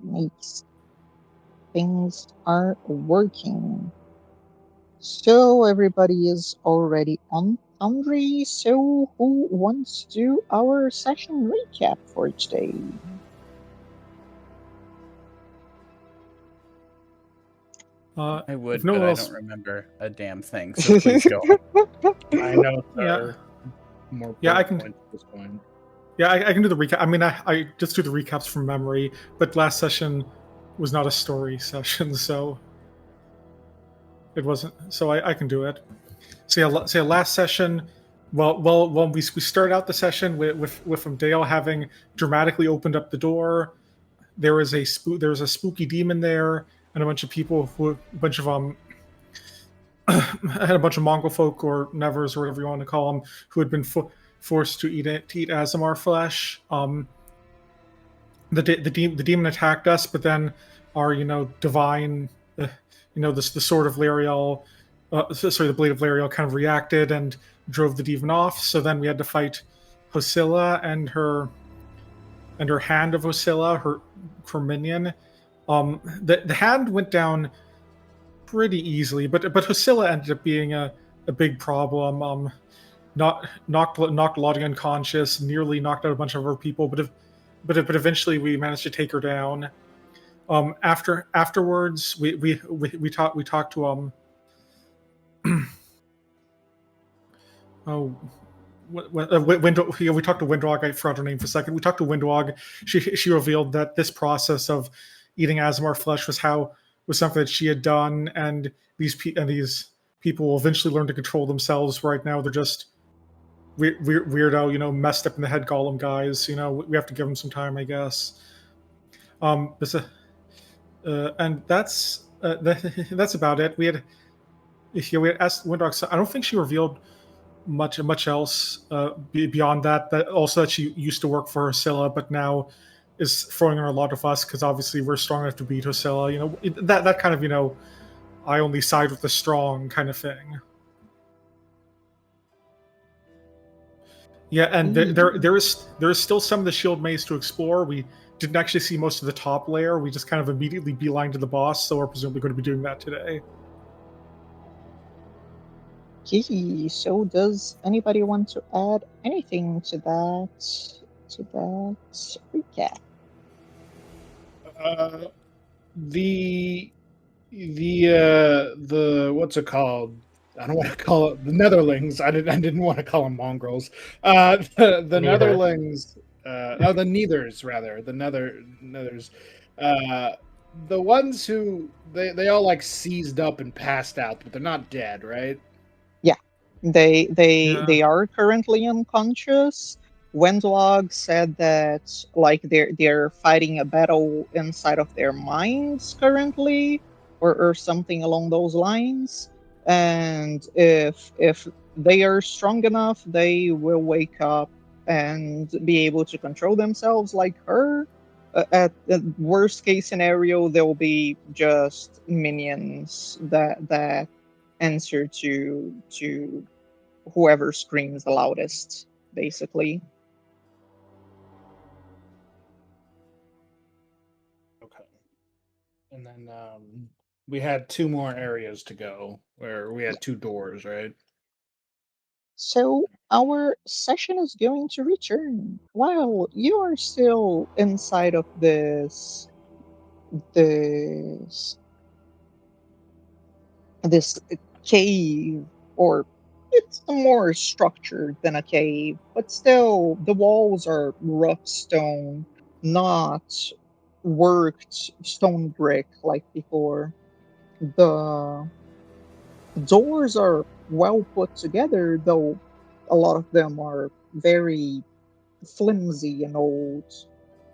Nice. Things are working. So everybody is already on Foundry. So who wants to do our session recap for today? I would, no but one I else- don't remember a damn thing. So please go on. I know, Yeah. sir. More Yeah, I bullet can- points at this point. Yeah, I can do the recap. I mean, I just do the recaps from memory, but last session was not a story session, so it wasn't. So I can do it. So yeah, last session. Well, we started out the session with Dale having dramatically opened up the door. There was a spooky demon there, and a bunch of people had a bunch of Mongol folk or Nevers or whatever you want to call them who had been forced to eat Azamar flesh. The demon attacked us, but then our divine, the sword of Lariel, the blade of Lariel kind of reacted and drove the demon off. So then we had to fight Hosilla and her hand of Hosilla, her minion. The hand went down pretty easily, but Hosilla ended up being a big problem. Knocked Lottie unconscious, nearly knocked out a bunch of her people, but eventually we managed to take her down. Afterwards, we talked to we talked to Windwog. I forgot her name for a second. We talked to Windwog. She revealed that this process of eating Azamar flesh was something that she had done, and these people will eventually learn to control themselves. Right now, they're just weirdo, messed up in the head golem guys. We have to give them some time, I guess. And that's about it. We had asked Windwog. I don't think she revealed much else beyond that. That also that she used to work for Hosilla, but now is throwing her a lot of us because obviously we're strong enough to beat Hosilla. That kind of I only side with the strong kind of thing. Yeah, and there is still some of the shield maze to explore. We didn't actually see most of the top layer. We just kind of immediately beeline to the boss, so we're presumably going to be doing that today. Okay, so does anybody want to add anything to that recap? The what's it called? I don't want to call it the Netherlings. I didn't want to call them mongrels. The Netherlings. The Neithers rather. The Nethers. The ones who they all like seized up and passed out, but they're not dead, right? They are currently unconscious. Wendlog said that like they're fighting a battle inside of their minds currently, or something along those lines. And if they are strong enough, they will wake up and be able to control themselves like her. At the worst case scenario, there will be just minions that answer to whoever screams the loudest, basically. Okay. And then we had 2 more areas to go where we had 2 doors, right? So our session is going to return while you are still inside of this cave, or it's more structured than a cave, but still the walls are rough stone, not worked stone brick like before. The doors are well put together, though a lot of them are very flimsy and old.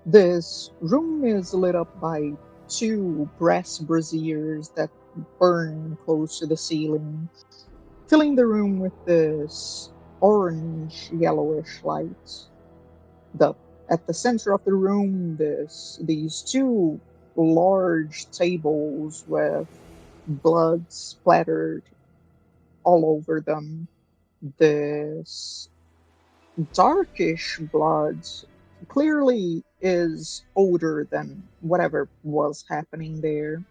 This room is lit up by 2 brass braziers that burn close to the ceiling, filling the room with this orange yellowish light. At the center of the room, these 2 large tables with blood splattered all over them. This darkish blood clearly is older than whatever was happening there.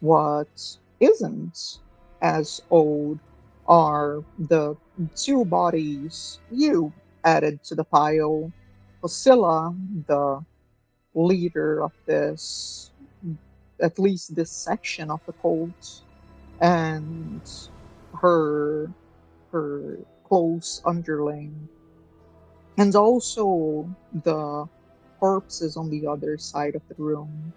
What isn't as old are the two bodies you added to the pile. Priscilla, the leader of this, at least this section of the cult, and her her close underling, and also the corpses on the other side of the room.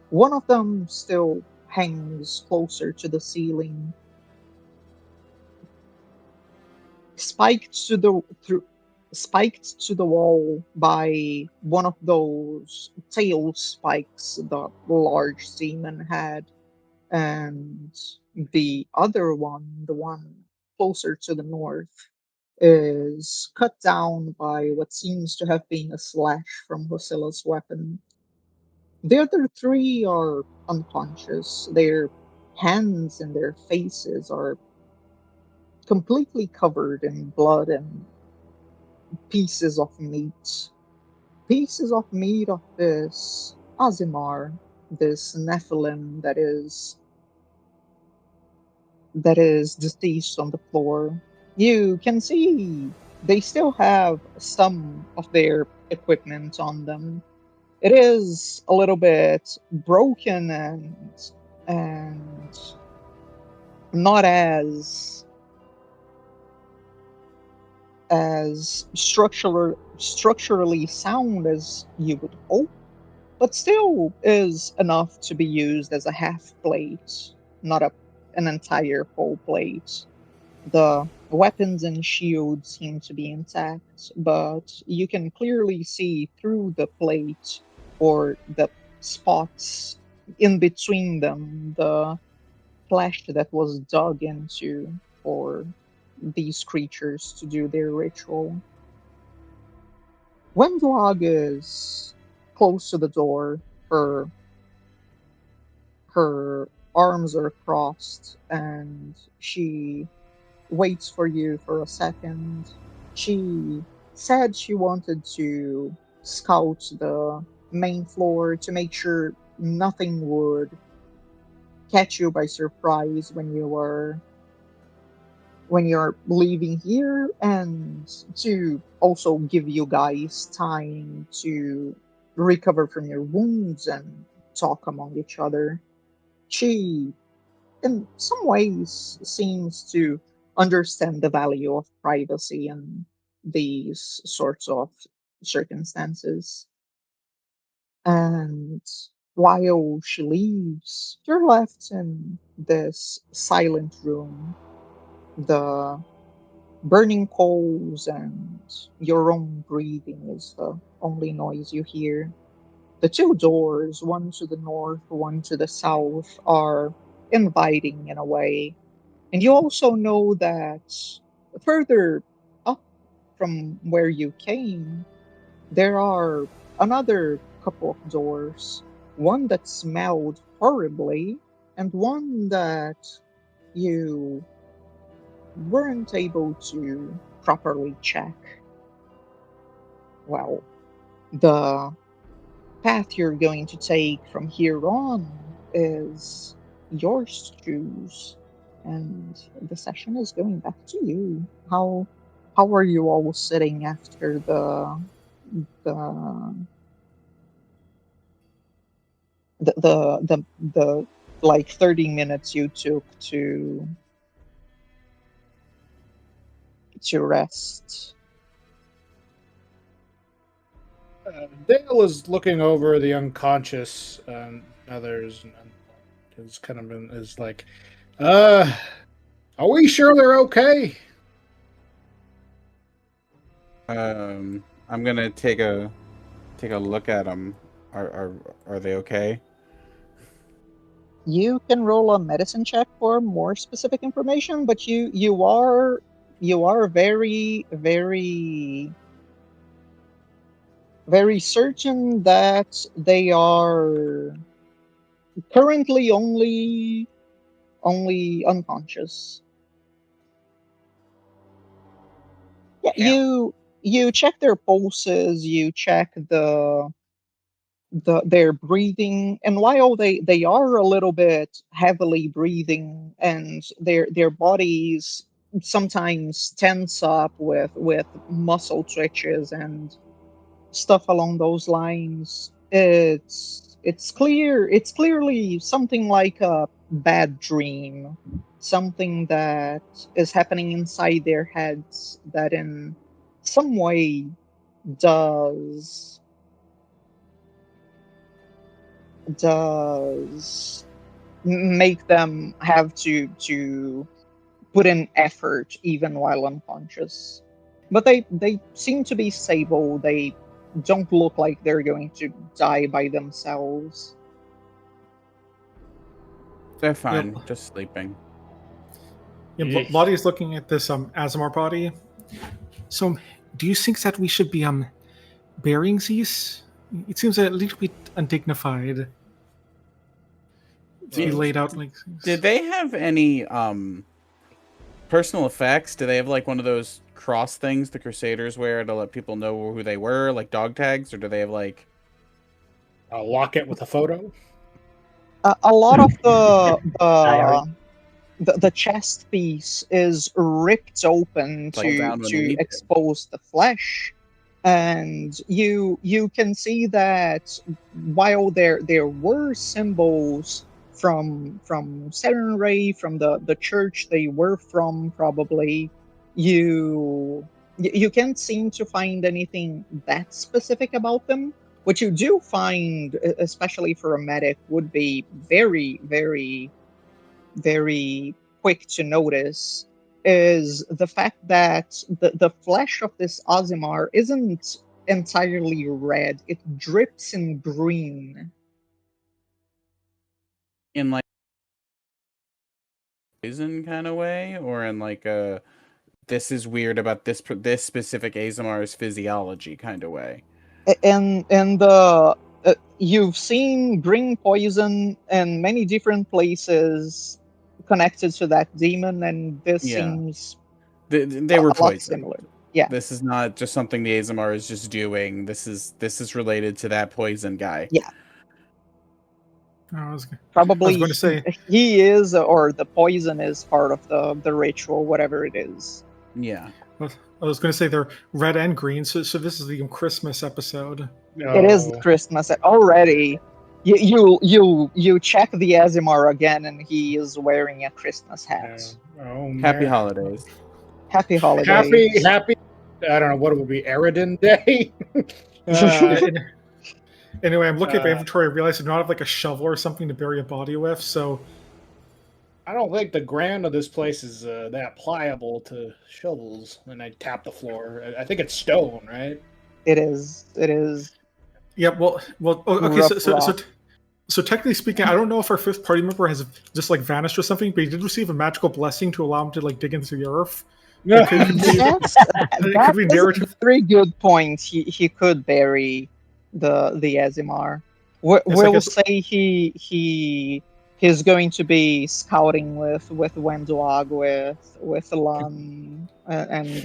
One of them still hangs closer to the ceiling, spiked to the through spiked to the wall by one of those tail spikes the large demon had, and the other one, the one closer to the north, is cut down by what seems to have been a slash from Hosilla's weapon. The other three are unconscious. Their hands and their faces are completely covered in blood and pieces of meat. Pieces of meat of this Azimar, this Nephilim that is deceased on the floor. You can see they still have some of their equipment on them. It is a little bit broken and not as structurally sound as you would hope, but still is enough to be used as a half plate, not an entire full plate. The weapons and shields seem to be intact, but you can clearly see through the plate or the spots in between them, the flesh that was dug into for these creatures to do their ritual. When Vlog is close to the door, her her arms are crossed and she waits for you for a second. She said she wanted to scout the main floor to make sure nothing would catch you by surprise when you're leaving here, and to also give you guys time to recover from your wounds and talk among each other. She, in some ways, seems to understand the value of privacy in these sorts of circumstances. And while she leaves, you're left in this silent room. The burning coals and your own breathing is the only noise you hear. The two doors, one to the north, one to the south, are inviting in a way. And you also know that further up from where you came, there are another couple of doors. One that smelled horribly, and one that you weren't able to properly check. Well, the path you're going to take from here on is yours to choose, and the session is going back to you. How are you all sitting after the the like 30 minutes you took to rest? Dale is looking over the unconscious others and is kind of is like, are we sure they're okay? I'm gonna take a look at them. Are they okay? You can roll a medicine check for more specific information, but you are very certain that they are currently only unconscious. Yeah, Yeah. you check their pulses, you check their breathing, and while they are a little bit heavily breathing and their bodies sometimes tense up with muscle twitches and stuff along those lines, it's clearly something like a bad dream, something that is happening inside their heads that in some way does make them have to put in effort even while unconscious. But they seem to be stable. They don't look like they're going to die by themselves. They're fine, Yep. just sleeping. Yeah, Yeesh. Lottie is looking at this Azamar body. So, do you think that we should be burying these? It seems a little bit undignified to be laid out like this. Did they have any personal effects? Do they have like one of those cross things the Crusaders wear to let people know who they were, like dog tags, or do they have like A locket with a photo. A lot of Diary. the chest piece is ripped open Fall down when they to need to. expose the flesh, and you can see that while there were symbols from Saturn Ray, from the church they were from, probably you can't seem to find anything that specific about them. What you do find, especially for a medic, would be very, very, very quick to notice is the fact that the flesh of this Ozimar isn't entirely red. It drips in green. in like poison kind of way, or in like a this is weird about this specific Azamar's physiology kind of way? And the you've seen green poison in many different places connected to that demon, and this Yeah. seems They were a lot poisoned. similar. Yeah. This is not just something the Azamar is just doing. This is related to that poison guy. Yeah. I was Probably going to say he is, or the poison is part of the ritual, whatever it is. Yeah. I was going to say they're red and green. So this is the Christmas episode. It is Christmas already. You check the Azimar again, and he is wearing a Christmas hat. Oh, Happy man. holidays. Happy holidays. Happy. I don't know what it would be. Eridan Day. Anyway, I'm looking at my inventory. I realized I don't have like a shovel or something to bury a body with. So I don't think the ground of this place is that pliable to shovels. And I tap the floor. I think it's stone, right? It is. It is. yeah. Well. Okay. Rough So technically speaking, I don't know if our fifth party member has just like vanished or something, but he did receive a magical blessing to allow him to like dig into the earth. That's Could we a narrative? very good point. He could bury the Azimar. Yes, I We'll guess- say he's going to be scouting with Wenduag, with Lan, and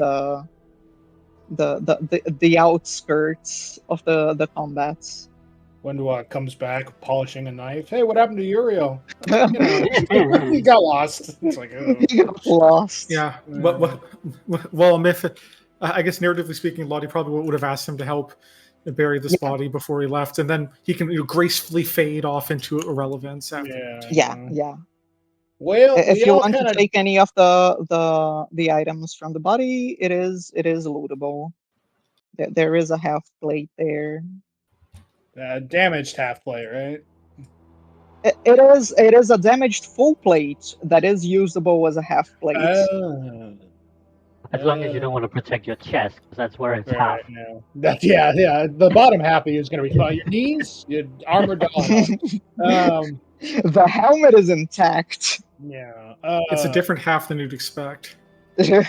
the outskirts of the combats. Wenduak comes back polishing a knife. Hey, what happened to Uriel? He got lost. It's like, oh. He got lost. Yeah. Well, Myth. I guess narratively speaking, Lottie probably would have asked him to help bury this body before he left, and then he can gracefully fade off into irrelevance after. Yeah. Well, If you want to take any of the items from the body, it is lootable. There is a half plate there. Damaged half plate, right? It is a damaged full plate that is usable as a half plate. As long as you don't want to protect your chest, because that's where it's half. Yeah. The bottom half is going to be fine. Your knees, your armor dog. The helmet is intact. Yeah. It's a different half than you'd expect.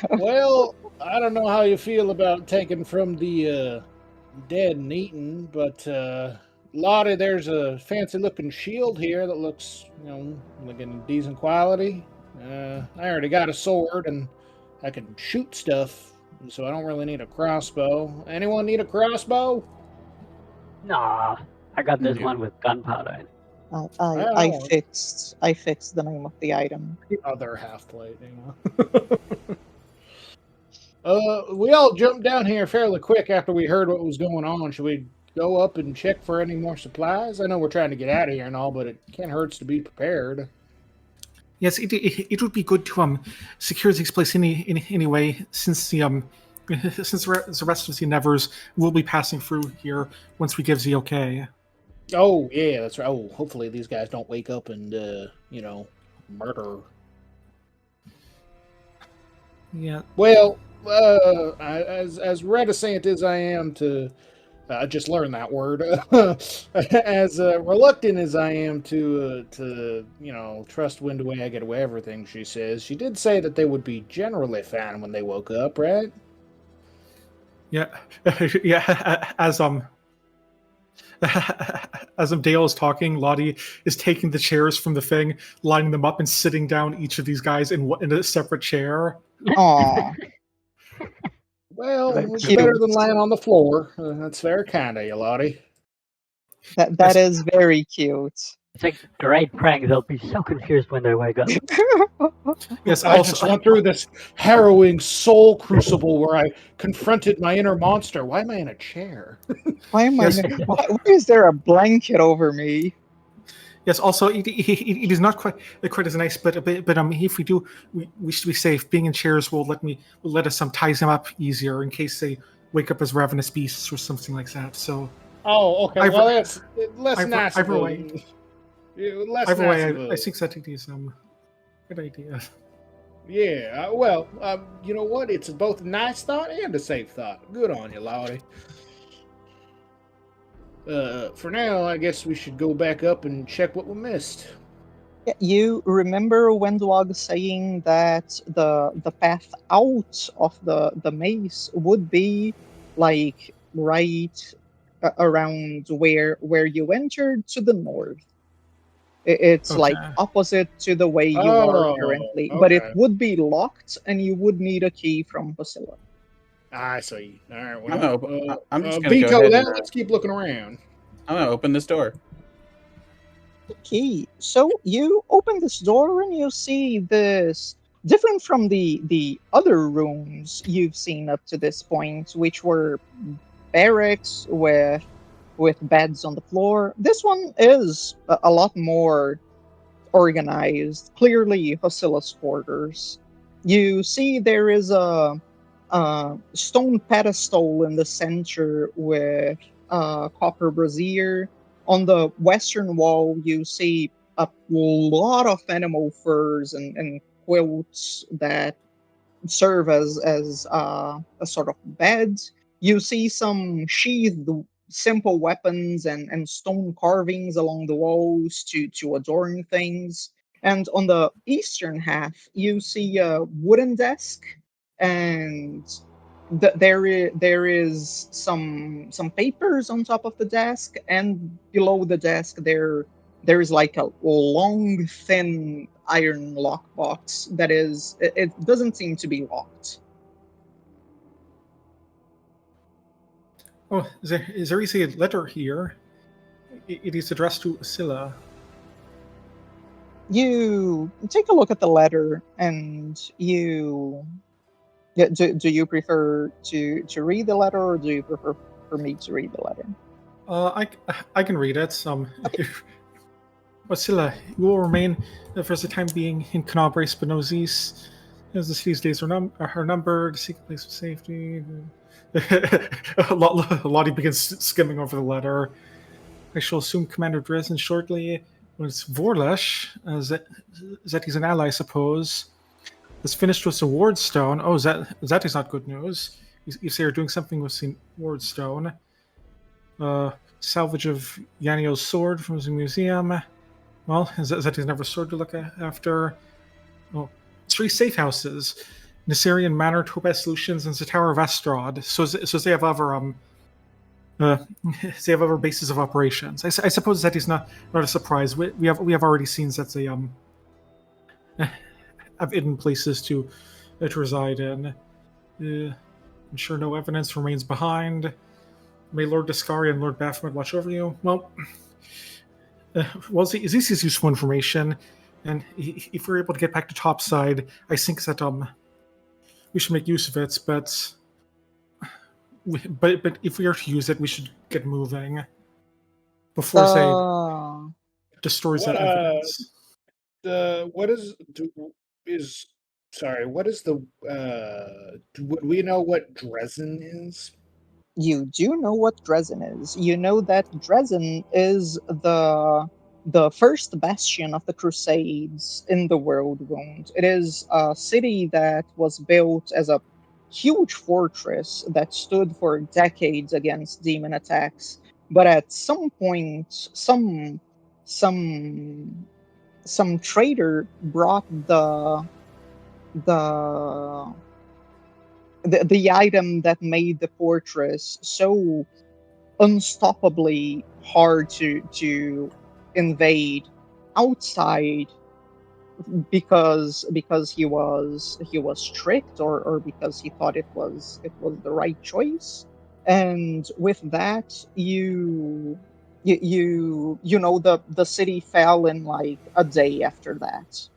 Well, I don't know how you feel about taking from the dead and eaten, but Lottie, there's a fancy looking shield here that looks, like in decent quality. I already got a sword and I can shoot stuff so I don't really need a crossbow. Anyone need a crossbow? Nah, I got this No. one with gunpowder. in it. I fixed the name of the item. The other half plate, we all jumped down here fairly quick after we heard what was going on. Should we go up and check for any more supplies? I know we're trying to get out of here and all, but it can't hurt to be prepared. Yes, it would be good to secure this place anyway, since the rest of the Nevers will be passing through here once we give the okay. Oh yeah, that's right. Oh, hopefully these guys don't wake up and murder. Yeah. Well, as reticent as I am to, I just learned that word. As reluctant as I am to trust Windaway, I get away everything she says. She did say that they would be generally fine when they woke up, right? Yeah, yeah. As Dale is talking, Lottie is taking the chairs from the thing, lining them up, and sitting down each of these guys in a separate chair. Aw. Well, That's it's cute. better than lying on the floor. That's very kind of you, Lottie. That is very cute. It's like great prank. They'll be so confused when they wake up. Yes, I just went through this harrowing soul crucible where I confronted my inner monster. Why am I in a chair? Why am Yes. why is there a blanket over me? Yes. Also, it is not quite as nice, but if we do, we should be safe. Being in chairs will let us ties them up easier in case they wake up as ravenous beasts or something like that. So. Oh, okay. I've- well, that's less I've- nice. I've of a- way- less Either nice way, of a- I think that it is good idea. Yeah, well, you know what? It's both a nice thought and a safe thought. Good on you, Lottie. For now, I guess we should go back up and check what we missed. Yeah, you remember Wendwag saying that the path out of the maze would be like right around where you entered to the north. It's like Okay. opposite to the way you Oh, are currently, but it okay. would be locked, and you would need a key from Priscilla. I see. All right. I'm gonna Well, I'm just gonna go veto ahead that. and, Let's keep looking around. I'm gonna open this door. Key. So you open this door and you see this different from the other rooms you've seen up to this point, which were barracks with beds on the floor. This one is a lot more organized. Clearly, Hosilla's quarters. You see there is a stone pedestal in the center with a copper brazier. On the western wall, you see a lot of animal furs and quilts that serve as a sort of bed. You see some sheathed simple weapons and stone carvings along the walls to adorn things. And on the eastern half, you see a wooden desk, and there is some papers on top of the desk, and below the desk there is like a long, thin iron lockbox that it doesn't seem to be locked. Oh, there is a letter here. It is addressed to Scylla. You take a look at the letter, and you do you prefer to read the letter, or do you prefer for me to read the letter? I can read it. But Scylla, you will remain for the time being in Canabre Spinozis, as the city's days are numbered. Seek a place of safety. Lottie begins skimming over the letter. I shall assume Commander Dresden shortly. When it's Vorlesh, that he's an ally, I suppose. Has finished with the Wardstone. Oh, that is not good news. You say you're doing something with the Wardstone. Salvage of Yanio's sword from the museum. Well, that is never sword to look after. Oh, 3 safe houses. Nissarian Manor, Topaz Solutions, and the Tower of Estrad. So they have other they have other bases of operations. I suppose that is not a surprise. We have already seen that they have hidden places to reside in. Ensure no evidence remains behind. May Lord Discari and Lord Baphomet watch over you. Well, this is useful information, and if we're able to get back to topside, I think that we should make use of it. But if we are to use it, we should get moving before say destroys that evidence. What is the would we know what Dresden is? You do know what Dresden is. You know that Dresden is the first bastion of the Crusades in the world wound. It is a city that was built as a huge fortress that stood for decades against demon attacks. But at some point, some some trader brought the the item that made the fortress so unstoppably hard to invade outside because he was tricked or because he thought it was the right choice. And with that, you know the city fell in like a day after that,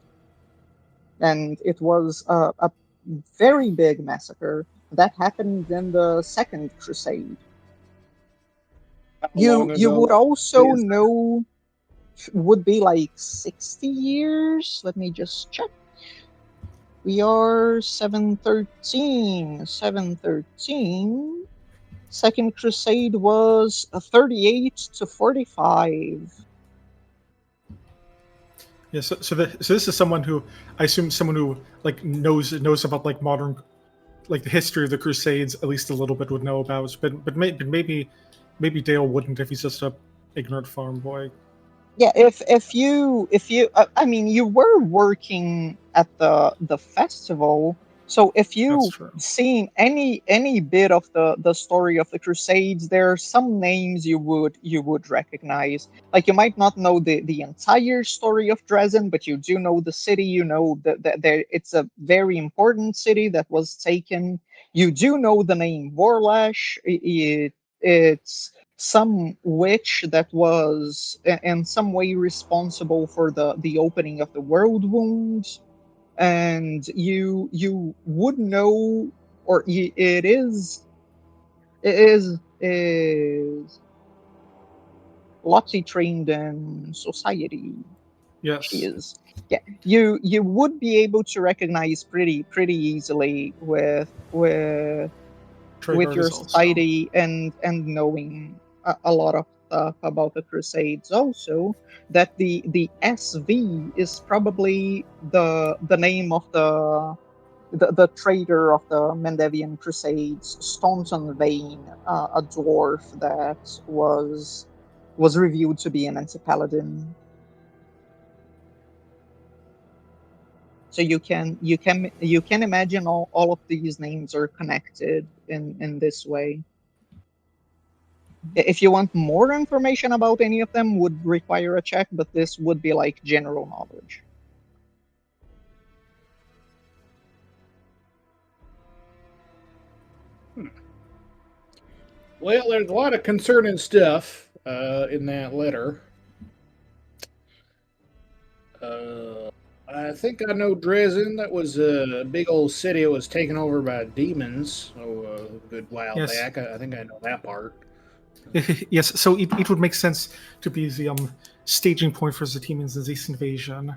and it was a very big massacre that happened in the Second Crusade. How You long you ago would also is that? know would be like 60 years. Let me just check. We are 713. 713. Second Crusade was 38 to 45. Yeah, so this is someone who I assume someone who like knows about like modern, like the history of the Crusades at least a little bit would know about, but maybe Dale wouldn't if he's just a ignorant farm boy. Yeah, if you I mean you were working at the festival, so if That's you true. seen any bit of the story of the Crusades, there are some names you would recognize. Like you might not know the entire story of Dresden, but you do know the city. You know that there it's a very important city that was taken. You do know the name Vorlash. It's some witch that was in some way responsible for the opening of the world wound, and you would know, or it is Lottie trained in society. She Yes, is. Yeah, you would be able to recognize pretty easily with Treyguard your is also. society and knowing a lot of stuff about the Crusades. Also, that the SV is probably the name of the traitor of the Mendevian Crusades, Staunton Vane, a dwarf that was revealed to be an anti-paladin. So you can imagine all of these names are connected in this way. If you want more information about any of them, would require a check, but this would be like general knowledge. Well, there's a lot of concerning stuff in that letter. I think I know Dresden. That was a big old city. It was taken over by demons a good while Yes. back. I think I know that part. Yes, so it would make sense to be the staging point for the demons in this invasion.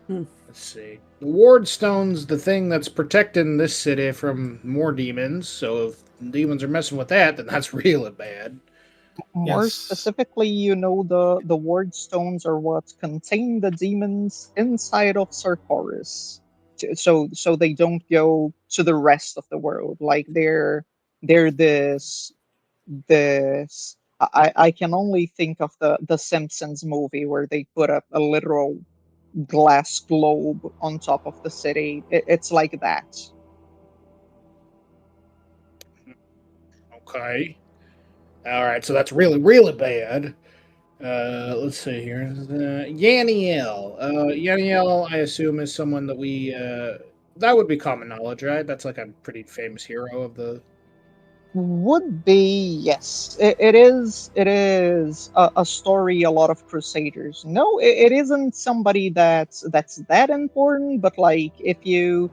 Let's see. The Ward Stone's the thing that's protecting this city from more demons. So if demons are messing with that, then that's really bad. More Yes. specifically, the ward stones are what contain the demons inside of Sarkoris, so they don't go to the rest of the world. Like they're this. I can only think of the Simpsons movie where they put a literal glass globe on top of the city. It's like that. Okay. All right. So that's really, really bad. Let's see here. Yaniel. Yaniel, I assume, is someone that we. That would be common knowledge, right? That's like a pretty famous hero of the Would be, yes. It is a story a lot of Crusaders. No, it isn't somebody that's that important, but like if you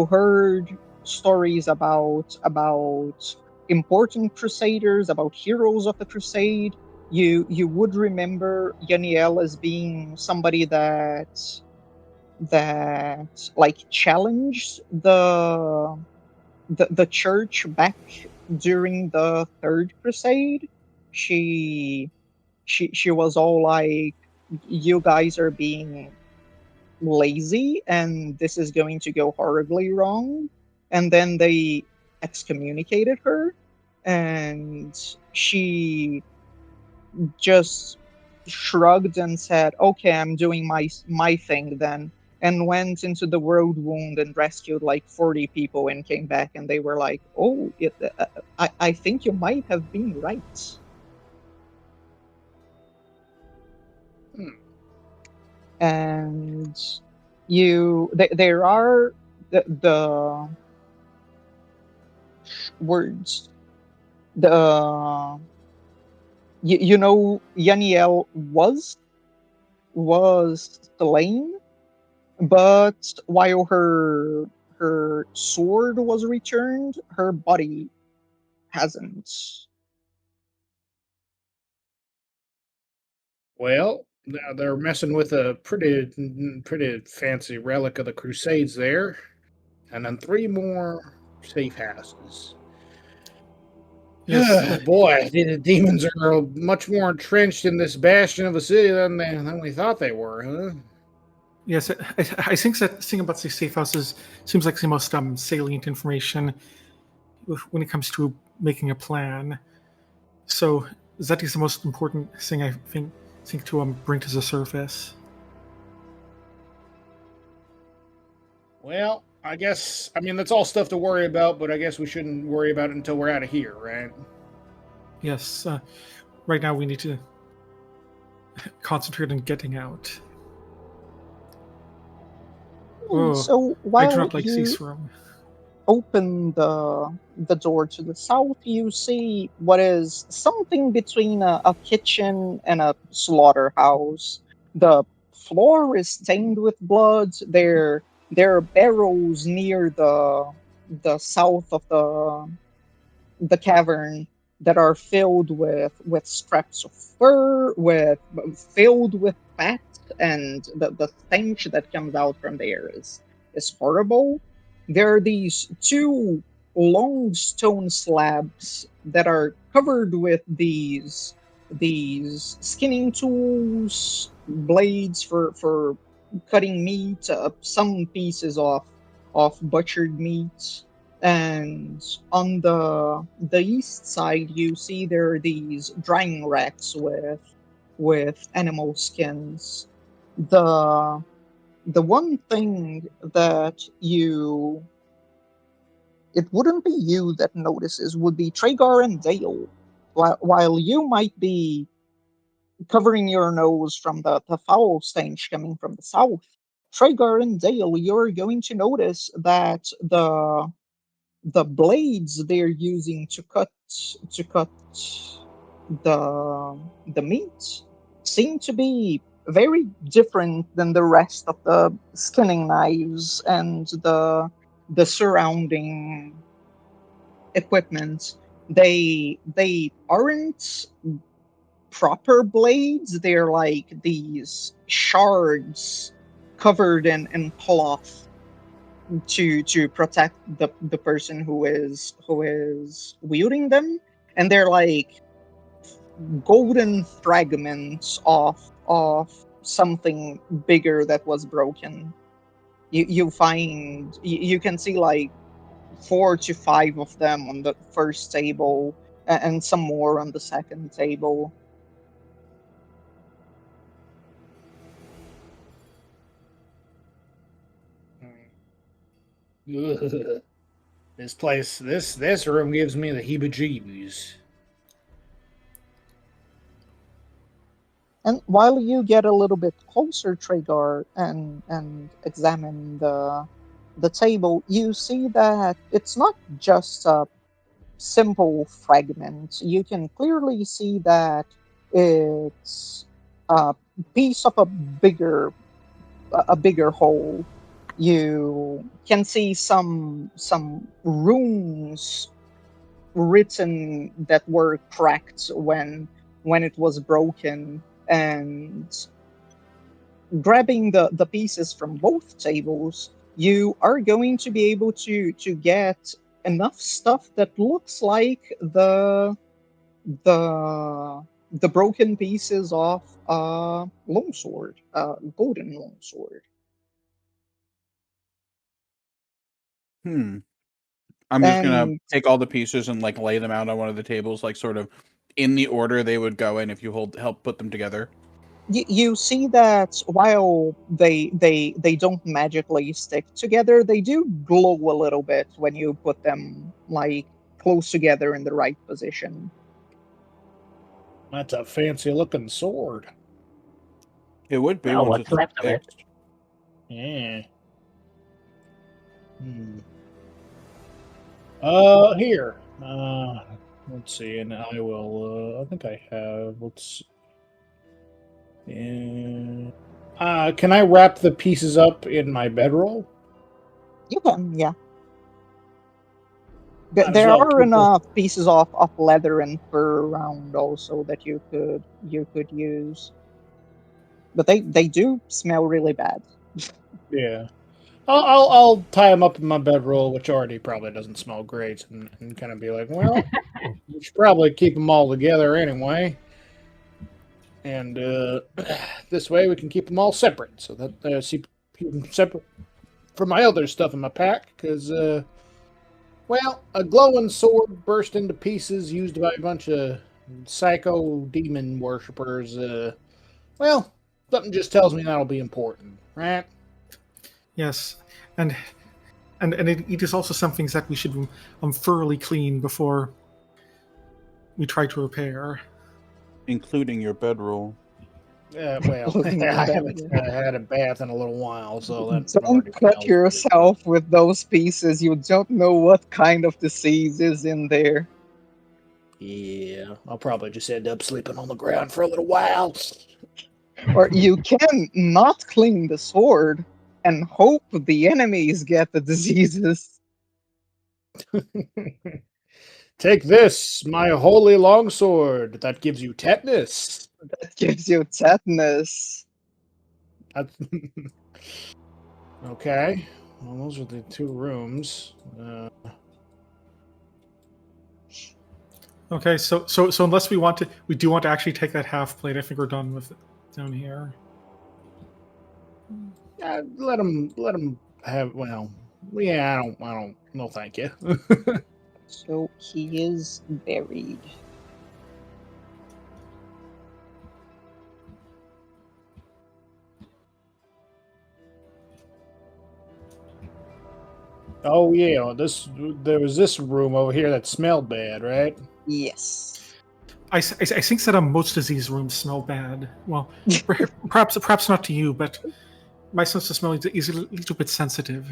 heard stories about important Crusaders, about heroes of the Crusade, you would remember Yaniel as being somebody that like challenged the church back during the Third Crusade. She she she was all like, you guys are being lazy and this is going to go horribly wrong, and then they excommunicated her, and she just shrugged and said, "Okay, I'm doing my thing then," and went into the road wound and rescued like 40 people and came back, and they were like, "Oh, I think you might have been right." Hmm. And there are the words, the Yaniel was slain, but while her sword was returned, her body hasn't. Well, they're messing with a pretty fancy relic of the Crusades there, and then 3 more safe houses. Yes, Boy, the demons are much more entrenched in this bastion of a city than we thought they were, huh? yes. I think that thing about the safe houses seems like the most salient information when it comes to making a plan. So that is the most important thing I think to bring to the surface. Well, I mean, that's all stuff to worry about, but I guess we shouldn't worry about it until we're out of here, right? Yes, right now we need to concentrate on getting out. Oh, So I do while not like you this room. open the door to the south, you see what is something between a kitchen and a slaughterhouse. The floor is stained with blood. There are barrels near the south of the cavern that are filled with scraps of fur, with filled with fat, and the stench that comes out from there is horrible. There are these two long stone slabs that are covered with these skinning tools, blades for cutting meat, some pieces of butchered meat, and on the east side you see there are these drying racks with animal skins. The one thing that you it wouldn't be you that notices would be Tragar and Dale. While you might be covering your nose from the foul stench coming from the south, Tragar and Dale, you're going to notice that the blades they're using to cut the meat seem to be very different than the rest of the skinning knives and the surrounding equipment. They aren't proper blades. They're like these shards covered in cloth to protect the person who is wielding them, and they're like golden fragments of something bigger that was broken. You can see like 4 to 5 of them on the first table, and some more on the second table. Ugh. This room gives me the heebie-jeebies. And while you get a little bit closer, Tragar, and examine the table, you see that it's not just a simple fragment. You can clearly see that it's a piece of a bigger whole. You can see some runes written that were cracked when it was broken, and grabbing the pieces from both tables, you are going to be able to get enough stuff that looks like the broken pieces of longsword, golden longsword. I'm just gonna And take all the pieces and like lay them out on one of the tables, like sort of in the order they would go in if you help put them together. you see that while they don't magically stick together, they do glow a little bit when you put them like close together in the right position. That's a fancy looking sword. It would be Well, once what's it's left of it? fixed. Yeah. Here. Let's see, and I will. I think I have. Let's. And can I wrap the pieces up in my bedroll? You can, yeah. Might as There well are keep enough pieces of leather and fur around also that you could use, but they do smell really bad. Yeah. I'll tie them up in my bedroll, which already probably doesn't smell great, and kind of be like, well, we should probably keep them all together anyway. And this way we can keep them all separate, so that keep them separate from my other stuff in my pack. Because, well, a glowing sword burst into pieces used by a bunch of psycho demon worshippers. Well, something just tells me that'll be important, right? Yes, and it is also something that we should thoroughly clean before we try to repair. Including your bedroll. Well, I haven't had a bath in a little while, so that Don't already cut smells yourself with those pieces. You don't know what kind of disease is in there. Yeah, I'll probably just end up sleeping on the ground for a little while. Or you can not clean the sword and hope the enemies get the diseases. Take this, my holy longsword, that gives you tetanus. That gives you tetanus. Okay, well, those are the two rooms. Okay, so unless we do want to actually take that half plate. I think we're done with it down here. Let them have. Well, yeah, I don't. No, thank you. So he is buried. Oh yeah, there was this room over here that smelled bad, right? Yes. I think that most of these rooms smell bad. Well, perhaps not to you, but my sense of smell is a little bit sensitive.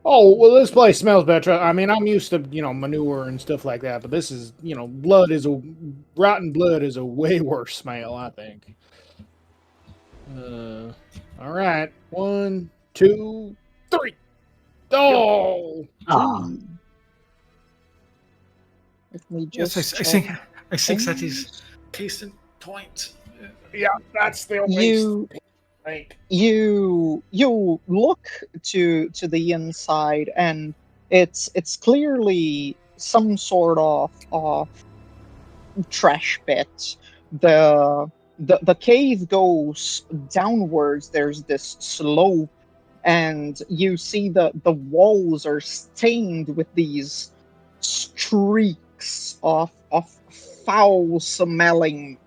Oh well, this place smells better. I mean, I'm used to manure and stuff like that, but this is rotten blood is a way worse smell, I think. All right, 1, 2, 3. Oh, Let me Yes, just I think that is case in point. yeah, that's the you you look to the inside, and it's clearly some sort of trash pit. The cave goes downwards. There's this slope, and you see the walls are stained with these streaks of foul smelling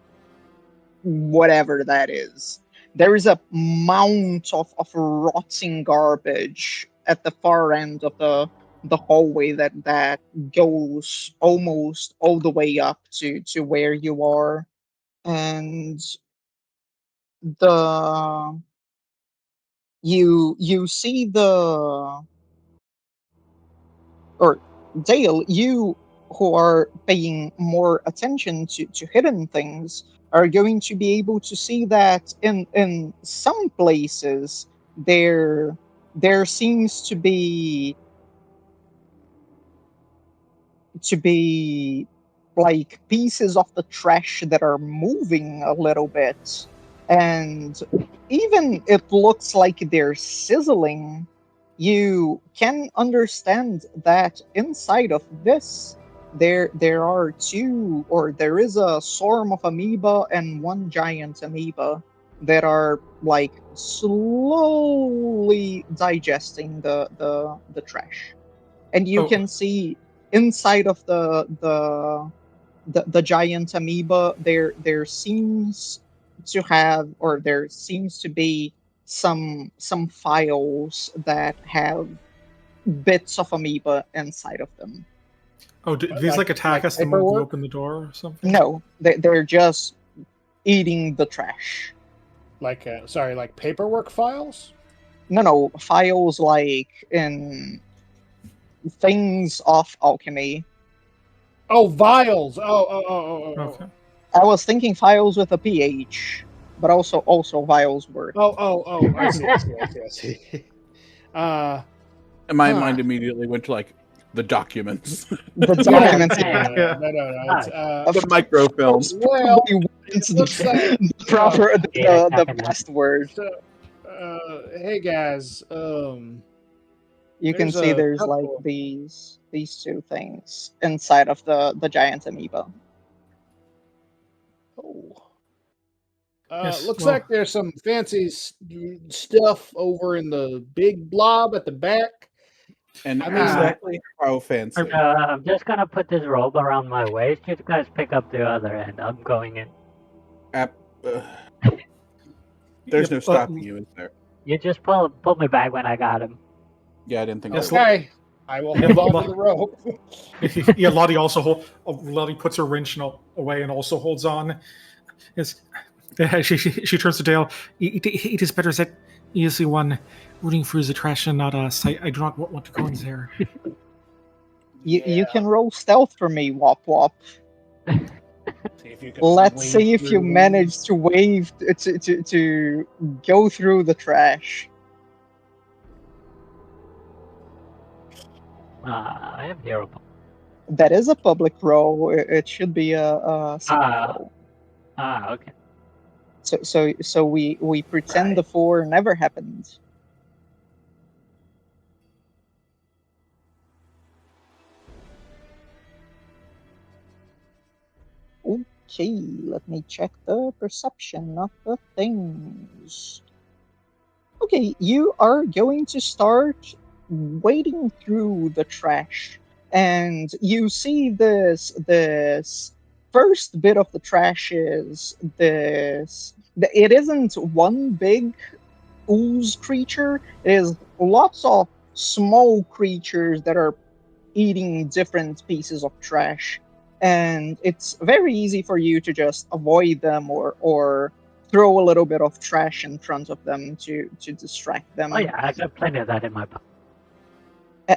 whatever that is. There is a mount of rotting garbage at the far end of the hallway that goes almost all the way up to where you are. And the you see or Dale, who are paying more attention to hidden things are going to be able to see that in some places there seems to be like pieces of the trash that are moving a little bit, and even it looks like they're sizzling. You can understand that inside of this there are two, or there is a swarm of amoeba and one giant amoeba that are like slowly digesting the trash, and you Oh. can see inside of the giant amoeba there seems to have, or there seems to be some files that have bits of amoeba inside of them. Oh, do these like attack us the moment we paperwork? open the door or something? No, they're just eating the trash. Like paperwork files? No, files like in things of alchemy. Oh, vials. Oh. Okay. I was thinking files with a PH, but also vials word. Oh. I see. And my Huh. mind immediately went to like the documents, The documents. No. It's, the microfilm. well, It's looks like- the proper Yeah, the definitely. best word. so, hey guys, You can there's see a there's couple- like these two things inside of the giant amoeba. Yes, looks well- like there's some fancy stuff over in the big blob at the back. And I mean, exactly how fancy. I'm just gonna put this robe around my waist. You guys pick up the other end. I'm going in. There's Yep, no stopping you, is there? You just pull me back when I got him. Yeah, I didn't think. Yes, that Okay, I will hold on to the rope. Yeah, Lottie puts her wrench away and also holds on. Yes, she turns to Dale. It is better that he is the one rooting through the trash and not us. I do not want to go in there. You can roll stealth for me, Wop Wop. See if you can Let's wade see if you through. manage to wave to go through the trash. I have 0. That is a public roll. It should be a secret Ah. roll. Okay. So we pretend the 4 never happened. Okay, let me check the perception of the things. Okay, you are going to start wading through the trash, and you see this first bit of the trash is this. It isn't one big ooze creature. It is lots of small creatures that are eating different pieces of trash, and it's very easy for you to just avoid them or throw a little bit of trash in front of them to distract them. Oh yeah, I got plenty of that in my pocket.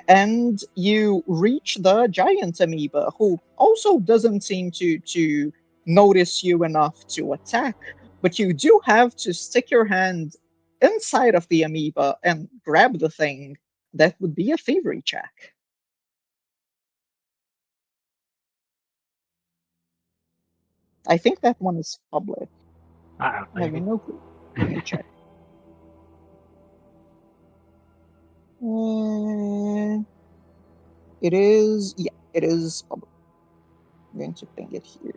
And you reach the giant amoeba, who also doesn't seem to notice you enough to attack, but you do have to stick your hand inside of the amoeba and grab the thing. That would be a thievery check. I think that one is public. I don't I have think no clue. Let me check. It is, yeah, it is public. I'm going to ping it here.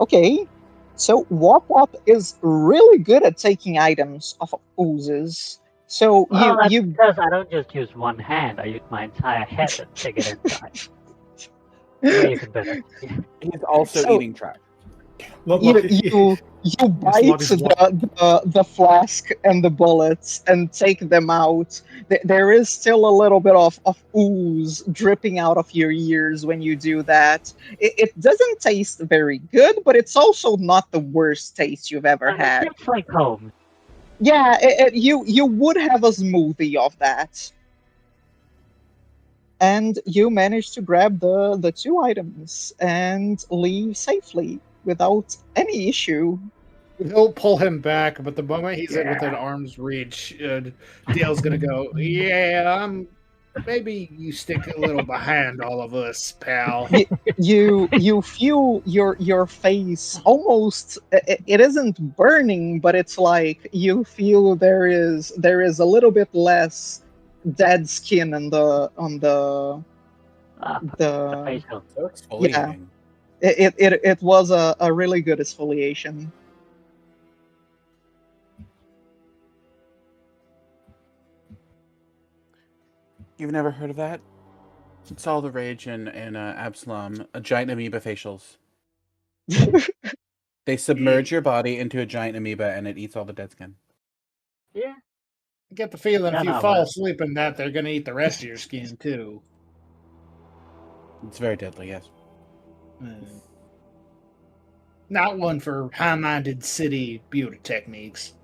Okay, so Wop Wop is really good at taking items off of oozes. So Well, that's you because I don't just use one hand. I use my entire head to stick it inside. Well, you can better. He's also So- eating trash. You bite the flask and the bullets and take them out. There is still a little bit of ooze dripping out of your ears when you do that. It doesn't taste very good, but it's also not the worst taste you've ever had. It tastes like home. Yeah, you would have a smoothie of that. And you manage to grab the two items and leave safely without any issue. He'll pull him back, but the moment he's within arm's reach, Dale's gonna go, yeah, maybe you stick a little behind all of us, pal. You feel your face almost, it isn't burning, but it's like you feel there is a little bit less dead skin on the facial. So exfoliating. it was a really good exfoliation. You've never heard of that? It's all the rage in Absalom. Giant amoeba facials. They submerge your body into a giant amoeba and it eats all the dead skin. Yeah. I get the feeling if you fall asleep in that, they're gonna eat the rest of your skin too. It's very deadly, yes. Not one for high-minded city beauty techniques.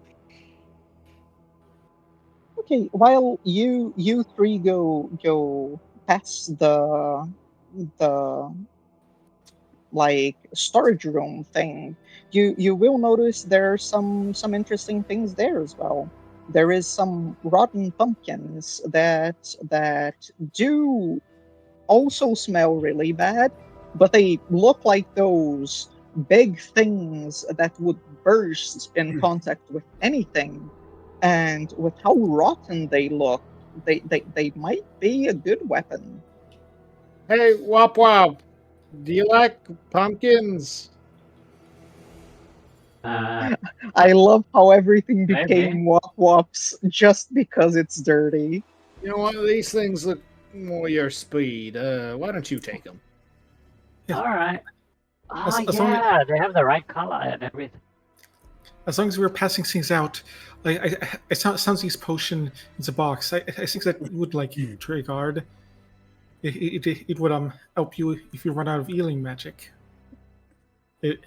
Okay, while you three go past the like storage room thing, you will notice there are some interesting things there as well. There is some rotten pumpkins that do also smell really bad, but they look like those big things that would burst in contact with anything. And with how rotten they look, they might be a good weapon. Hey, Wop Wop, do you like pumpkins? I love how everything became Wop Wops just because it's dirty. You know what? These things look more your speed. Why don't you take them? Yeah. All right. Oh, yeah, they have the right color and everything. As long as we're passing things out, it sounds these potion in the box. I think that would like you, Treyguard. It would help you if you run out of healing magic. It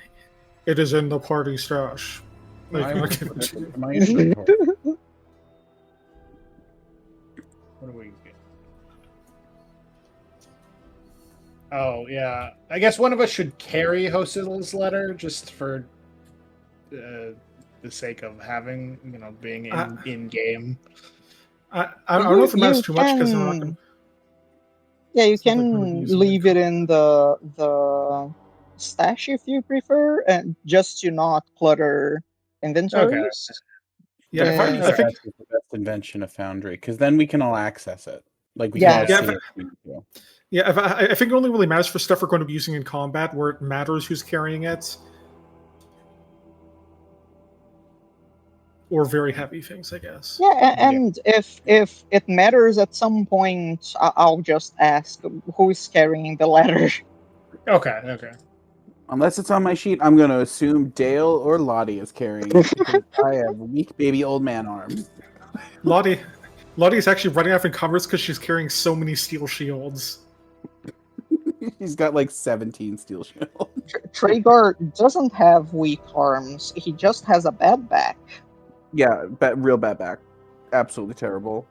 is in the party stash. What do we get? Oh yeah, I guess one of us should carry Hosil's letter just for the sake of having, being in game. I don't know if it matters too much because I'm not gonna... Yeah, you can leave it in the stash if you prefer, and just to not clutter inventories. Okay. Yeah, I think that's the best invention of Foundry, because then we can all access it. Like we can all see it. Yeah, I think it only really matters for stuff we're going to be using in combat, where it matters who's carrying it. Or very heavy things, I guess. Yeah, and if it matters at some point, I'll just ask who's carrying the letter. Okay. Unless it's on my sheet, I'm going to assume Dale or Lottie is carrying it, because I have weak baby old man arms. Lottie's actually running off in commerce because she's carrying so many steel shields. He's got like 17 steel shields. Treyguard doesn't have weak arms. He just has a bad back. Yeah, real bad back. Absolutely terrible.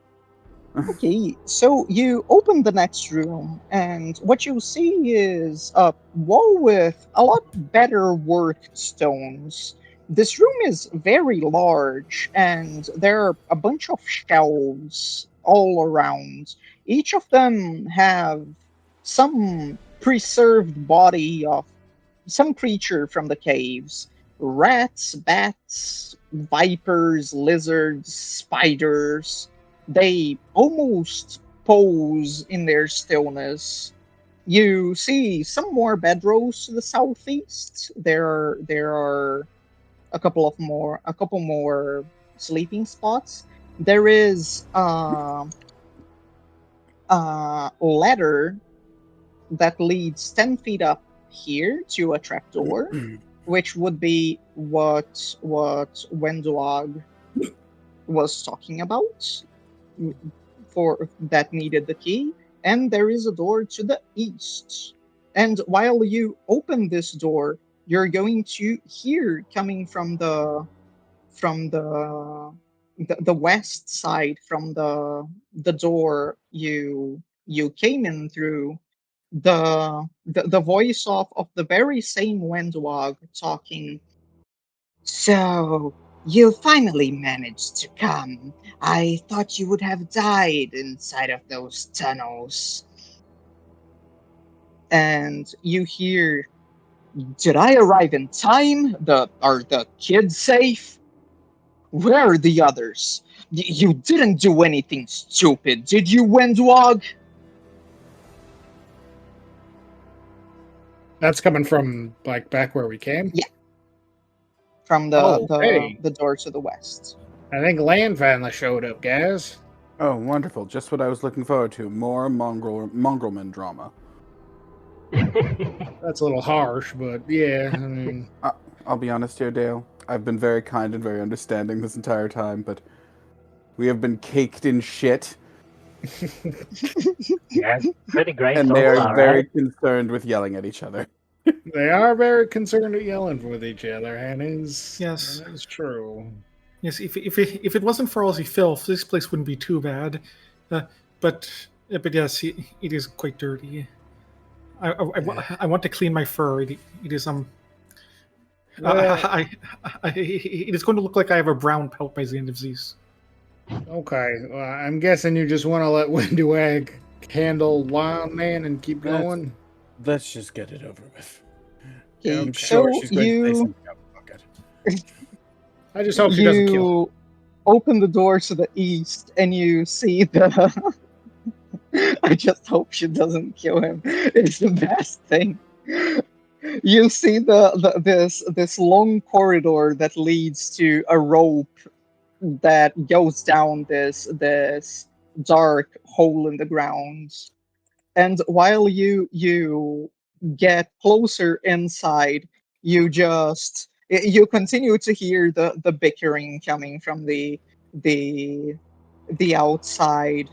Okay, so you open the next room, and what you see is a wall with a lot better worked stones. This room is very large, and there are a bunch of shelves all around. Each of them have some preserved body of some creature from the caves. Rats, bats, vipers, lizards, spiders. They almost pose in their stillness. You see some more bedrolls to the southeast. There are a couple more sleeping spots. There is a ladder that leads 10 feet up here to a trapdoor. which would be what Wendlag was talking about, for that needed the key, and there is a door to the east. And while you open this door, you're going to hear coming from the west side, from the door you came in through, the voice of the very same Wendwag talking. So you finally managed to come. I thought you would have died inside of those tunnels. And you hear, did I arrive in time? Are the kids safe? Where are the others? You didn't do anything stupid, did you, Wendwag? That's coming from like back where we came. Yeah. From the door to the west. I think Land finally showed up, guys. Oh, wonderful. Just what I was looking forward to. More mongrelman drama. That's a little harsh, but yeah, I mean... I'll be honest here, Dale. I've been very kind and very understanding this entire time, but we have been caked in shit. Yeah, pretty great. And so they are far, very right? concerned with yelling at each other. They are very concerned at yelling with each other, and Yes. that is true. Yes, if it wasn't for all the filth, this place wouldn't be too bad. But yes, it is quite dirty. I want to clean my fur. It is it is going to look like I have a brown pelt by the end of these. Okay, well, I'm guessing you just want to let Windwag handle Wild Man and keep going. Let's just get it over with. Okay, I'm sure she's going to say something about it. I just hope she doesn't kill him. You open the door to the east, and you see the. I just hope she doesn't kill him. It's the best thing. You see this long corridor that leads to a rope that goes down this dark hole in the ground. And while you get closer inside, you continue to hear the bickering coming from the outside.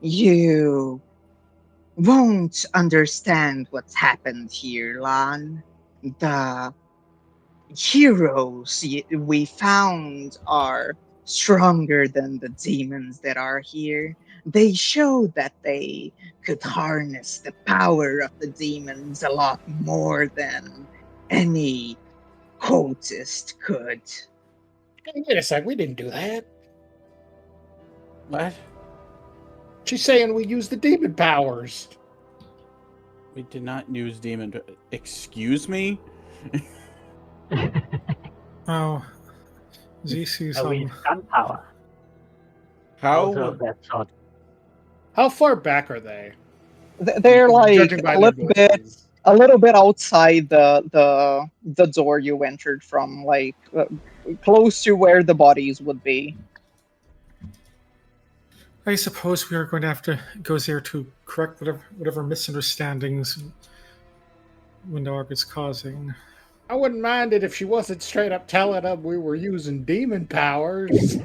You won't understand what's happened here, Lan. The heroes we found are stronger than the demons that are here. They showed that they could harness the power of the demons a lot more than any cultist could. Hey, wait a sec, we didn't do that. What? She's saying we used the demon powers. We did not use demon. Excuse me? Oh, this is We gunpowder. How? Also, that's odd. How far back are they? They're like Judging by a their little bit voices. outside the door you entered from, like close to where the bodies would be. I suppose we are going to have to go there to correct whatever misunderstandings Windorg is causing. I wouldn't mind it if she wasn't straight up telling them we were using demon powers.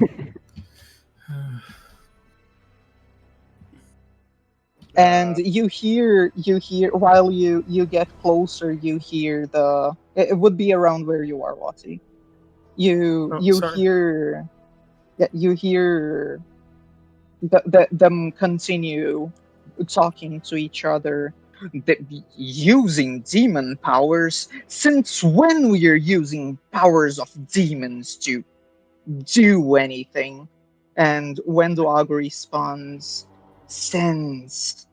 And you hear while you get closer, you hear it would be around where you are, Watty. You sorry. hear them continue talking to each other. Using demon powers? Since when we are using powers of demons to do anything? And Wendog responds, since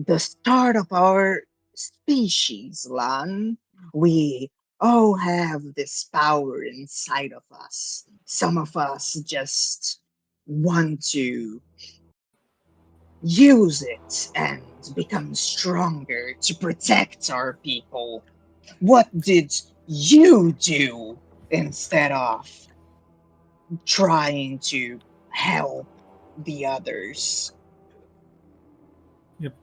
the start of our species, Lan, we all have this power inside of us. Some of us just want to use it and become stronger to protect our people. What did you do instead of trying to help the others? Yep.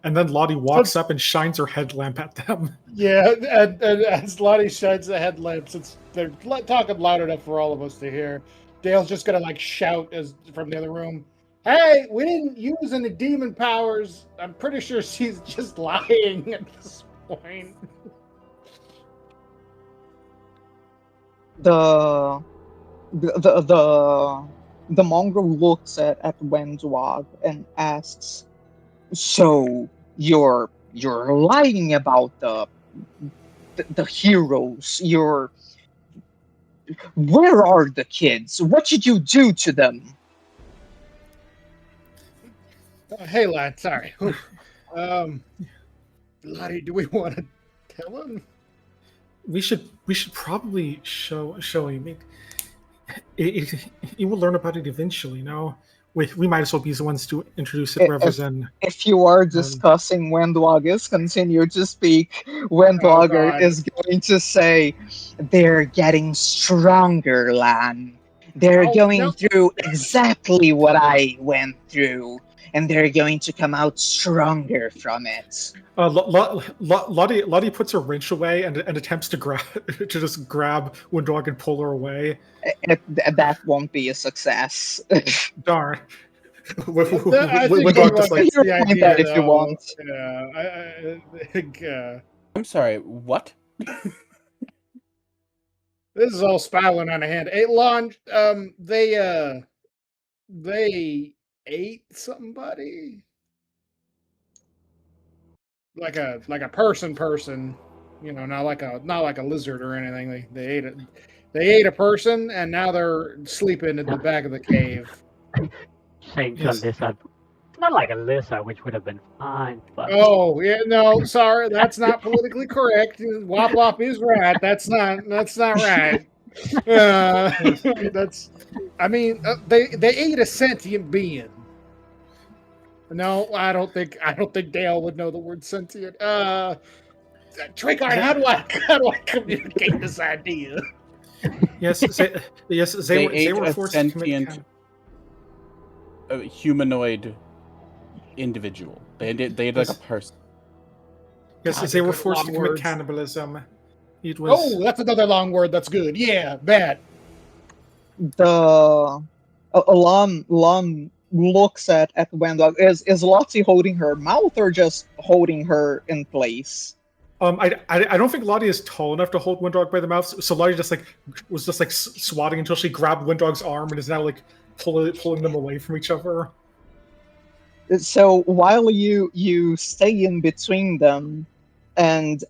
and then Lottie walks up and shines her headlamp at them. Yeah, and as Lottie shines the headlamp, since they're talking loud enough for all of us to hear, Dale's just gonna like shout as from the other room, "Hey, we didn't use any demon powers." I'm pretty sure she's just lying at this point. The the mongrel looks at Wendwag and asks, "So you're lying about the heroes? Where are the kids? What did you do to them?" Hey, lad, sorry. Lottie, do we want to tell him? We should probably show him. He will learn about it eventually. No, we might as well be the ones to introduce it rather than. If you are discussing Wendwag is continue to speak, Wendwag is going to say, "They're getting stronger, Lan. They're going through exactly what I went through, and they're going to come out stronger from it." Lottie puts her wrench away and attempts to just grab Wendwag and pull her away. That won't be a success. Darn. Wendwag just like, you point that if you want. Yeah, I think. I'm sorry. What? This is all spiraling on a hand. Hey, Lon, they ate somebody. Like a person, you know, not like a lizard or anything. They ate it. They ate a person, and now they're sleeping in the back of the cave. Saying to a lizard, not like a lizard, which would have been fine. But oh yeah, no, sorry, that's not politically correct. Wop Wop is right. That's not right. That's. I mean, they ate a sentient being. No, I don't think Dale would know the word sentient. Tricard, how do I communicate this idea? Yes, they were forced to commit a humanoid individual. They ate like a person. Yes, they were forced to commit cannibalism. It was. Oh, that's another long word. That's good. Yeah, bad. The Lum looks at Wendwag. Is Lottie holding her mouth or just holding her in place? I don't think Lottie is tall enough to hold Wendwag by the mouth, so Lottie was swatting until she grabbed Wendwag's arm and is now like pulling them away from each other. So while you stay in between them, and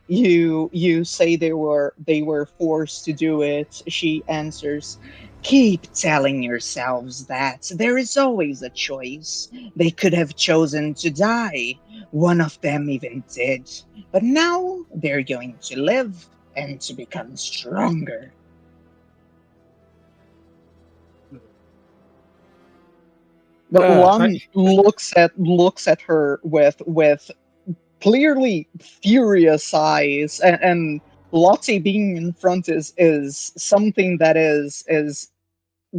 you say they were forced to do it, she answers, "Keep telling yourselves that. There is always a choice. They could have chosen to die. One of them even did. But now they're going to live and to become stronger." But Lon looks at her with clearly furious eyes, and Lottie being in front is something that is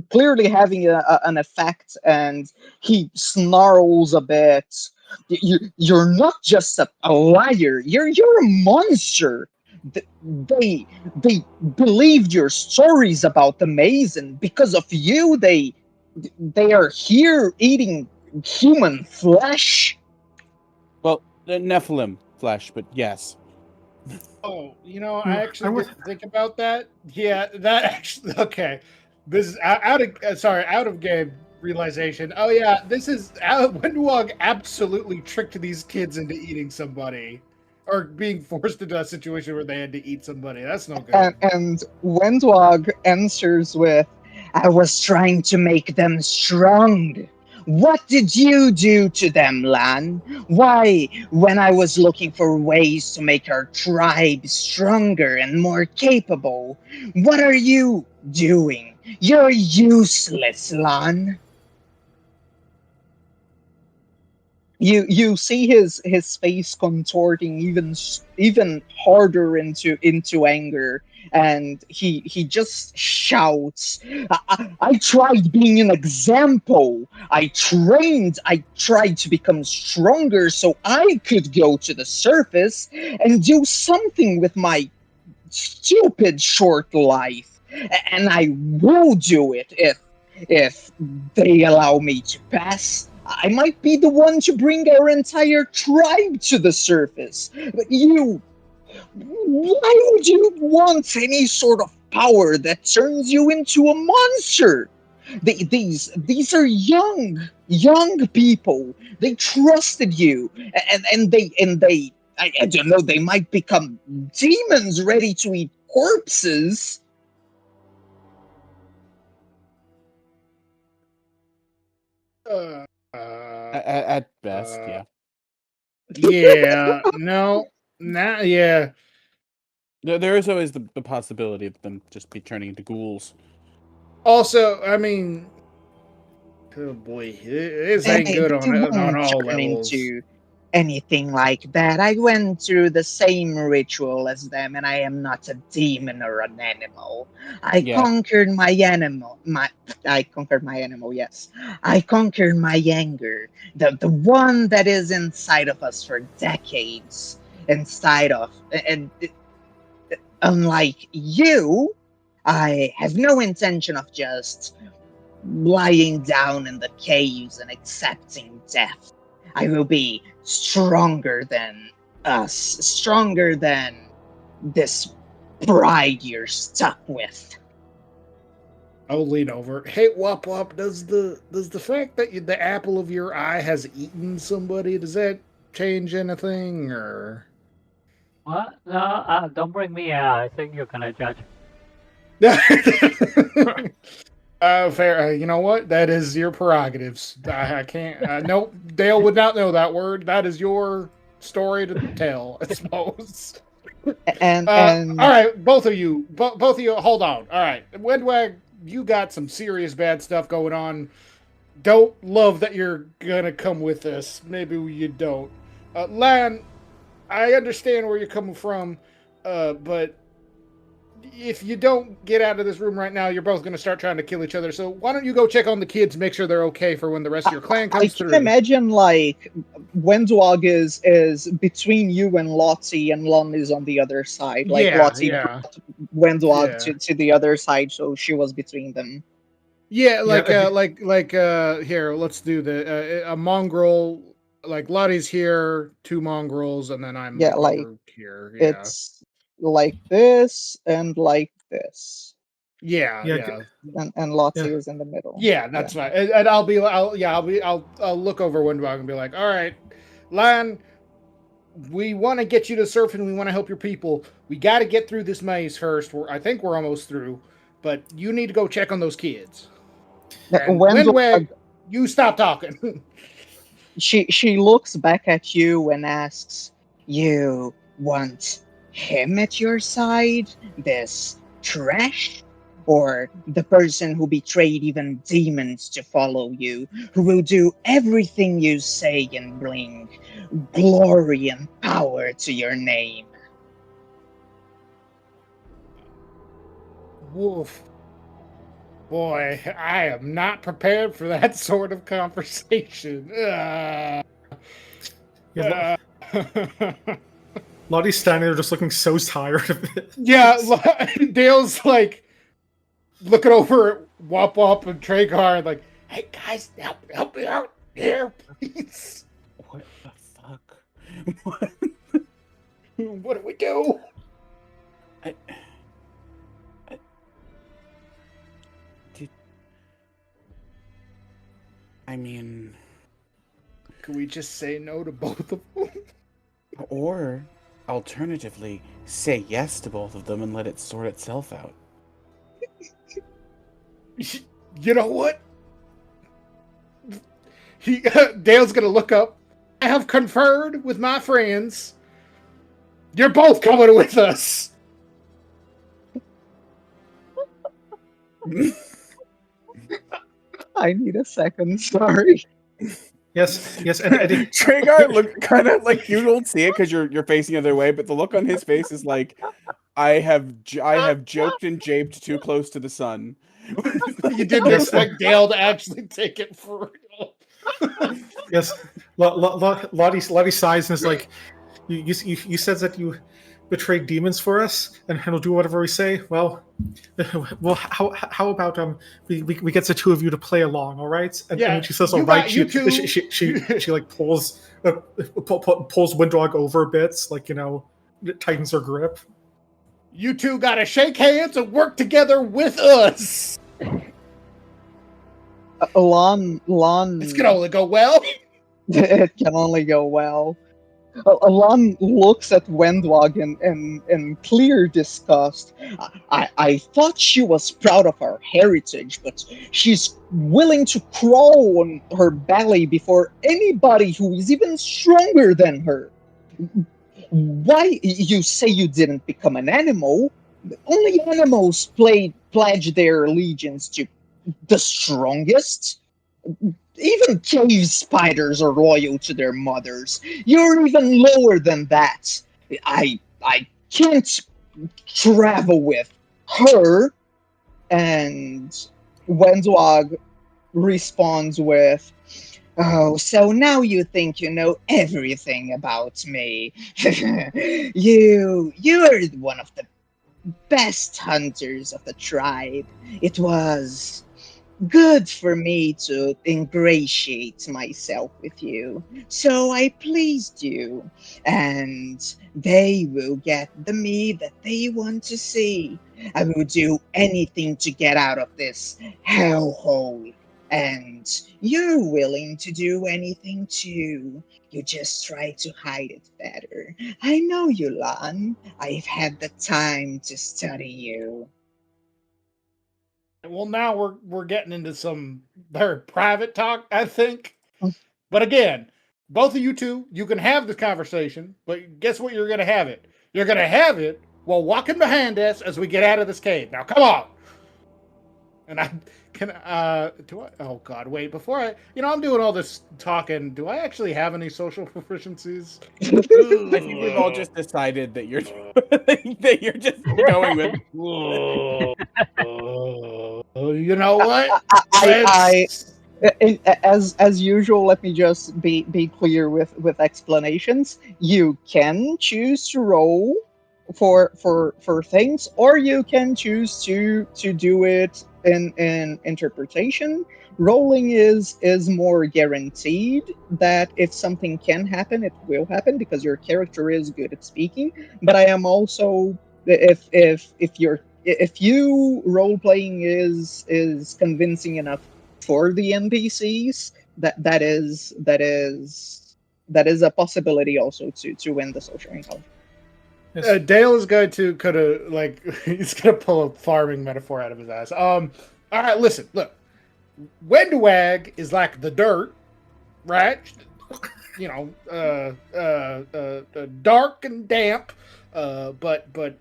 clearly having an effect, and he snarls a bit. You're not just a liar. You're a monster. They believed your stories about the mason. Because of you, they are here eating human flesh. Well, Nephilim flesh, but yes. Oh, you know, I actually didn't think about that. Yeah, that actually okay. This is out of game realization. Oh yeah, this is Wendwag absolutely tricked these kids into eating somebody, or being forced into a situation where they had to eat somebody. That's no good. And Wendwag answers with, "I was trying to make them strong. What did you do to them, Lan? Why, when I was looking for ways to make our tribe stronger and more capable, what are you doing? You're useless, Lan." You see his face contorting even harder into anger, and he just shouts, I tried being an example. I tried to become stronger so I could go to the surface and do something with my stupid short life, and I will do it if they allow me to pass. I might be the one to bring our entire tribe to the surface. But why would you want any sort of power that turns you into a monster? These are young people. They trusted you, and they I don't know. They might become demons ready to eat corpses. At best, yeah. Yeah, no, nah, yeah. There is always the possibility of them just be turning into ghouls. Also, I mean, oh boy, this ain't good They on won't all turn levels. into anything like that. I went through the same ritual as them, and I am not a demon or an animal. I conquered my animal. I conquered my animal. Yes, I conquered my anger. The one that is inside of us for decades. Inside of and unlike you, I have no intention of just lying down in the caves and accepting death. I will be stronger than us, stronger than this bride you're stuck with. I'll lean over. Hey, Wop Wop, does the fact that the apple of your eye has eaten somebody, does that change anything, or? What? No, don't bring me out. I think you're gonna judge. Fair. You know what? That is your prerogatives. I can't. Nope. Dale would not know that word. That is your story to tell, I suppose. And all right, both of you, both of you, hold on. All right, Windwag, you got some serious bad stuff going on. Don't love that you're gonna come with us. Maybe you don't. Lan, I understand where you're coming from, but if you don't get out of this room right now, you're both going to start trying to kill each other. So why don't you go check on the kids, make sure they're okay for when the rest of your clan comes through. I can imagine, like, Wendwag is between you and Lottie, and Lon is on the other side. Like, Lottie brought Wendwag to the other side, so she was between them. Yeah, here, let's do a mongrel. Like, Lottie's here, 2 mongrels, and then I'm over here. Yeah. It's like this and like this. Yeah. And Lottie is in the middle. Yeah, that's right. And I'll look over Windwag and be like, all right, Lan, we want to get you to surf and we want to help your people. We got to get through this maze first. I think we're almost through, but you need to go check on those kids. Windwag, you stop talking. She looks back at you and asks, "You want him at your side? This trash? Or the person who betrayed even demons to follow you, who will do everything you say and bring glory and power to your name?" Woof. Boy, I am not prepared for that sort of conversation. Lottie's standing there just looking so tired of it. Yeah, Dale's like looking over at Wop Wop and Tragar, like, hey guys, help me out here, please. What the fuck? What do we do? I mean, can we just say no to both of them? Or, alternatively, say yes to both of them and let it sort itself out. You know what? Dale's gonna look up. I have conferred with my friends. You're both coming with us. I need a second, sorry. Yes, and Tragar look kind of like you don't see it because you're facing the other way, but the look on his face is like, I have joked and japed too close to the sun. You didn't expect Dale to actually take it for real. yes. Lottie sighs and is like, you said that you betrayed demons for us, and he'll do whatever we say. Well, how about we get the two of you to play along, all right? And when she says all right, she like pulls Windog over a bit, like tightens her grip. You two gotta shake hands and work together with us. Lon. This can only go well. It can only go well. Lon looks at Wendwag in clear disgust. I thought she was proud of her heritage, but she's willing to crawl on her belly before anybody who is even stronger than her. Why you say you didn't become an animal? Only animals pledge their allegiance to the strongest. Even cave spiders are loyal to their mothers. You're even lower than that. I can't travel with her. And Wendwag responds with, "Oh, so now you think you know everything about me. You're one of the best hunters of the tribe. It was good for me to ingratiate myself with you, so I pleased you, and they will get the me that they want to see. I will do anything to get out of this hellhole, and you're willing to do anything too. You just try to hide it better. I know you, Lan. I've had the time to study you." Well, now we're getting into some very private talk, I think. But again, both of you two, you can have this conversation, but guess what? You're going to have it. You're going to have it while walking behind us as we get out of this cave. Now, come on. And I can oh God, wait, before I'm doing all this talking, do I actually have any social proficiencies? I think we've all just decided that you're just going with. You know what? As usual, let me just be clear with explanations. You can choose to roll for things, or you can choose to do it in interpretation. Rolling is more guaranteed that if something can happen, it will happen because your character is good at speaking. But I am also, if you role playing is convincing enough for the NPCs, that is a possibility also to win the social encounter. Dale is going to kind of like he's going to pull a farming metaphor out of his ass. All right, listen, look, Wendwag is like the dirt, right? Dark and damp, but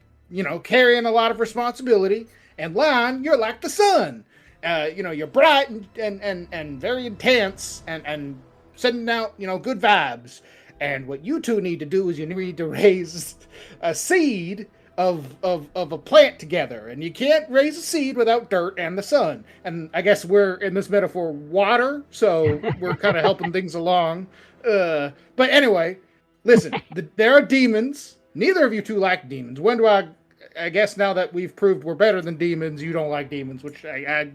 carrying a lot of responsibility. And Lan, you're like the sun. You're bright and very intense and sending out good vibes. And what you two need to do is you need to raise a seed of a plant together. And you can't raise a seed without dirt and the sun. And I guess we're, in this metaphor, water. So we're kind of helping things along. But anyway, listen, there are demons. Neither of you two like demons. When do I guess now that we've proved we're better than demons, you don't like demons, which I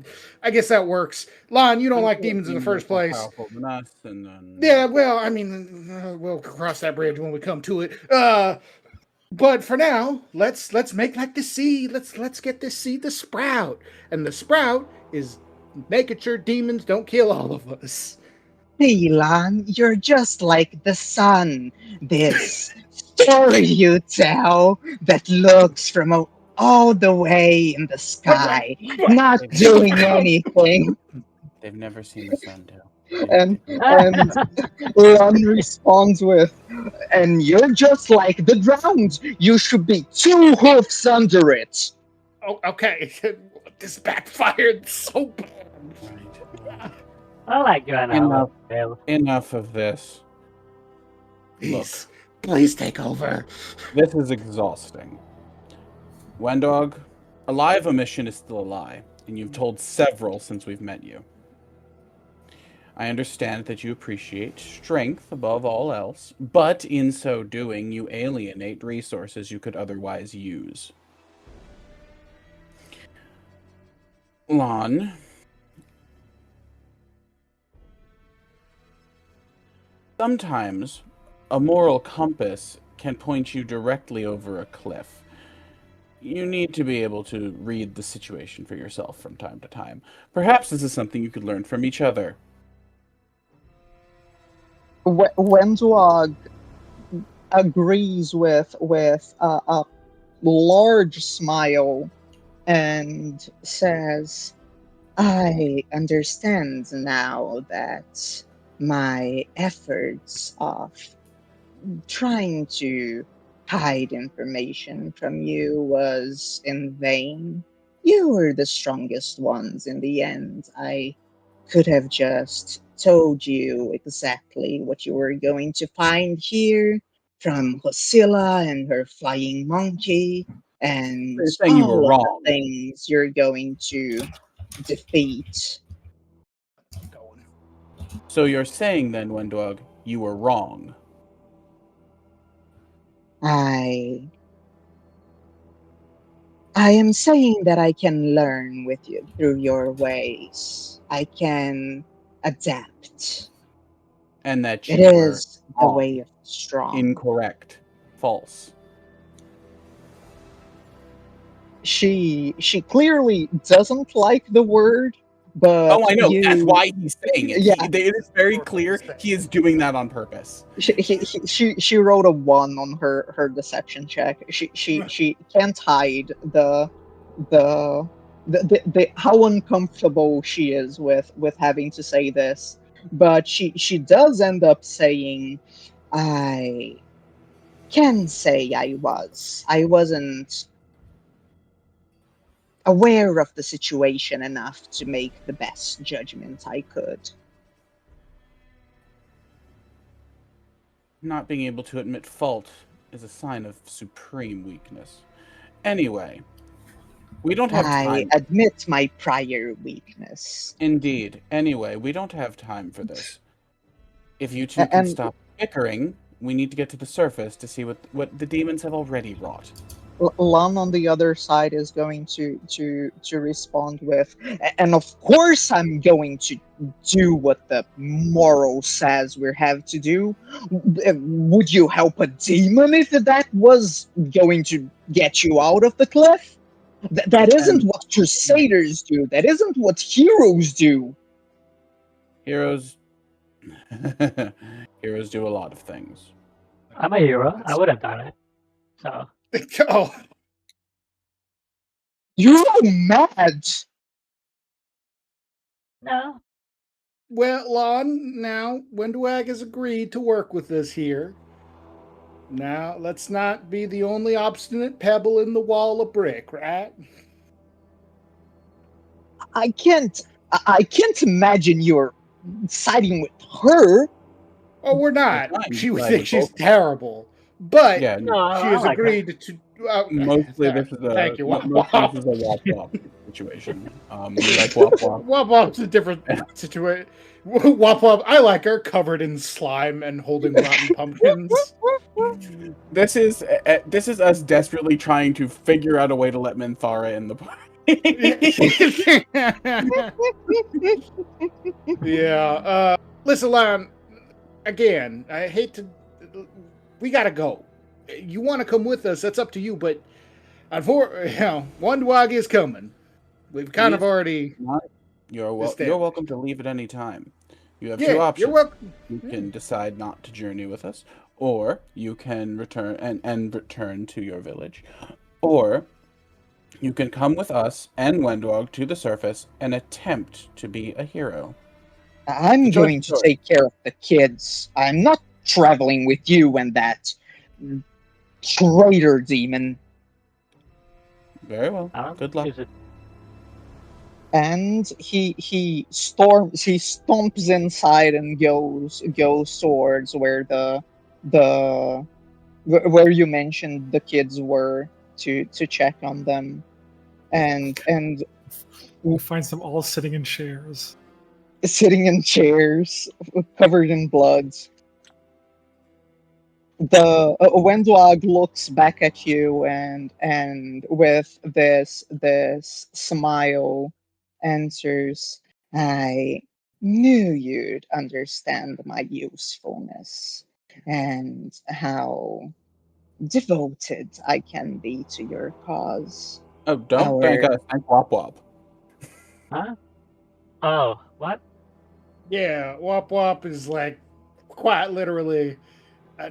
guess that works. Lon, you don't like demons in the first place. Powerful than us, and then... Yeah, well, I mean, we'll cross that bridge when we come to it. But for now, let's make like the seed. Let's get this seed to sprout, and the sprout is making sure demons don't kill all of us. Hey, Lan, you're just like the sun. This story you tell that looks from all the way in the sky, not doing anything. They've never seen the sun, Dale. And Lan responds with, "And you're just like the ground. You should be 2 hoofs under it." Oh, okay. This backfired so bad. Right. I like going out with Bill. Enough of this. Please, please take over. This is exhausting. Wendog, a lie of omission is still a lie, and you've told several since we've met you. I understand that you appreciate strength above all else, but in so doing, you alienate resources you could otherwise use. Lon, sometimes a moral compass can point you directly over a cliff. You need to be able to read the situation for yourself from time to time. Perhaps this is something you could learn from each other. Wendwag agrees with a large smile and says, I understand now that my efforts of trying to hide information from you was in vain. You were the strongest ones in the end. I could have just told you exactly what you were going to find here from Hosilla and her flying monkey and You're saying you were all of wrong. the things you're going to defeat. So you're saying then, Wendog, you were wrong. I am saying that I can learn with you through your ways. I can adapt. And that It you were is the wrong. way of the strong. Incorrect. False. She clearly doesn't like the word, but Oh, I know. That's why he's saying it. Yeah. It is very clear he is doing that on purpose. She wrote a 1 on her deception check. She can't hide the how uncomfortable she is with having to say this, but she does end up saying, I can say I wasn't aware of the situation enough to make the best judgment I could. Not being able to admit fault is a sign of supreme weakness. Anyway, we don't have I time. admit my prior weakness. Indeed. Anyway, we don't have time for this. If you two can And stop bickering, we need to get to the surface to see what the demons have already wrought. Lon on the other side is going to respond with, and of course I'm going to do what the moral says we have to do. Would you help a demon if that was going to get you out of the cliff? That isn't what crusaders do. That isn't what heroes do. Heroes heroes do a lot of things. I'm a hero. I would have done it. So Oh, You're mad. no. well, Lon, now Wendwag has agreed to work with us here. Now, let's not be the only obstinate pebble in the wall of brick, right? I can't imagine you're siding with her. Oh, we're not. We're fine. She would Right, think we she's both- terrible, but Yeah, No, she I has like her. agreed to. mostly this is a Thank you. mostly this is a wop situation. We like wop. Wop Wop's a different situation. Wop Wop, I like her covered in slime and holding rotten pumpkins. This is us desperately trying to figure out a way to let Minthara in the party. Yeah. Listen, Lon. Again, I hate to. We gotta go. You want to come with us? That's up to you. But Wandwag is coming. We've kind of already. You're welcome to leave at any time. You have two Yeah, options. you're welcome. You can decide not to journey with us, or you can return and return to your village, or you can come with us and Wendog to the surface and attempt to be a hero. I'm choice going is to yours. take care of the kids. I'm not traveling with you and that traitor demon. Very well. I don't Good luck. choose it. and he stomps inside and goes towards where the where you mentioned the kids were to check on them, and You find them all sitting in chairs. sitting in chairs covered in blood. The Wendwag looks back at you and with this smile answers, "I knew you'd understand my usefulness and how devoted I can be to your cause. Oh, don't thank Our us. Thank Wop Wop. Huh? Oh, what? Yeah, Wop Wop is like quite literally.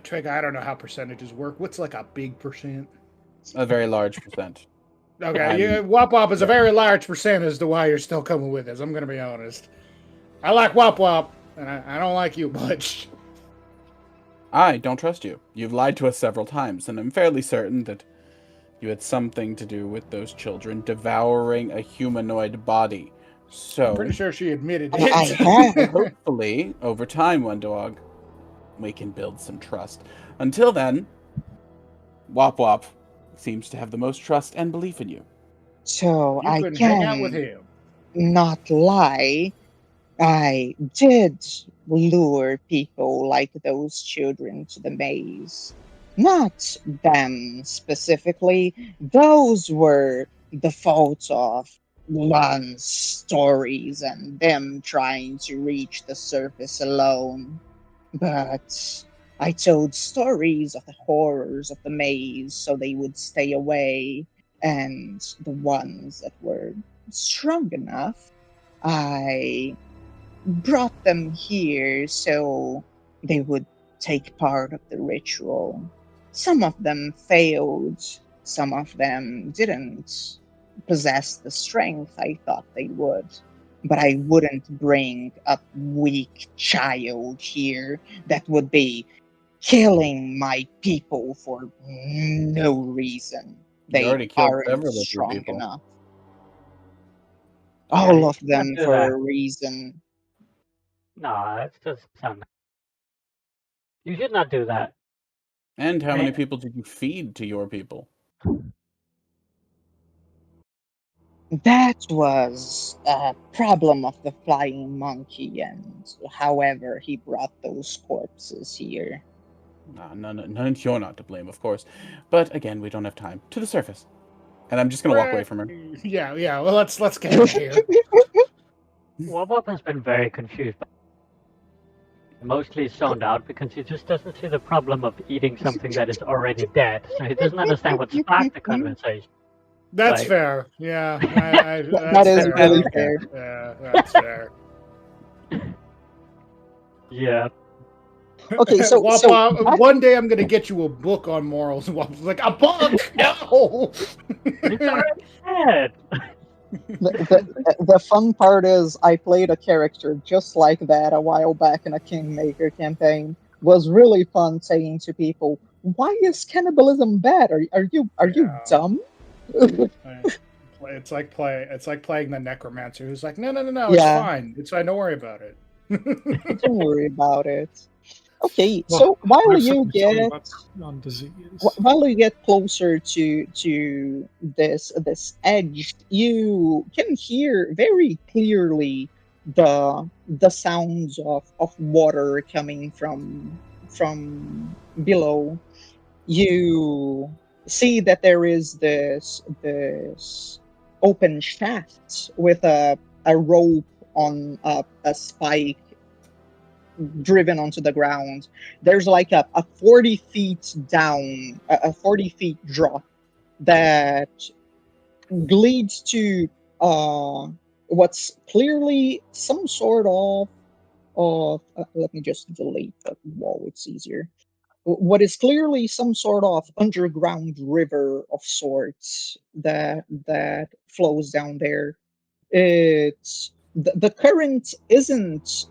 Trick, I don't know how percentages work. What's like a big percent? A very large percent. Okay, yeah, Wop Wop is a very large percent as to why you're still coming with us. I'm gonna be honest. I like Wop Wop, and I don't like you much. I don't trust you. You've lied to us several times, and I'm fairly certain that you had something to do with those children devouring a humanoid body. So, I'm pretty sure she admitted I it. have hopefully, over time, Wendog, we can build some trust. Until then, Wop Wop seems to have the most trust and belief in you. so You I couldn't hang out with can him. not lie. I did lure people like those children to the maze. Not them specifically. Those were the fault of one's stories and them trying to reach the surface alone. But I told stories of the horrors of the maze so they would stay away, and the ones that were strong enough, I brought them here so they would take part of the ritual. Some of them failed, some of them didn't possess the strength I thought they would. But I wouldn't bring a weak child here that would be killing my people for no reason. You They already killed aren't several of your strong people. enough. Yeah, All you of should not them do for that. a reason. No, that's just sound. You should not do that. And how Eh, many people did you feed to your people? That was a problem of the flying monkey, and however he brought those corpses here. None, you're not to blame, of course. But again, we don't have time. To the surface. And I'm just going to walk away from her. Yeah. Well, let's get out of here. Wobop has been very confused, mostly zoned out because he just doesn't see the problem of eating something that is already dead. So he doesn't understand what sparked the conversation. That's Like, fair. Yeah, That that's is fair. really Okay. fair. Yeah, that's fair. yeah. Okay, so Wop Wop, back, one day I'm gonna get you a book on morals. And Wop's like, a book? No. It's already dead. the fun part is I played a character just like that a while back in a Kingmaker campaign. Was really fun saying to people, "Why is cannibalism bad? Are you Yeah. dumb?" It's like playing the necromancer who's like, no, it's Yeah, fine. It's fine. Don't worry about it. don't worry about it. Okay, Well, so I have something to tell you about on disease. while you get closer to this edge, you can hear very clearly the sounds of water coming from below. You see that there is this open shaft with a rope on a spike driven onto the ground. There's like a 40 feet down, a 40 feet drop that leads to what's clearly some sort of let me just delete that wall, it's easier. What is clearly some sort of underground river of sorts that flows down there. It's the current isn't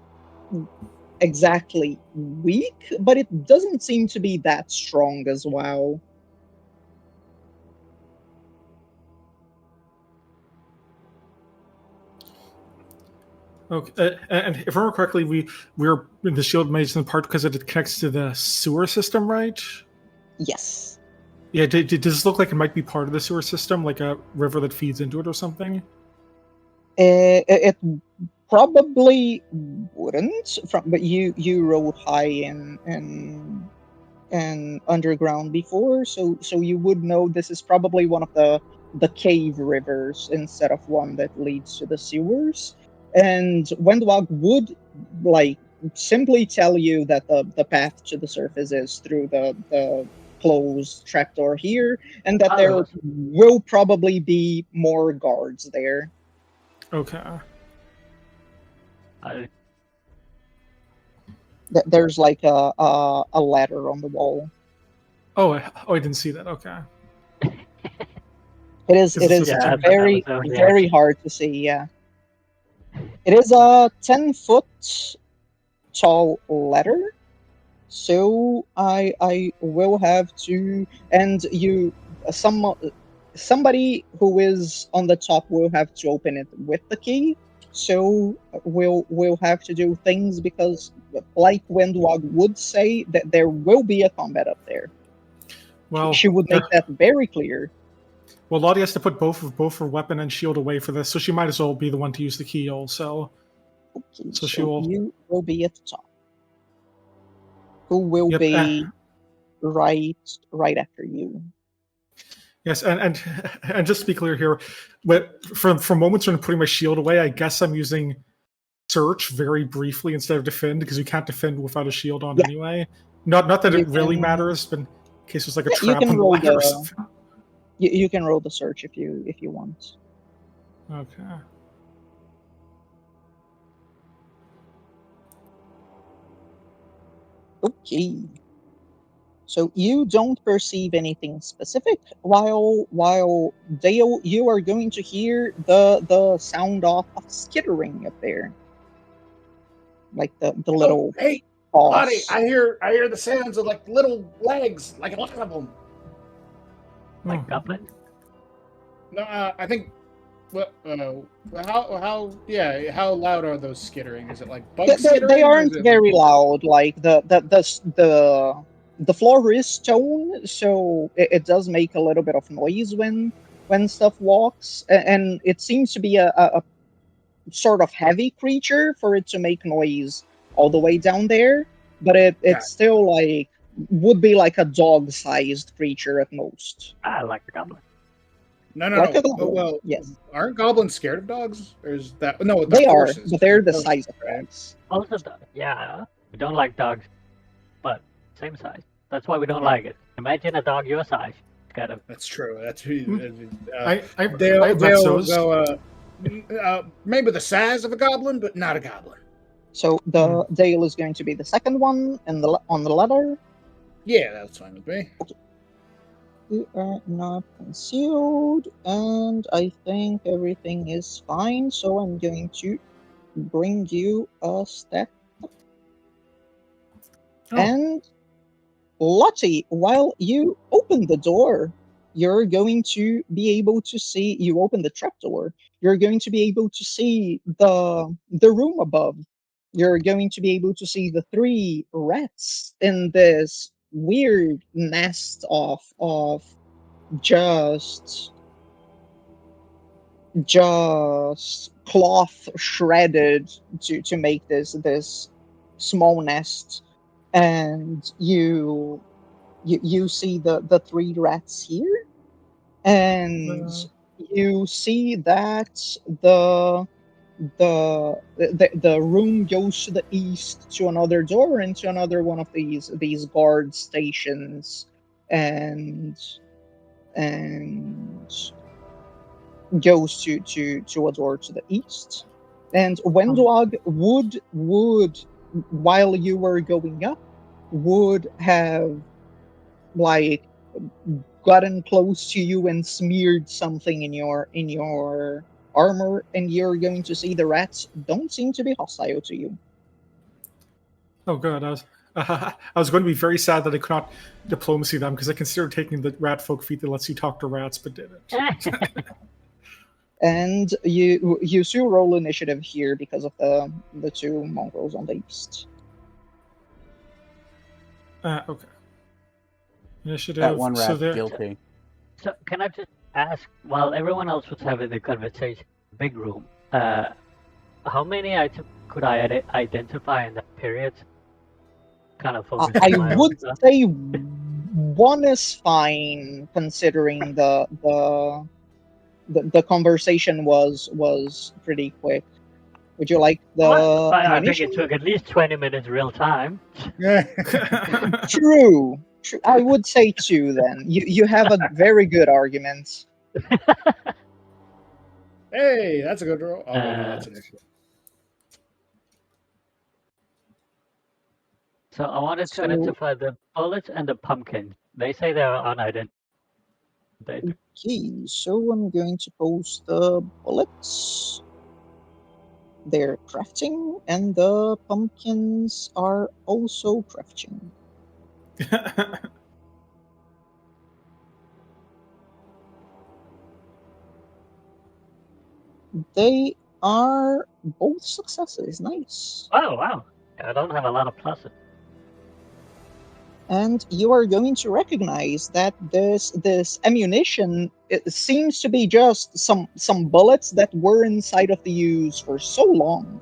exactly weak, but it doesn't seem to be that strong as well. Okay, and if I remember correctly, we're in the shield made in part because it connects to the sewer system, right? Yes. Yeah. Does this look like it might be part of the sewer system, like a river that feeds into it or something? It probably wouldn't, but you rode high in underground before, so you would know this is probably one of the cave rivers instead of one that leads to the sewers. And Wendwag would like simply tell you that the path to the surface is through the closed trapdoor here, and that there Oh, will probably be more guards there. Okay. There's like a ladder on the wall. Oh, I didn't see that. Okay. It is Yeah, very very hard to see. Yeah, it is a 10-foot tall ladder. So I will have to, and somebody who is on the top will have to open it with the key. So we'll have to do things because, like Windwag would say, that there will be a combat up there. Well, She would make that very clear. Well, Lottie has to put both her weapon and shield away for this, so she might as well be the one to use the key also. Okay, So she will. You will be at the top. Who will Yep, be right after you? Yes, and just to be clear here, for moments when I'm putting my shield away, I guess I'm using search very briefly instead of defend, because you can't defend without a shield on anyway. Not that it really matters, but in case there's like a trap on the ladder or something. You can roll the search if you want. Okay. Okay. So you don't perceive anything specific, while Dale, you are going to hear the sound of skittering up there, like the little. Hey, Lottie, I hear the sounds of like little legs, like a lot of them. Like goblin? No, I think. Well, how loud are those skittering? Is it like bug skittering? They aren't very loud. Like the floor is stone, so it does make a little bit of noise when stuff walks, and it seems to be a sort of heavy creature for it to make noise all the way down there. But it's still like would be like a dog-sized creature at most. I like the goblin. No. Like Well, yes. Aren't goblins scared of dogs? Or is that no? They are, horses. but they're the size of dogs. Also, yeah, we don't like dogs, but same size. That's why we don't like it. Imagine a dog your size. Kind of. That's true. That's maybe the size of a goblin, but not a goblin. So the Dale is going to be the second one on the ladder. Yeah, that's fine with me. Okay. You are not concealed, and I think everything is fine. So I'm going to bring you a step. And Lottie, while you open the door, you're going to be able to see. You open the trapdoor. You're going to be able to see the room above. You're going to be able to see the 3 rats in this weird nest of just cloth shredded to make this small nest, and you see the 3 rats here, and you see that the room goes to the east to another door into another one of these guard stations, and goes to a door to the east. And Wendwag would while you were going up would have like gotten close to you and smeared something in your armor, and you're going to see the rats don't seem to be hostile to you. Oh, good. I was going to be very sad that I could not diplomacy them, because I considered taking the rat folk feat that lets you talk to rats, but didn't. And you still roll initiative here because of the two mongrels on the east. Okay. Initiative. That one So rat's there. guilty. So can I just ask, while everyone else was having the conversation, big room, how many items could I identify in that period? Kind of focus I on my would own. say one is fine, considering the conversation was pretty quick. Would you like the Well, I think ammunition? it took at least 20 minutes real time. True. I would say two. Then you have a very good argument. Hey, that's a good roll. Oh, wait, no, that's an issue. So I wanted to So- identify the bullets and the pumpkin. They say they're unidentified. Okay, so I'm going to post the bullets. They're crafting, and the pumpkins are also crafting. They are both successes. Nice. Oh, wow. I don't have a lot of pluses. And you are going to recognize that this ammunition, it seems to be just some bullets that were inside of the use for so long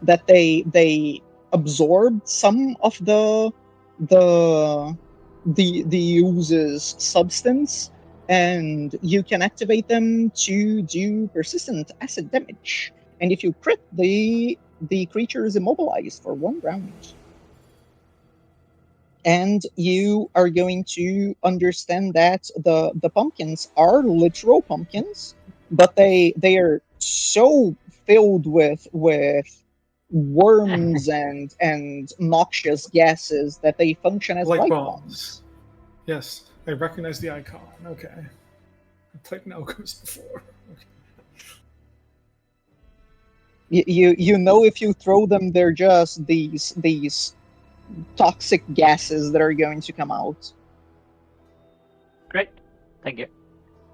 that they absorbed some of the use's substance, and you can activate them to do persistent acid damage. And if you crit, the creature is immobilized for 1 round. And you are going to understand that the pumpkins are literal pumpkins, but they are so filled with worms and noxious gases that they function as Light light bombs. bombs. Yes, I recognize the icon. Okay. I played Nalcos before. Okay. You know, if you throw them, they're just these toxic gases that are going to come out. Great. Thank you.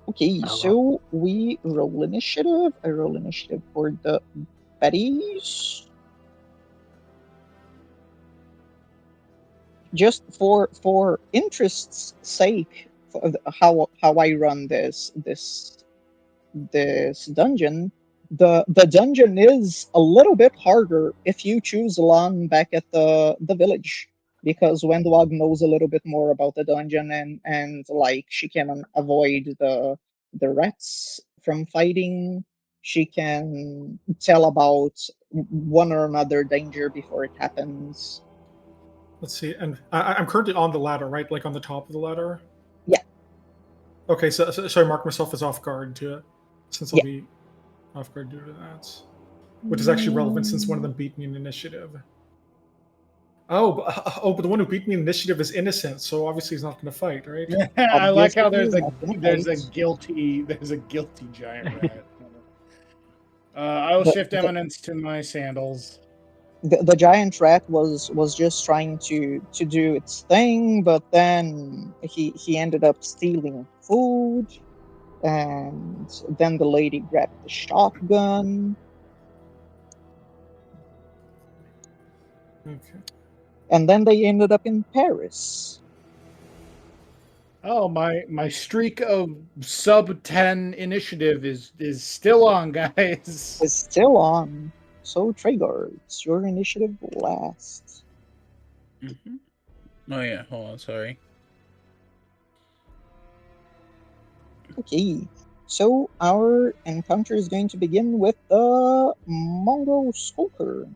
Okay, Oh, so we roll initiative. I roll initiative for the Betties. Just for interest's sake, for how I run this dungeon, the dungeon is a little bit harder if you choose Lan back at the village, because Wendwag knows a little bit more about the dungeon, and like she can avoid the rats from fighting. She can tell about one or another danger before it happens. Let's see. And I'm currently on the ladder, right? Like on the top of the ladder? Yeah. Okay, so I mark myself as off guard to it, since I'll Yeah. be off guard due to that. Which is actually relevant since one of them beat me in initiative. But the one who beat me in initiative is innocent, so obviously he's not going to fight, right? I like how there's Obviously, a not gonna there's a fight. guilty giant rat. I will The- shift the- eminence to my sandals. the giant rat was just trying to do its thing, but then he ended up stealing food, and then the lady grabbed the shotgun, Okay. and then they ended up in Paris. Oh, my streak of sub 10 initiative is still on, guys. Is still on. So Traegar, it's your initiative last. Mm-hmm. Oh yeah, hold on, sorry. Okay, so our encounter is going to begin with the Mongol Skulker.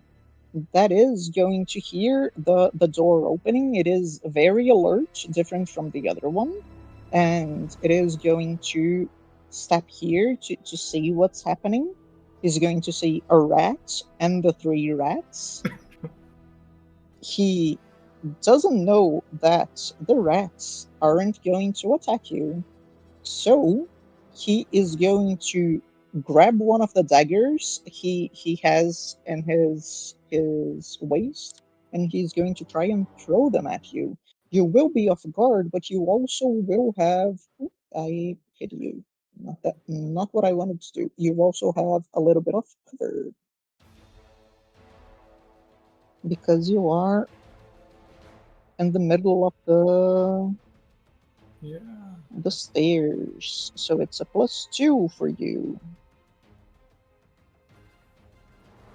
That is going to hear the door opening. It is very alert, different from the other one, and it is going to step here to see what's happening. He's going to see a rat and the 3 rats. He doesn't know that the rats aren't going to attack you, so he is going to grab one of the daggers he has in his waist, and he's going to try and throw them at you. You will be off guard, but you also will have. I hit you. Not what I wanted to do. You also have a little bit of cover. Because you are in the middle of the stairs. So it's a +2 for you.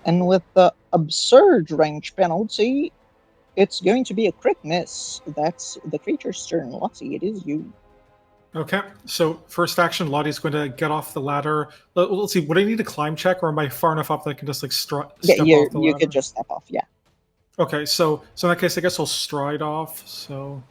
And with the absurd range penalty, it's going to be a crit miss. That's the creature's turn. Lottie, it is you. Okay, so first action, Lottie's going to get off the ladder. Let's see, would I need a climb check, or am I far enough up that I can just like step off the ladder? You could just step off, yeah. Okay, so in that case, I guess I'll stride off. So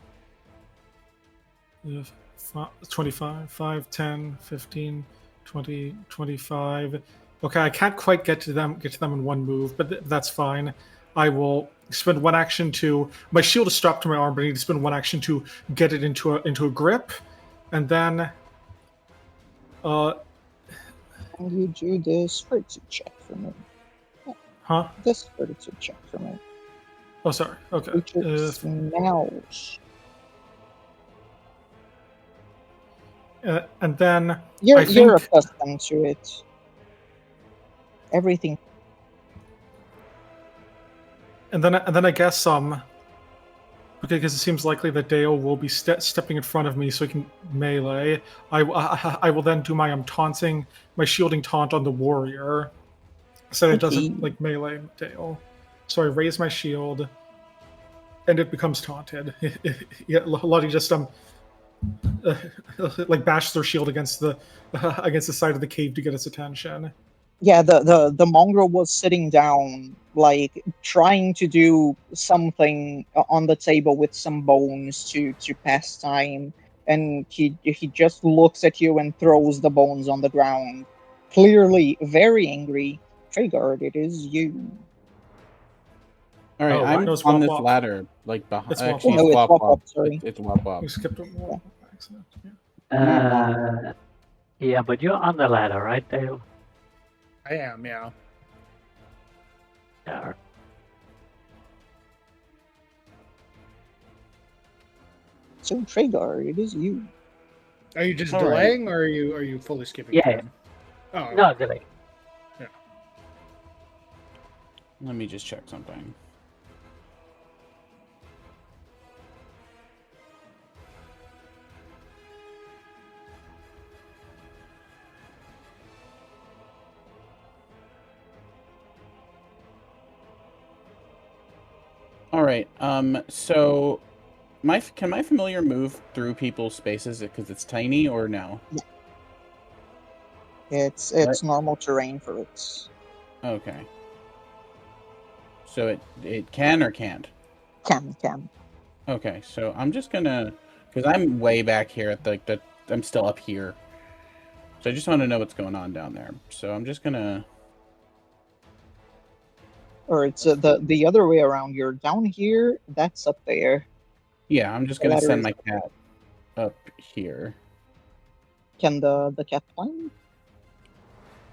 25, 5, 10, 15, 20, 25. Okay, I can't quite get to them in one move, but that's fine. I will spend one action to. My shield is strapped to my arm, but I need to spend one action to get it into a grip, and then. Can you do this fortitude check for me? Huh? This fortitude check for me. Oh, sorry. Okay. Creature smells. And then you're accustomed to it. Everything. And then I guess okay, because it seems likely that Dale will be stepping in front of me, so he can melee. I will then do my taunting, my shielding taunt on the warrior, so it doesn't like melee Dale. So I raise my shield, and it becomes taunted. Yeah, Lottie just like bashes their shield against the side of the cave to get its attention. Yeah, the mongrel was sitting down, like trying to do something on the table with some bones to pass time, and he just looks at you and throws the bones on the ground, clearly very angry. Trigard, it is you. All right, I'm on this ladder, like behind. It's actually, it's Wop Wop. Sorry, it's Wop Wop. You skipped it. Yeah, but you're on the ladder, right, Dale? I am, yeah. Yeah. So Trigard, it is you. Are you just delaying, or are you fully skipping? Yeah. Time? Oh, no, delay. Yeah. Let me just check something. All right. So, can my familiar move through people's spaces because it's tiny, or no? Yeah. It's normal terrain for it. Okay. So it can or can't? Can. Okay, so I'm just gonna, because I'm way back here at I'm still up here. So I just want to know what's going on down there. So I'm just gonna. Or it's the other way around. You're down here. That's up there. Yeah, I'm just gonna send my cat up here. Can the cat climb?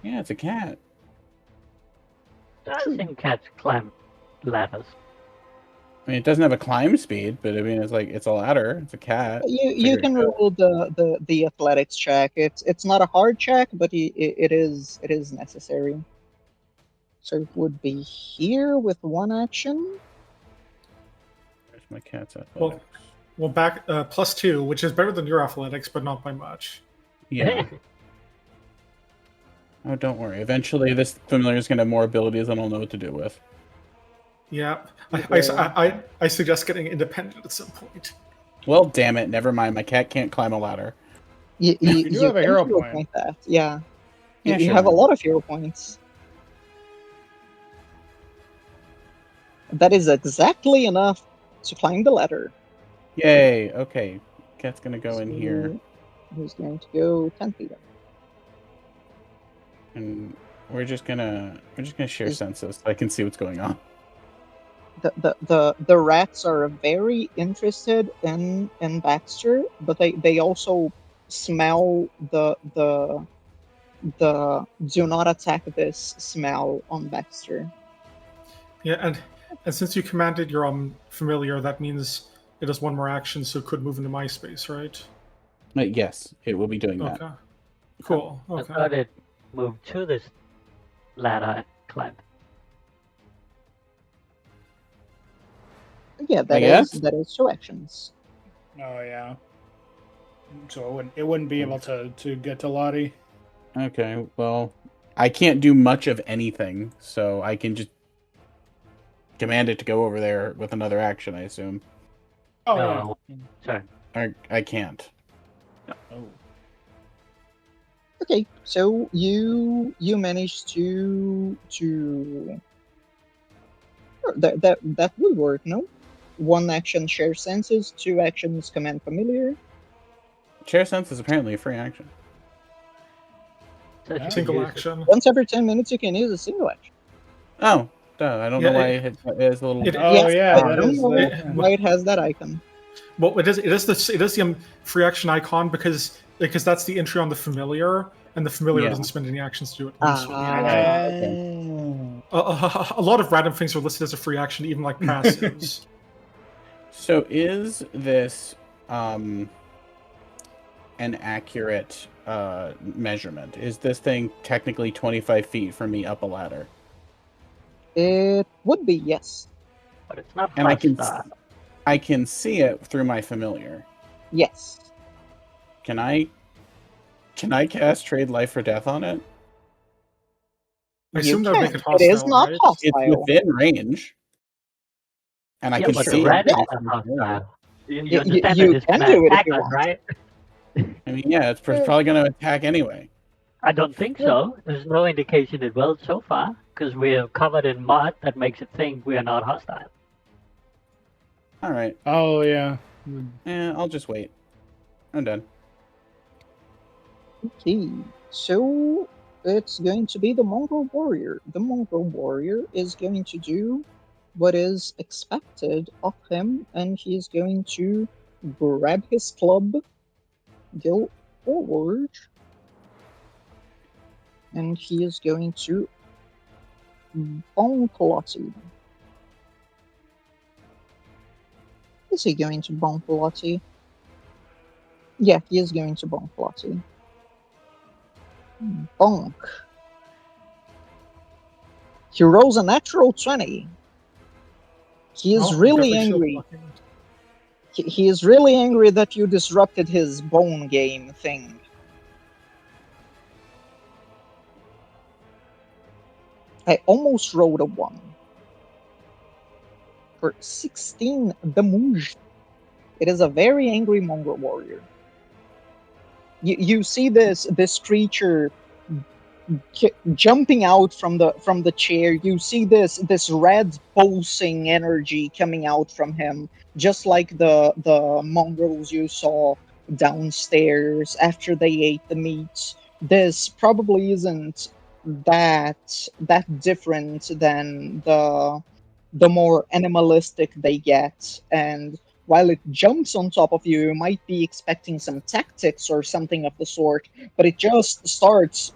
Yeah, it's a cat. I think cats climb ladders. I mean, it doesn't have a climb speed, but I mean, it's a ladder. It's a cat. You can roll the athletics check. It's not a hard check, but it is necessary. So it would be here with one action. Where's my cat's athletics? Well, back +2, which is better than your athletics, but not by much. Yeah. Oh, don't worry. Eventually, this familiar is going to have more abilities than I'll know what to do with. Yeah. I suggest getting independent at some point. Well, damn it. Never mind. My cat can't climb a ladder. You do have a hero point. That. Yeah. Yeah, you sure. have a lot of hero points. That is exactly enough to climb the ladder. Yay. Okay. Cat's going to go in here. Who's going to go 10 feet up? And we're just gonna share senses so I can see what's going on. The rats are very interested in Baxter, but they also smell the do not attack this smell on Baxter. Yeah, and since you commanded your familiar, that means it has one more action, so it could move into my space, right? Yes, it will be doing that. Cool. I Okay. thought it moved to this ladder and climbed. Yeah, I guess. that is 2 actions. Oh yeah. So it wouldn't be able to get to Lottie. Okay, well, I can't do much of anything, so I can just command it to go over there with another action, I assume. Oh No. yeah. Sorry. I can't. Oh. Okay, so you managed to sure, that would work, no? 1 action share senses, 2 actions command familiar. Chair sense is apparently a free action. So she could Single use it. action. Once every 10 minutes, you can use a single action. Oh, duh, I don't Yeah, know why it has a little. Oh yeah, I that don't is know the- why it has that icon. Well, it is the free action icon because that's the entry on the familiar, and the familiar Yeah. doesn't spend any actions to do it. Ah. A lot of random things are listed as a free action, even like passives. So is this an accurate measurement? Is this thing technically 25 feet from me up a ladder? It would be, yes. But it's not And I hostile. can see it through my familiar. Yes. Can I cast Trade Life for Death on it? I assume that would make it It hostile, is not right? It's hostile. within range. And I Yeah, can but see red it. is not hostile. You You understand can that it's gonna do it if attack you us, want. right? I mean, yeah, it's probably going to attack anyway. I don't think so. There's no indication it will so far, because we're covered in mud that makes it think we are not hostile. All right. Oh yeah. Yeah, I'll just wait. I'm done. Okay, so it's going to be the Mongrel Warrior. The Mongrel Warrior is going to do what is expected of him, and he is going to grab his club, go forward, and he is going to bonk Lottie. Is he going to bonk Lottie? Yeah, he is going to bonk Lottie. Bonk. He rolls a natural 20. He is Oh, really definitely shield angry. blocking. He is really angry that you disrupted his bone game thing. I almost rolled a 1. For 16 damage. It is a very angry mongrel warrior. You see this creature jumping out from the chair. You see this red pulsing energy coming out from him, just like the mongrels you saw downstairs after they ate the meat. This probably isn't that different than the more animalistic they get. And while it jumps on top of you, you might be expecting some tactics or something of the sort, but it just starts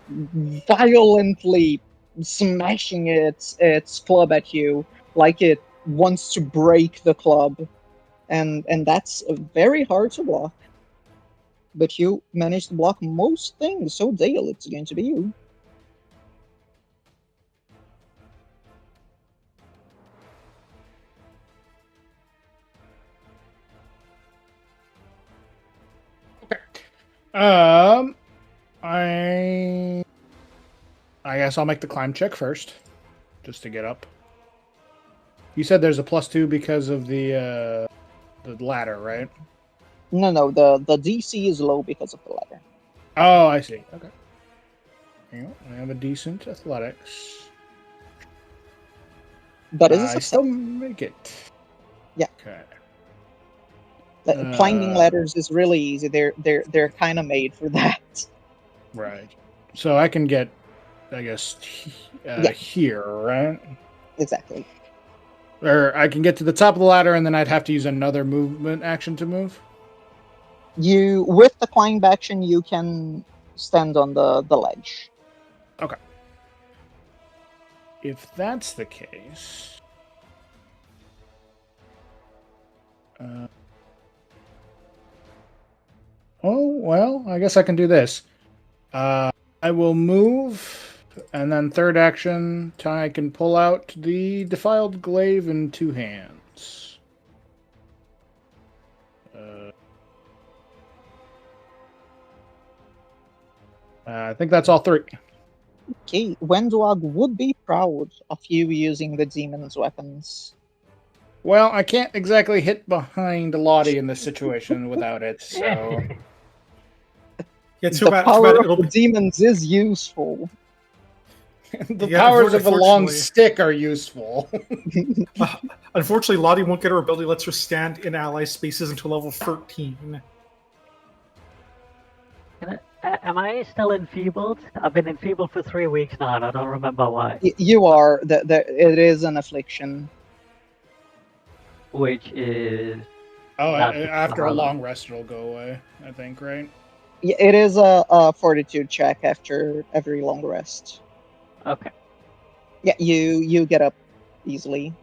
violently smashing its club at you like it wants to break the club. And that's very hard to block. But you managed to block most things, so Dale, it's going to be you. I guess I'll make the climb check first, just to get up. You said there's a +2 because of the ladder, right? No, the DC is low because of the ladder. Oh, I see. Okay. Hang on, I have a decent athletics. That is a I success. still make it. Yeah. Okay. Climbing ladders is really easy. They're kind of made for that. Right. So I can get, I guess, here, right? Exactly. Or I can get to the top of the ladder, and then I'd have to use another movement action to move. You with the climb action, you can stand on the ledge. Okay. If that's the case, oh well, I guess I can do this. I will move, and then third action, I can pull out the Defiled Glaive in 2 hands. I think that's all 3. Okay, Wendwag would be proud of you using the demon's weapons. Well, I can't exactly hit behind Lottie in this situation without it, so... Yeah, The bad, power it'll of the be, demons is useful. The Yeah, powers of a long unfortunately. stick are useful. Unfortunately, Lottie won't get her ability lets her stand in ally spaces until level 13. Am I still enfeebled? I've been enfeebled for 3 weeks now, and I don't remember why. You are. It is an affliction. Which is... Oh, Not after a how long rest, it'll go away, I think, right? Yeah, it is a fortitude check after every long rest. Okay. Yeah, you get up easily.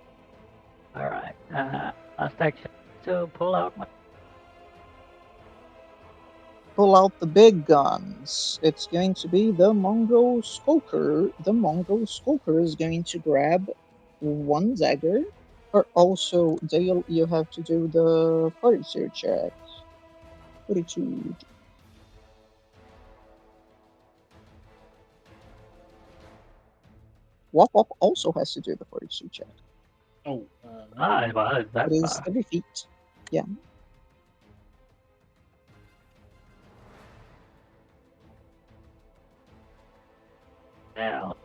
Alright. Last action to pull out my... Pull out the big guns. It's going to be the Mongrel Skulker. The Mongrel Skulker is going to grab 1 dagger. Or also, Dale, you have to do the fortitude check. Fortitude. Wop Wop also has to do the fortitude check. Oh. well, that's It is every feat. Yeah. Now.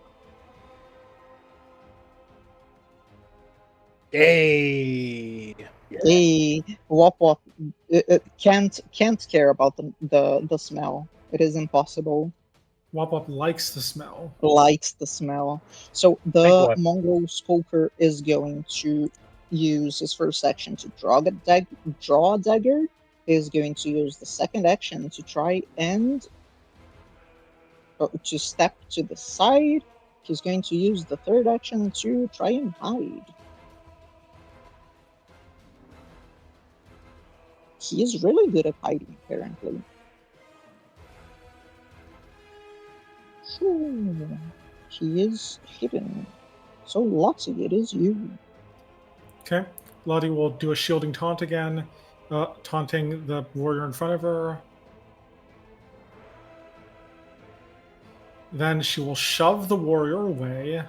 Hey. Hey, Wop Wop it can't care about the smell. It is impossible. Wop Wop likes the smell. Likes the smell. So Think the what? Mongol Skulker is going to use his first action to draw a dagger. Is going to use the second action to try and to step to the side. He's going to use the third action to try and hide. He is really good at hiding, apparently. Sure. He is hidden. So Lottie, it is you. Okay. Lottie will do a shielding taunt again, taunting the warrior in front of her. Then she will shove the warrior away.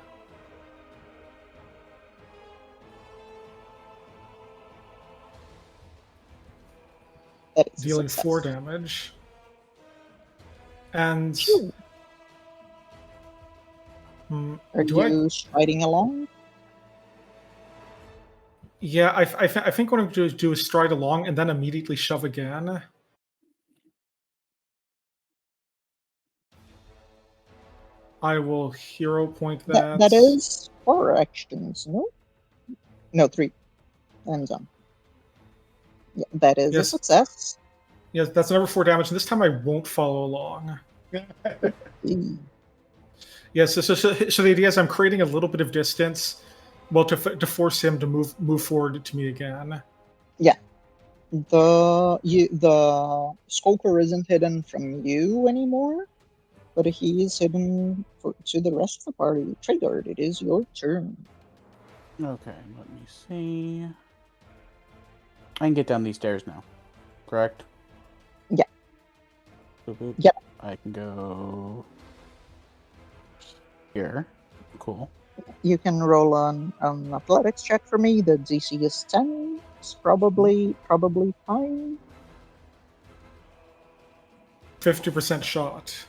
That is Dealing a success. 4 damage. And Sure. Are you striding along? Yeah, I think what I'm going to do is stride along and then immediately shove again. I will hero point that. That is 4 actions, no? No, 3. And yeah, that is a success. Yes, that's another 4 damage, and this time I won't follow along. Yes, so the idea is I'm creating a little bit of distance, well, to force him to move forward to me again. Yeah. The Skulker isn't hidden from you anymore, but he is hidden to the rest of the party. Triggered, it is your turn. Okay, let me see. I can get down these stairs now, correct? Yeah. Boop, boop. Yep. I can go here. Cool. You can roll an athletics check for me. The DC is 10. It's probably fine. 50% shot.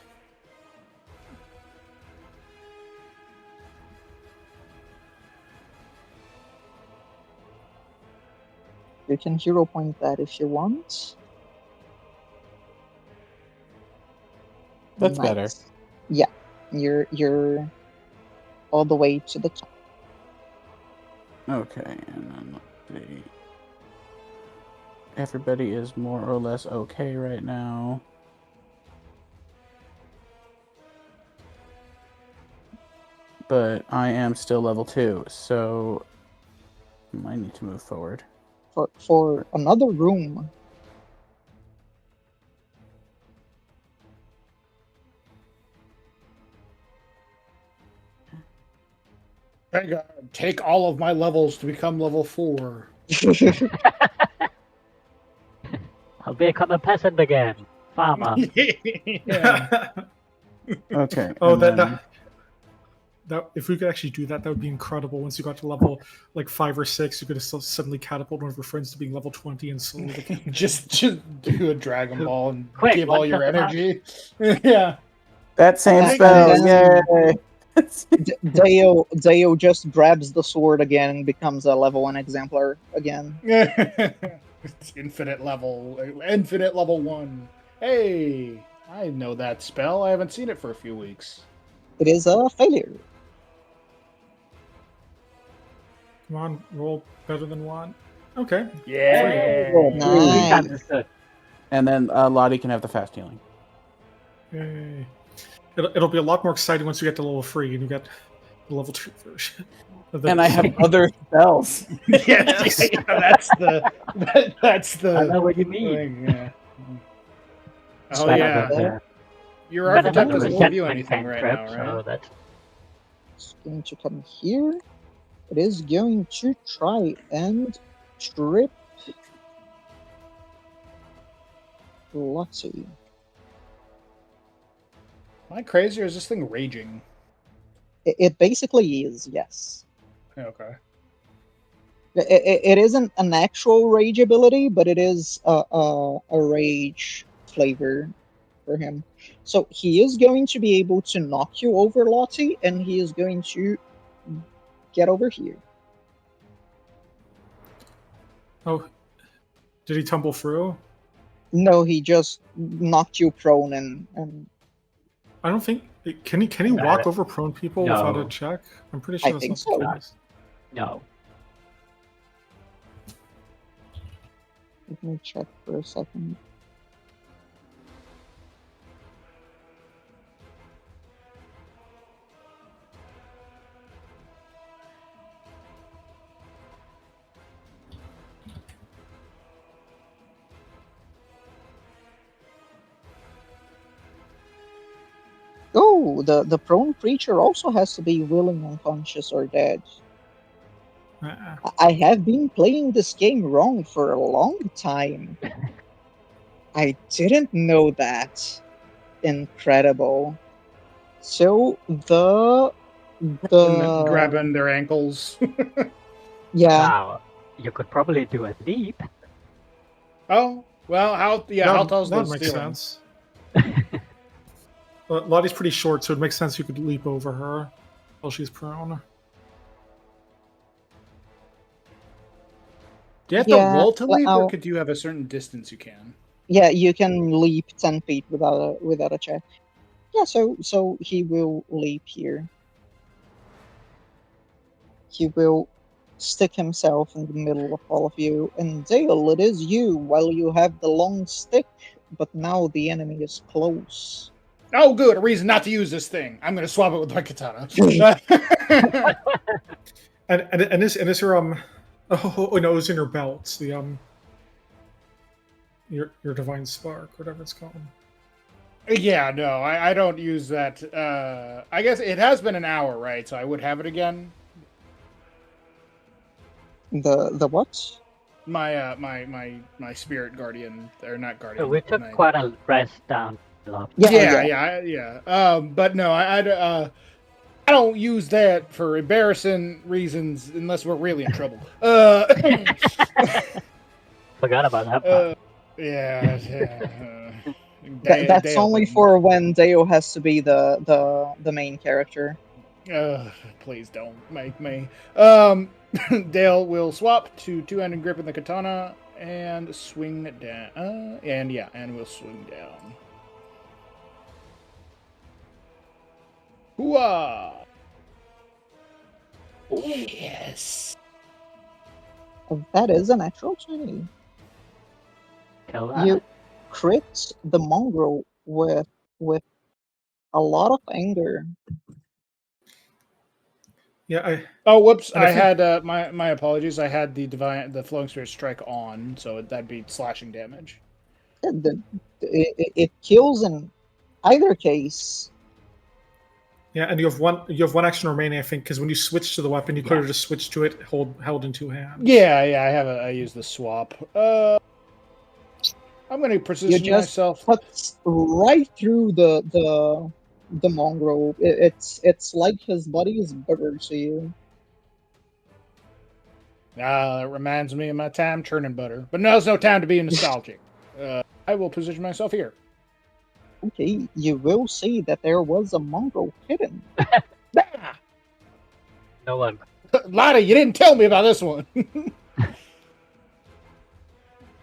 You can hero point that if you want. That's better. Yeah, you're all the way to the top. Okay, and then let's see. Everybody is more or less okay right now. But I am still level 2, so I need to move forward. For another room. Take all of my levels to become level 4. I'll become a peasant again. Farmer. Yeah. Okay. Oh, and that, then- that if we could actually do that, that would be incredible. Once you got to level like 5 or 6, you could have suddenly catapult one of your friends to being level 20 and slowly. just do a Dragon Ball and Quick, give all one your shot the energy. Yeah. that same And spell. then- Yay! Deo just grabs the sword again and becomes a level 1 exemplar again. It's infinite level 1. Hey, I know that spell. I haven't seen it for a few weeks. It is a failure. Come on, roll better than 1. Okay. Yeah. Nice. Understood. And then Lottie can have the fast healing. Yay. It'll be a lot more exciting once you get to level 3 and you get the level 2 version. And I have other spells. Yeah, that's the I know what you mean. thing, yeah. Oh Better yeah, than the- your better than architect the doesn't give you resentment anything right now, cantrip, right? so that's It's going to come here. It is going to try and trip Lottie. Am I crazy or is this thing raging? It basically is, yes. Okay. It isn't an actual rage ability, but it is a rage flavor for him. So he is going to be able to knock you over, Lottie, and he is going to get over here. Oh, did he tumble through? No, he just knocked you prone and I don't think. Can he walk over prone people No. without a check? I'm pretty sure I that's think not so. the case. no. let me check for a second. Oh, the prone creature also has to be willing, unconscious, or dead. I have been playing this game wrong for a long time. I didn't know that. Incredible. So Grabbing their ankles. yeah, Wow. You could probably do a leap. Oh well, how tall's that the makes ceiling? sense. Lottie's pretty short, so it makes sense you could leap over her while she's prone. Do you have Yeah, to roll to leap, well, or could you have a certain distance you can? yeah, you can leap 10 feet without a check. Yeah, so he will leap here. He will stick himself in the middle of all of you. And Dale, it is you. While you have the long stick, but now the enemy is close. Oh, good. A reason not to use this thing. I'm going to swap it with my katana. And is your oh no, it's in your belt. The your divine spark, whatever it's called. Yeah, no, I don't use that. I guess it has been an hour, right? So I would have it again. The what? My my spirit guardian, or not guardian. We took my- quite a rest down below. Yeah. But no, I don't use that for embarrassing reasons unless we're really in trouble. Forgot about that part. That's only for when Deo has to be the main character. Please don't make me. Dale will swap to two-handed grip in the katana and swing down. And we'll swing down. Hooah! Yes. That is a natural 20. Kill that. You crit the mongrel with a lot of anger. Yeah, Oh, whoops! And I I think- had my apologies. I had the flowing spirit strike on, so that'd be slashing damage. It kills in either case. Yeah, and you have one action remaining, I think, because when you switch to the weapon, you could have Yeah. just switched to it held in two hands. Yeah, I use the swap. I'm going to You position just myself. cut right through the mongrel. It's like his body is bigger to you. It reminds me of my time churning butter. But now's no time to be nostalgic. I will position myself here. Okay, you will see that there was a mongrel hidden. Ah! No one. Lottie, you didn't tell me about this one.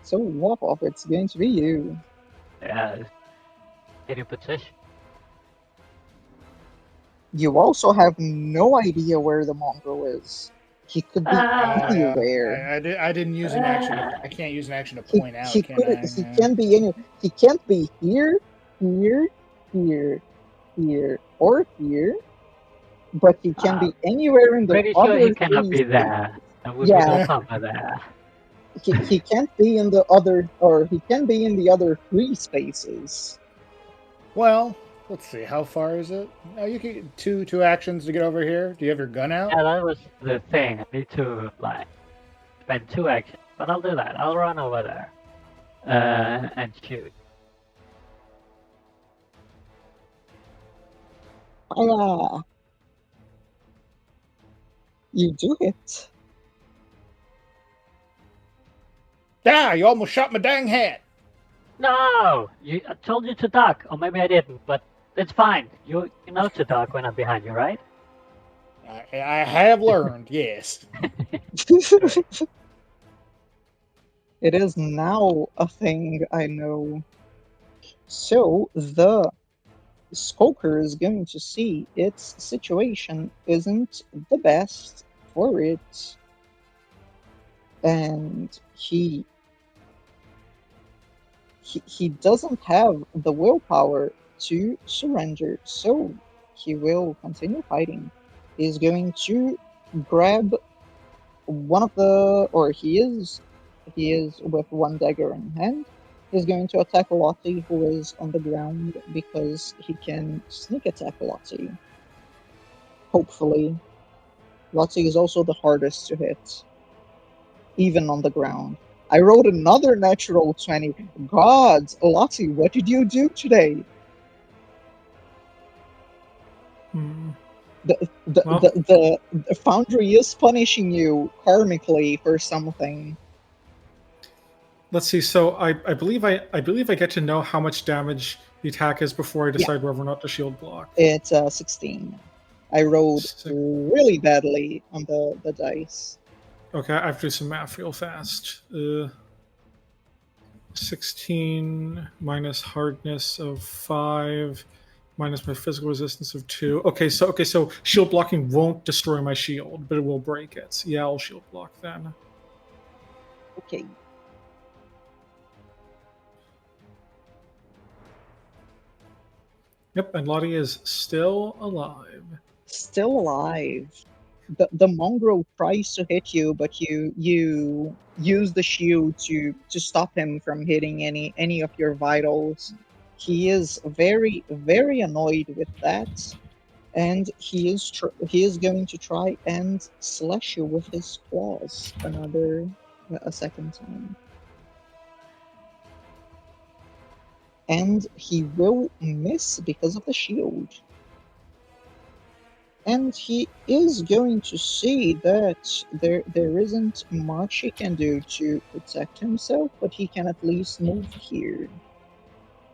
So Wop, it's going to be you. Yeah. Any position? You also have no idea where the mongrel is. He could be anywhere. I didn't use an action. I can't use an action to point out. He Can I? can't be any. He can't be here, here, here, here, or here. But he can be anywhere in the Pretty other sure he cannot three be there. There would Yeah. be no cover there. He can't be in the other, or he can be in the other three spaces. Well, let's see. How far is it? Oh, you can two actions to get over here. Do you have your gun out? Yeah, that was the thing. I need to spend 2 actions, but I'll do that. I'll run over there and shoot. Ah, you do it. Ah, you almost shot my dang hat. No! I told you to duck, or maybe I didn't, but it's fine. You know to duck when I'm behind you, right? I have learned, yes. It is now a thing I know. So the Skulker is going to see its situation isn't the best for it. And he doesn't have the willpower to surrender, so he will continue fighting. He's going to grab one of the, or he is with one dagger in hand. He's going to attack Lottie, who is on the ground, because he can sneak attack Lottie. Hopefully. Lottie is also the hardest to hit, even on the ground. I rolled another natural 20. God, Lottie, what did you do today? The Foundry is punishing you karmically for something. Let's see. So I believe I get to know how much damage the attack is before I decide whether or not to shield block. It's 16. I rolled really badly on the dice. Okay, I have to do some math real fast. 16 minus hardness of 5 minus my physical resistance of 2. Okay, so shield blocking won't destroy my shield, but it will break it. Yeah, I'll shield block then. Okay. Yep, and Lottie is still alive. Still alive. The mongrel tries to hit you, but you use the shield to stop him from hitting any of your vitals. He is very, very annoyed with that, and he is going to try and slash you with his claws a second time. And he will miss because of the shield. And he is going to see that there isn't much he can do to protect himself, but he can at least move here.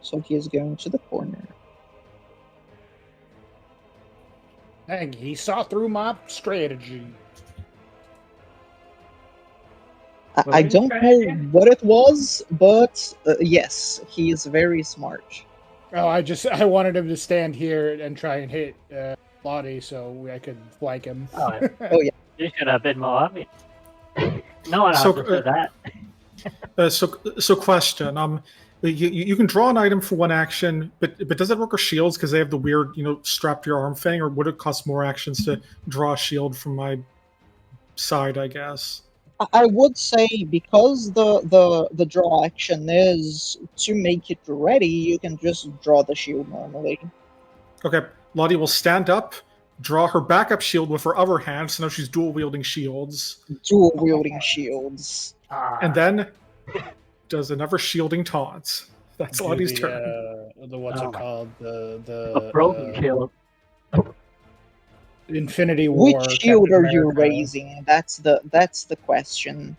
So he is going to the corner. Dang, he saw through my strategy. I don't know what it was, but yes, he is very smart. Oh, I wanted him to stand here and try and hit Lottie so I could flank him. Oh, yeah. You should have been more obvious. No one understood that. So question. You can draw an item for one action, but does it work with shields because they have the weird, strap to your arm thing, or would it cost more actions to draw a shield from my side, I guess? I would say because the draw action is to make it ready, you can just draw the shield normally. Okay, Lottie will stand up, draw her backup shield with her other hand, so now she's dual wielding shields, Dual wielding shields. and then does another shielding taunt. That's Do Lottie's the, turn. the what's Oh it my- called? A The broken shield. Infinity War. Which shield Captain are you America. raising? That's the question.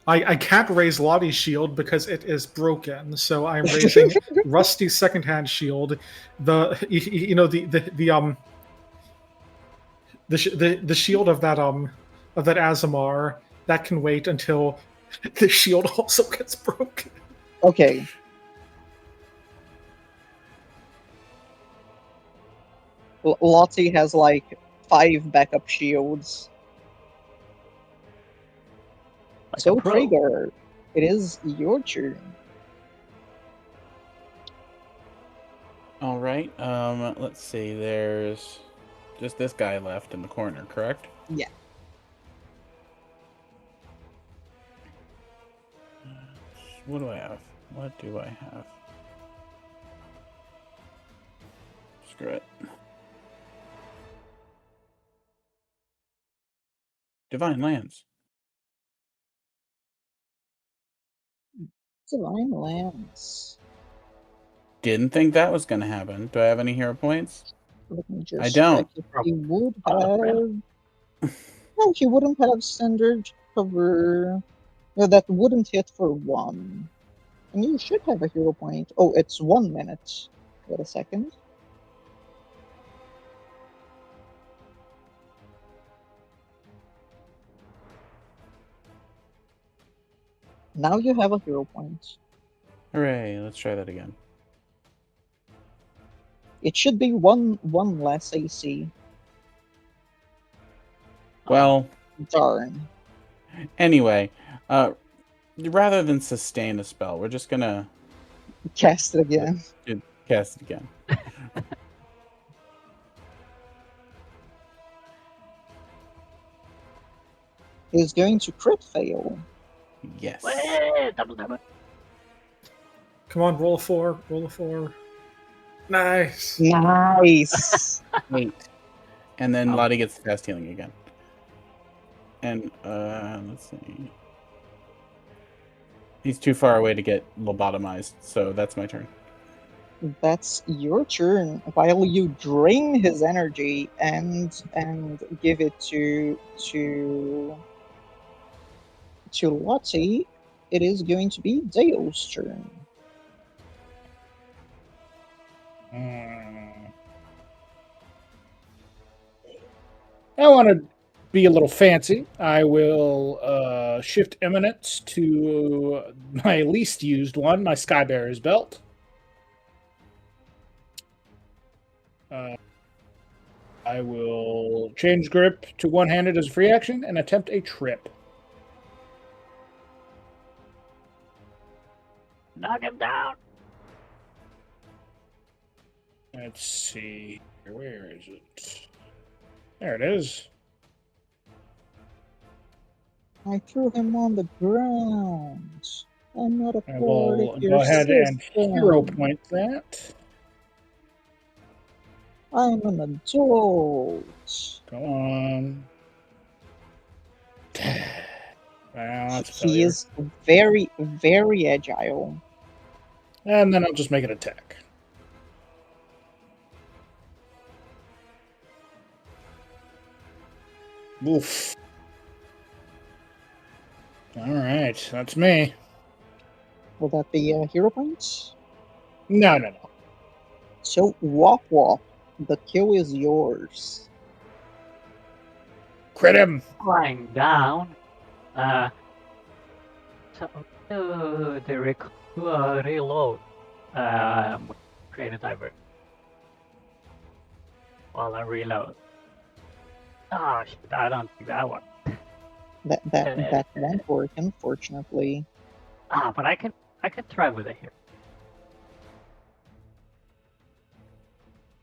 I can't raise Lottie's shield because it is broken, so I'm raising Rusty's secondhand shield. The the shield of that Azamar that can wait until the shield also gets broken. Okay. Lottie has like 5 backup shields. Like So, a pro. Trigger, it is your turn. All right. Let's see. There's just this guy left in the corner, correct? Yeah. What do I have? What do I have? Screw it. Divine Lands. Divine Lance. Didn't think that was going to happen. Do I have any hero points? Let me just I don't. check if he would Oh, have. really? No, he wouldn't have standard cover. No, that wouldn't hit for 1. And you should have a hero point. Oh, it's 1 minute. Wait a second. Now you have a hero point. Hooray, let's try that again. It should be one less AC. Well, Darn. anyway, rather than sustain a spell, we're just gonna Cast it again. cast it again. He's going to crit fail. Yes. Wait, double. Come on, roll a 4. Roll a 4. Nice. Nice. 8. And then Oh. Lottie gets fast healing again. And let's see. He's too far away to get lobotomized, so that's my turn. That's your turn. While you drain his energy and give it to Lottie, it is going to be Dale's turn. I want to be a little fancy. I will shift eminence to my least used one, my Skybearer's belt. I will change grip to one-handed as a free action and attempt a trip. Knock him down. Let's see. Where is it? There it is. I threw him on the ground. I'm not a I part will of go your ahead and system. hero point that. I'm an adult. Go on. Well, that's He failure. is very, very agile. And then I'll just make an attack. Oof. All right, that's me. Will that be a hero point? No. So, Wop Wop, the kill is yours. Crit him. Flying down. So the reload. Create a diver. While I reload. Oh shit! I don't think that one. That won't work, unfortunately. But I can try with it here.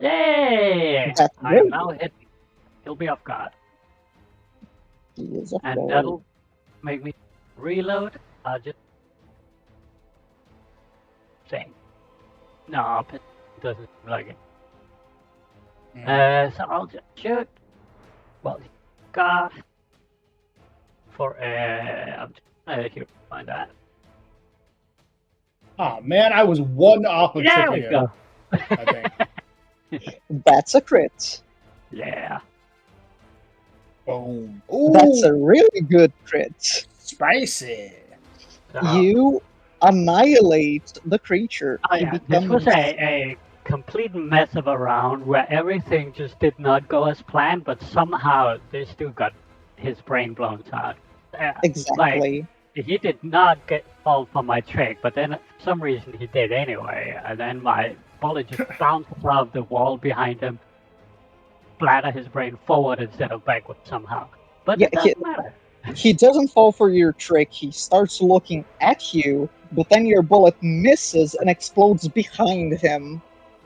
Yay! That's I am great. now hit. He'll be off guard, He is a and four. that'll make me reload. I'll just saying. No, it doesn't seem like it. So I'll just shoot. Well, got for I'm just here to find that. Oh man, I was one off of There we tripping go. I think. That's a crit. Yeah. Boom. That's a Ooh, really good crit. spicy. So, You annihilate the creature. oh He yeah, this was becomes a complete mess of a round where everything just did not go as planned, but somehow they still got his brain blown out. Like, exactly. he did not fall for my trick, but then for some reason he did anyway, and then my bullet just bounced off the wall behind him, splatter his brain forward instead of backward somehow. But Yeah, it doesn't matter. he doesn't fall for your trick. He starts looking at you, but then your bullet misses and explodes behind him.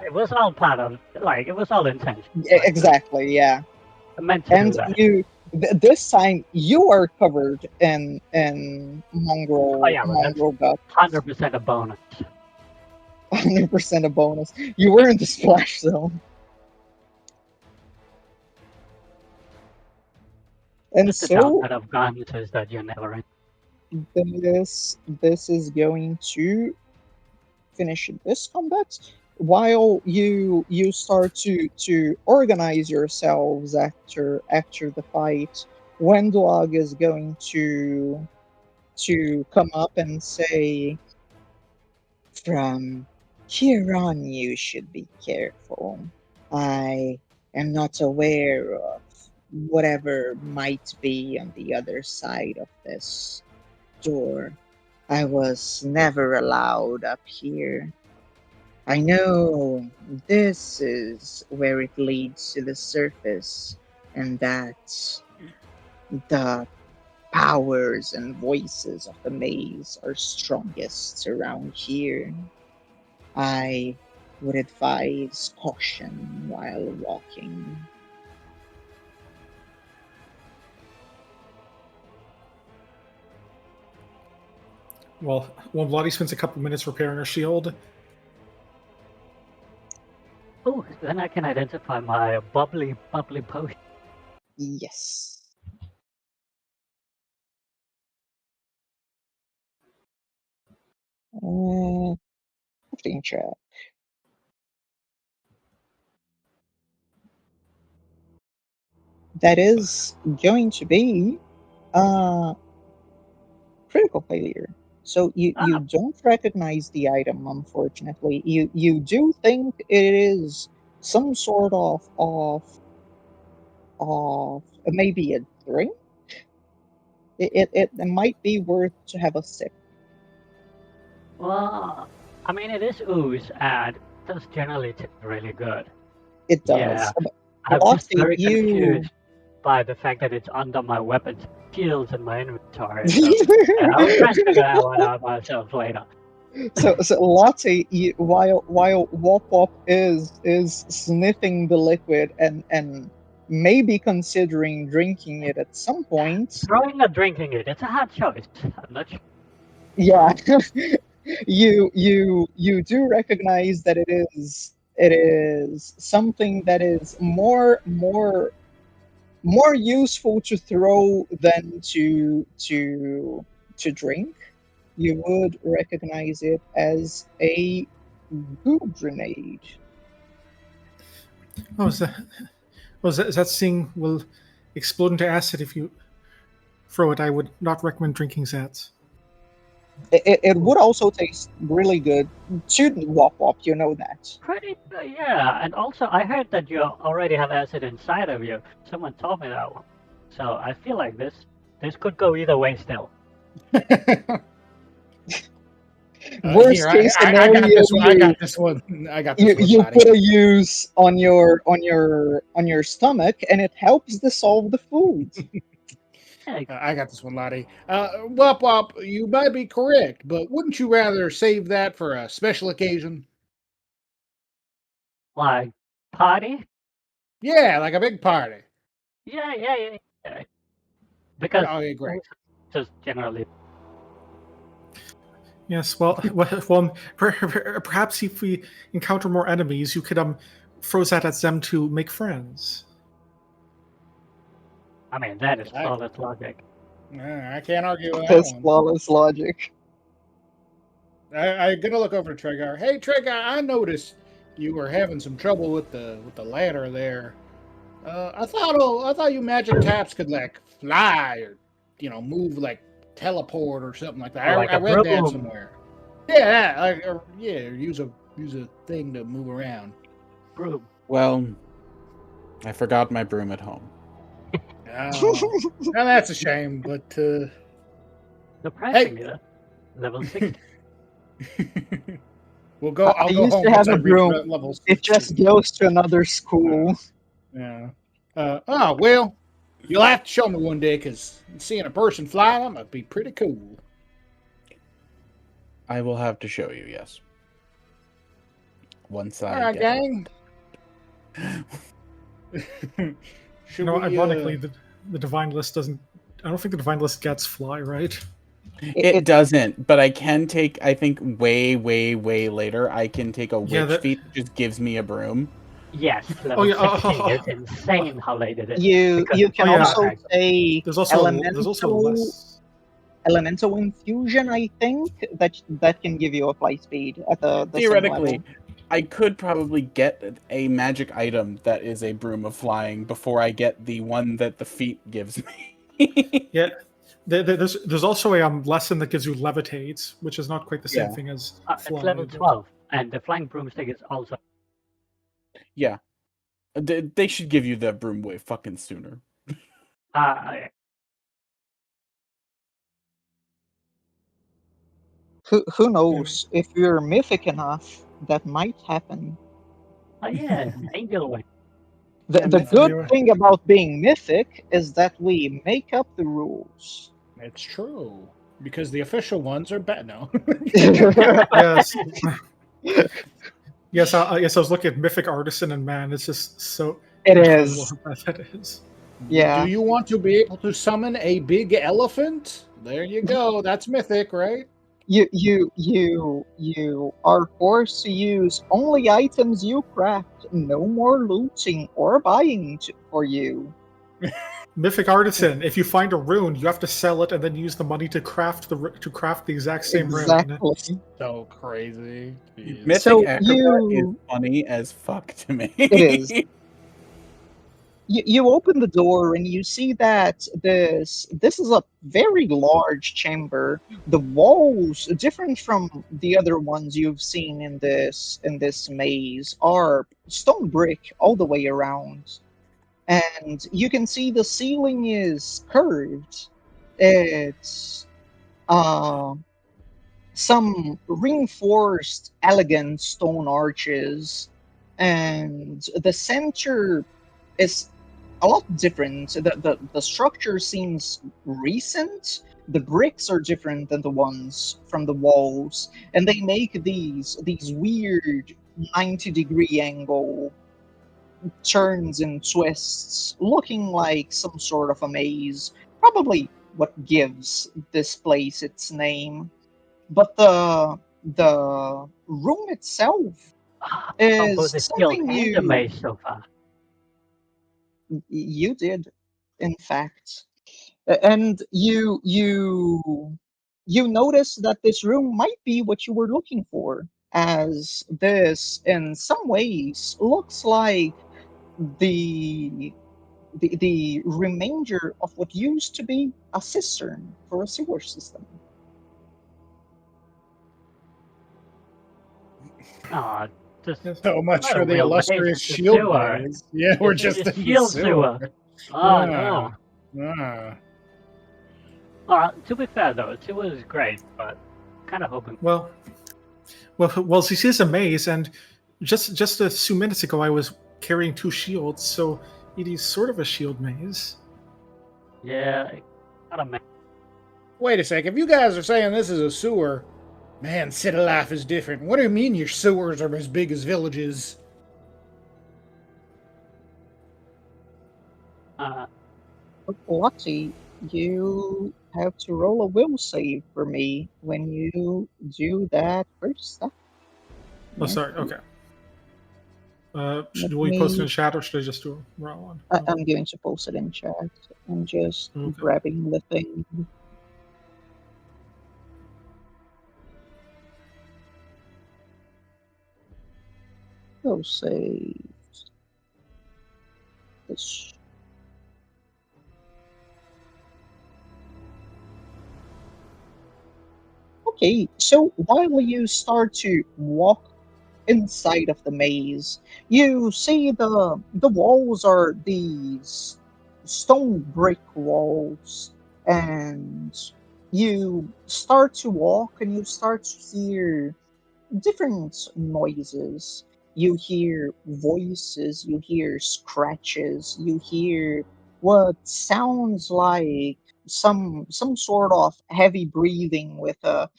It was all part of, like, it was all intentional. Exactly, yeah. I meant to And do that. this time you are covered in mongrel Oh yeah, but that's mongrel gut. 100% a bonus. 100% a bonus. You were in the splash zone. And Just the so downside of guns is that you're never in. then this is going to finish this combat. While you start to organize yourselves after the fight, Wendog is going to come up and say, "From here on, you should be careful. I am not aware of whatever might be on the other side of this door. I was never allowed up here. I know this is where it leads to the surface, and that the powers and voices of the maze are strongest around here. I would advise caution while walking." Well, Lottie spends a couple minutes repairing her shield. Oh, then I can identify my bubbly potion. Yes. Crafting check. That is going to be critical failure. So you don't recognize the item, unfortunately. You do think it is some sort of maybe a drink. It might be worth to have a sip. Well, I mean, it is ooze, and it does generally taste really good. It does. Yeah, But I'm just Lottie, very you confused by the fact that it's under my weapons, shields, and my inventory. So yeah, I'll try and figure that one out myself later. so Lottie, while Wop Wop is sniffing the liquid and maybe considering drinking it at some point. Throwing or drinking it, it's a hard choice. I'm not sure. Yeah, you do recognize that it is something that is more useful to throw than to drink. You would recognize it as a goo grenade. Oh, that thing will explode into acid if you throw it. I would not recommend drinking that. It would also taste really good. Shouldn't Wop Wop, you know that. Pretty, yeah. And also, I heard that you already have acid inside of you. Someone told me that one. So I feel like this could go either way still. Worst case scenario, I got this one. You put a use on your stomach, and it helps dissolve the food. I got this one, Lottie. Wop Wop, you might be correct, but wouldn't you rather save that for a special occasion? Like party? Yeah, like a big party. Yeah. Because okay, great. Just generally. Yes, well, perhaps if we encounter more enemies, you could throws that at them to make friends. I mean, that is flawless logic. I can't argue with that That's one. flawless logic. I'm gonna look over to Tregar. Hey, Tregar, I noticed you were having some trouble with the ladder there. I thought you magic taps could like fly or move like teleport or something like that. Or like I a read that broom. somewhere. Yeah, use a thing to move around. Broom. Well, I forgot my broom at home. Oh, well, that's a shame, but Surprisingly, level 60. I'll go I used home to once have I a reach broom. level It 60. just goes to another school. Yeah. Well, you'll have to show me one day, because seeing a person fly, that might be pretty cool. I will have to show you, yes. Once I All right, get gang. Should we, ironically, the divine list doesn't. I don't think the divine list gets fly, right? It doesn't, but I can take, I think, way, way, way later, I can take a witch feat that just gives me a broom. Yes, level 16 is insane how they did it. You can also take there's also less. elemental infusion, I think, that can give you a fly speed at the Theoretically, same level. I could probably get a magic item that is a broom of flying before I get the one that the feat gives me. Yeah. There's also a lesson that gives you levitate, which is not quite the same thing as it's level 12, and the flying broomstick is also. Yeah, they should give you the broom way fucking sooner. Who knows? If you're mythic enough, that might happen. Oh yeah, angel wing. The good thing about being mythic is that we make up the rules. It's true, because the official ones are bad. No. Yes. Yes, I was looking at Mythic Artisan, and man, it's just so. It is. That is. Yeah. Do you want to be able to summon a big elephant? There you go. That's mythic, right? You are forced to use only items you craft. No more looting or buying for you. Mythic Artisan. If you find a rune, you have to sell it and then use the money to craft the exact same rune. Exactly. So crazy. Jeez. Mythic Acrobat is funny as fuck to me. It is. You open the door and you see that this is a very large chamber. The walls, different from the other ones you've seen in this maze, are stone brick all the way around. And you can see the ceiling is curved. It's some reinforced, elegant stone arches, and the center is a lot different. The structure seems recent. The bricks are different than the ones from the walls, and they make these weird 90-degree angle turns and twists, looking like some sort of a maze. Probably what gives this place its name. But the room itself is something new. The maze so far. You did, in fact, and you notice that this room might be what you were looking for, as this, in some ways, looks like the remainder of what used to be a cistern for a sewer system. So much for the illustrious shield maze. Yeah, we're just in the shield sewer. Oh no. To be fair though, sewer is great, but kind of hoping. Well, this is a maze, and just a few minutes ago I was carrying 2 shields, so it is sort of a shield maze. Yeah, not a maze. Wait a sec. If you guys are saying this is a sewer, man, city life is different. What do you mean your sewers are as big as villages? Lottie, you have to roll a will save for me when you do that first step. Oh, sorry. Okay. Let Will you post it in me. chat or should I just do a raw one? I'm going to post it in chat. I'm just Okay. grabbing the thing. Go save this. Okay, so while you start to walk inside of the maze, you see the walls are these stone brick walls, and you start to walk and you start to hear different noises. You hear voices, you hear scratches, you hear what sounds like some sort of heavy breathing with a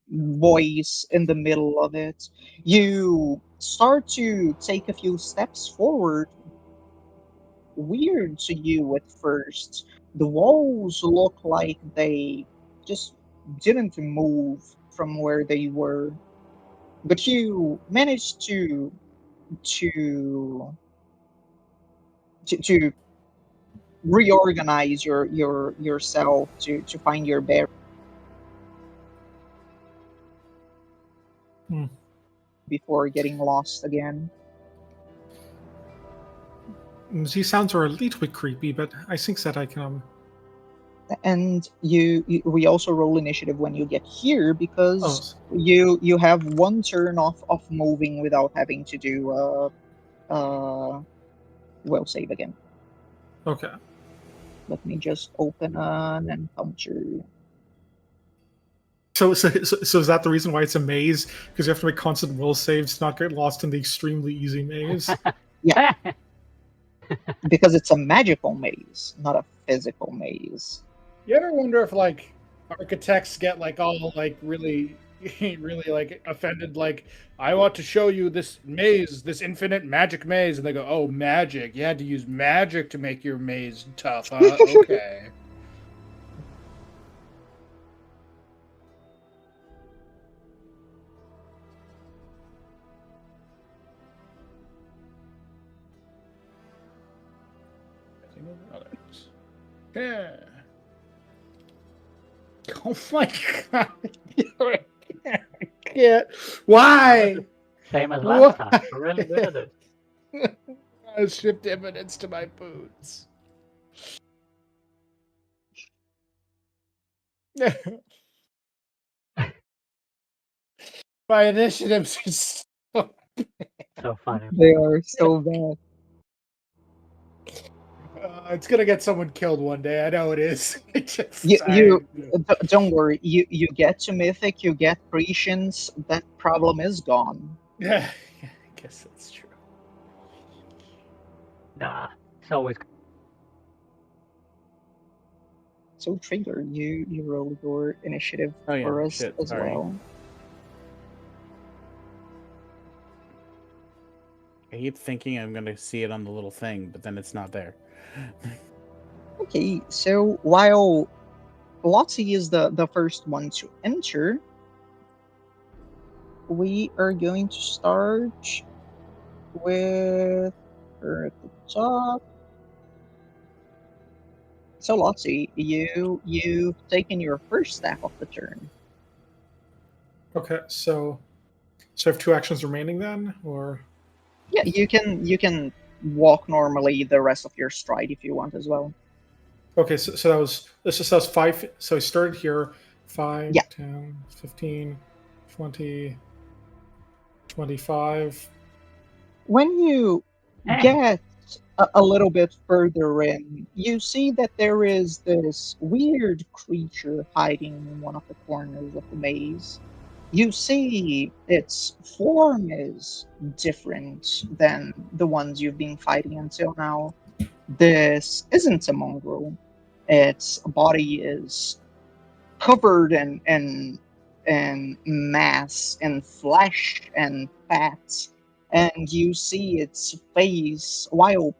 voice in the middle of it. You start to take a few steps forward. Weird to you at first. The walls look like they just didn't move from where they were. But you managed to to reorganize your yourself to find your bear before getting lost again. These sounds are a little bit creepy, but I think that I can. And we also roll initiative when you get here because Oh, you have one turn of moving without having to do will save again. okay. Let me just open an encounter. So is that the reason why it's a maze? Because you have to make constant will saves, to not get lost in the extremely easy maze. Yeah, because it's a magical maze, not a physical maze. You ever wonder if like architects get like all like really really like offended, like, I want to show you this maze, this infinite magic maze, and they go, oh, magic, you had to use magic to make your maze tough, huh? Okay. Yeah. Oh my god. I can't. Why? Same as last time. We're really good at it. I shift evidence to my boots. My initiatives are So funny. They are so bad. it's gonna get someone killed one day. I know it is. Don't worry. You get to mythic, you get prescience. That problem is gone. Yeah, I guess that's true. Nah, it's always So Trigger, you roll your initiative Oh, yeah, for us shit, as sorry. well. I keep thinking I'm gonna see it on the little thing, but then it's not there. Okay, so while Lottie is the first one to enter, we are going to start with her at the top. So Lottie, you've taken your first step of the turn. Okay, so I have 2 actions remaining then, or Yeah, you can walk normally the rest of your stride if you want as well. okay, so that was 5. So I started here 5, Yeah. 10, 15, 20, 25. When you get a little bit further in, you see that there is this weird creature hiding in one of the corners of the maze. You see its form is different than the ones you've been fighting until now. This isn't a mongrel. Its body is covered in mass and flesh and fat, and you see its face, while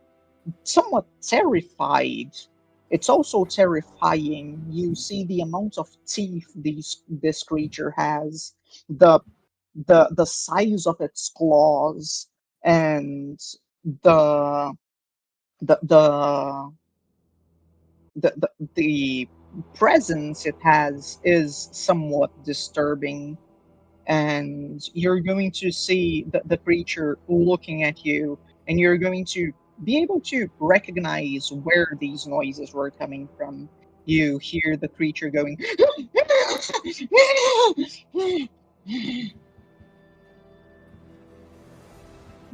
somewhat terrified, it's also terrifying. You see the amount of teeth this creature has, the the size of its claws and the the the the presence it has is somewhat disturbing, and you're going to see the creature looking at you, and you're going to be able to recognize where these noises were coming from. You hear the creature going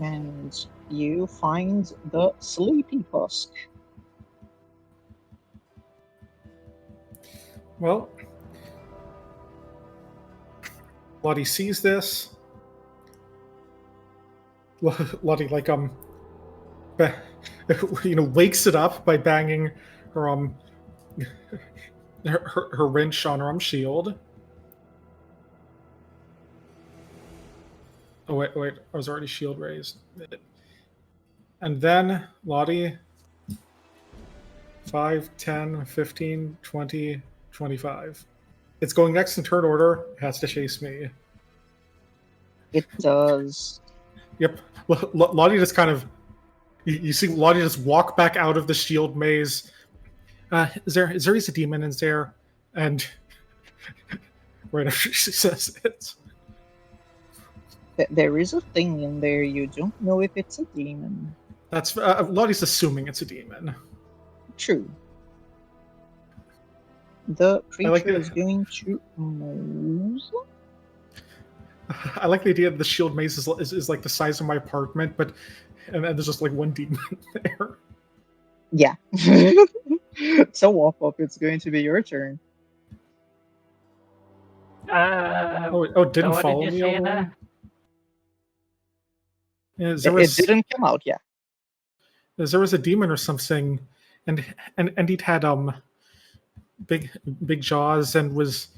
and you find the sleepy husk. Well, Lottie sees this. Lottie wakes it up by banging her her wrench on her shield. Oh wait, I was already shield raised. And then Lottie 5, 10, 15, 20, 25. It's going next in turn order. It has to chase me. It does. Yep. Lottie just kind of... You see Lottie just walk back out of the shield maze. Is there a demon in there? And right after she says it... There is a thing in there. You don't know if it's a demon. That's Lottie's assuming it's a demon. True. The creature is going to move. I like the idea that the shield maze is like the size of my apartment, but and there's just like one demon there. Yeah. So Wop Up, it's going to be your turn. Didn't follow me all the way? Yeah, it didn't come out yet. There was a demon or something, and it had big jaws and was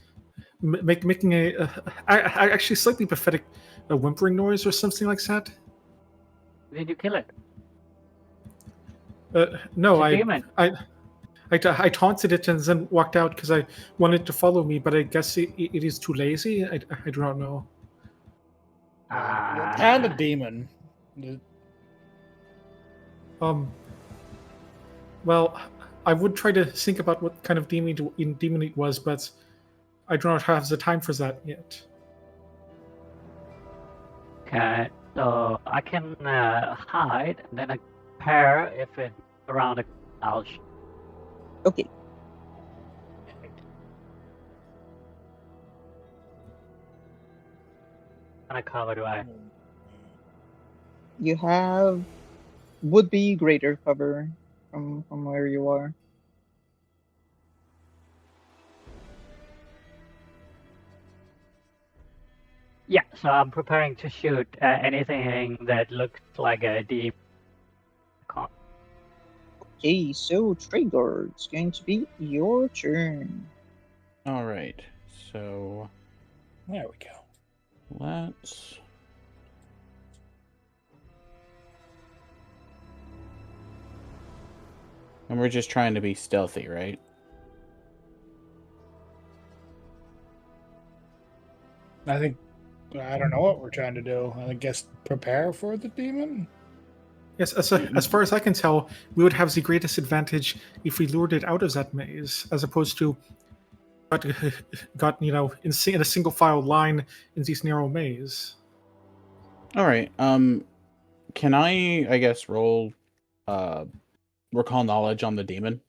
making a actually slightly pathetic whimpering noise or something like that. Did you kill it? No, demon. I taunted it and then walked out because I wanted it to follow me, but I guess it is too lazy. I do not know. And a demon. Well, I would try to think about what kind of demon it was, but I do not have the time for that yet. Okay, so I can hide, and then I pair if it's around a couch. Okay. And I cover do I? You have would be greater cover from where you are. Yeah, so I'm preparing to shoot anything that looks like a demon. Okay, so Trigger, it's going to be your turn. All right, so there we go. Let's. And we're just trying to be stealthy, right? I don't know what we're trying to do. I guess prepare for the demon? Yes, as far as I can tell, we would have the greatest advantage if we lured it out of that maze, as opposed to got in a single file line in this narrow maze. All right. Can I guess, roll recall knowledge on the demon?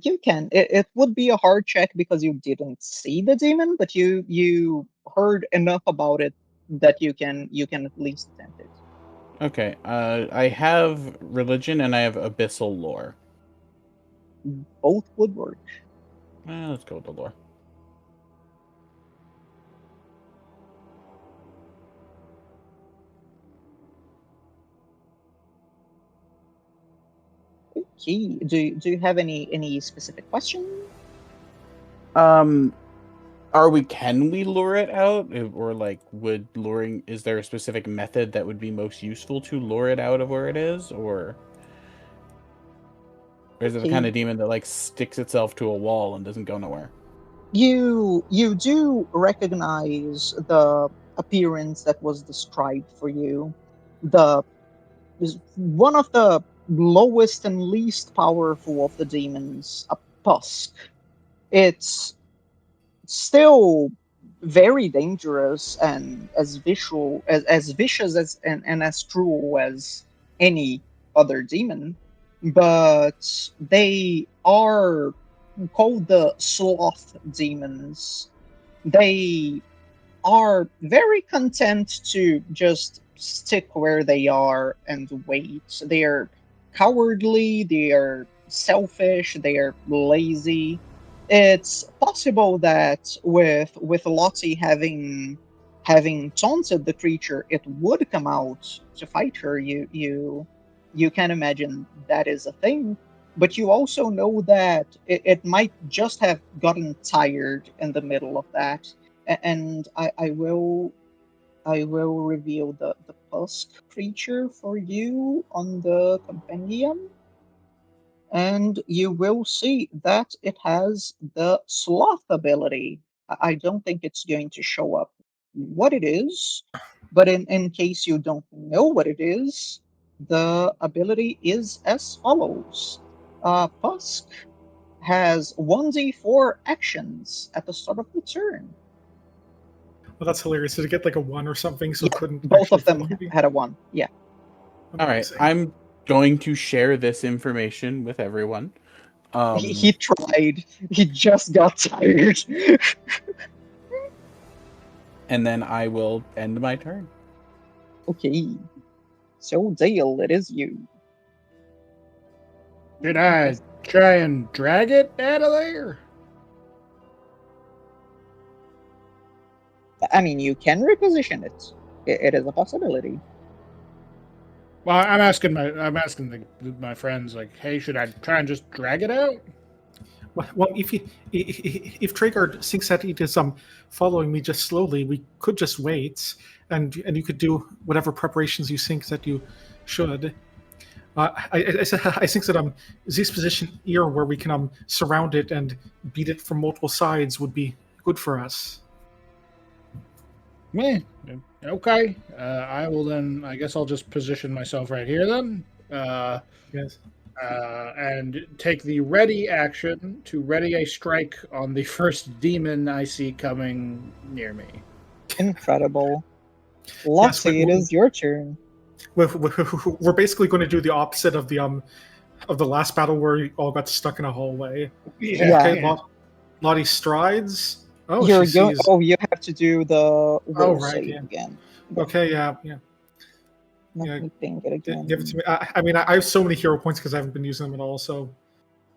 You can. It would be a hard check because you didn't see the demon, but you heard enough about it that you can at least attempt it. Okay. I have religion and I have abyssal lore. Both would work. Let's go with the lore. Okay. Do you have any specific question? Can we lure it out, or like is there a specific method that would be most useful to lure it out of where it is, or is it the kind of demon that like sticks itself to a wall and doesn't go nowhere? You do recognize the appearance that was described for you. The is one of the lowest and least powerful of the demons, a Tusk. It's still very dangerous and as as vicious as and as cruel as any other demon, but they are called the sloth demons. They are very content to just stick where they are and wait. They are cowardly, they are selfish, they are lazy. It's possible that with Lottie having taunted the creature, it would come out to fight her. You can imagine that is a thing, but you also know that it might just have gotten tired in the middle of that. And I will reveal the Tusk creature for you on the compendium, and you will see that it has the sloth ability. I don't think it's going to show up what it is, but in case you don't know what it is, the ability is as follows. Tusk has 1d4 actions at the start of the turn. Well, that's hilarious. Did it get like a 1 or something, so it Yeah, couldn't both actually of them follow you? had a 1. Yeah. All right, Amazing. I'm going to share this information with everyone. He tried. He just got tired. And then I will end my turn. Okay. So, Dale, it is you. Should I try and drag it out of there? I mean, you can reposition it. It is a possibility. Well, I'm asking my friends, like, hey, should I try and just drag it out? Well, if Trigard thinks that it is following me just slowly, we could just wait, and you could do whatever preparations you think that you should. I think that this position here where we can surround it and beat it from multiple sides would be good for us. Yeah, okay. I will then. I guess I'll just position myself right here then. Yes. And take the ready action to ready a strike on the first demon I see coming near me. Incredible. Yes, Lottie, it is your turn. We're basically going to do the opposite of the last battle where you all got stuck in a hallway. Yeah. Okay, Lottie strides. Oh, You're she going. sees. Oh, you have to do the will Right, save yeah. again. Okay, yeah. Let me think it again. Give it to me. I mean, I have so many hero points because I haven't been using them at all, so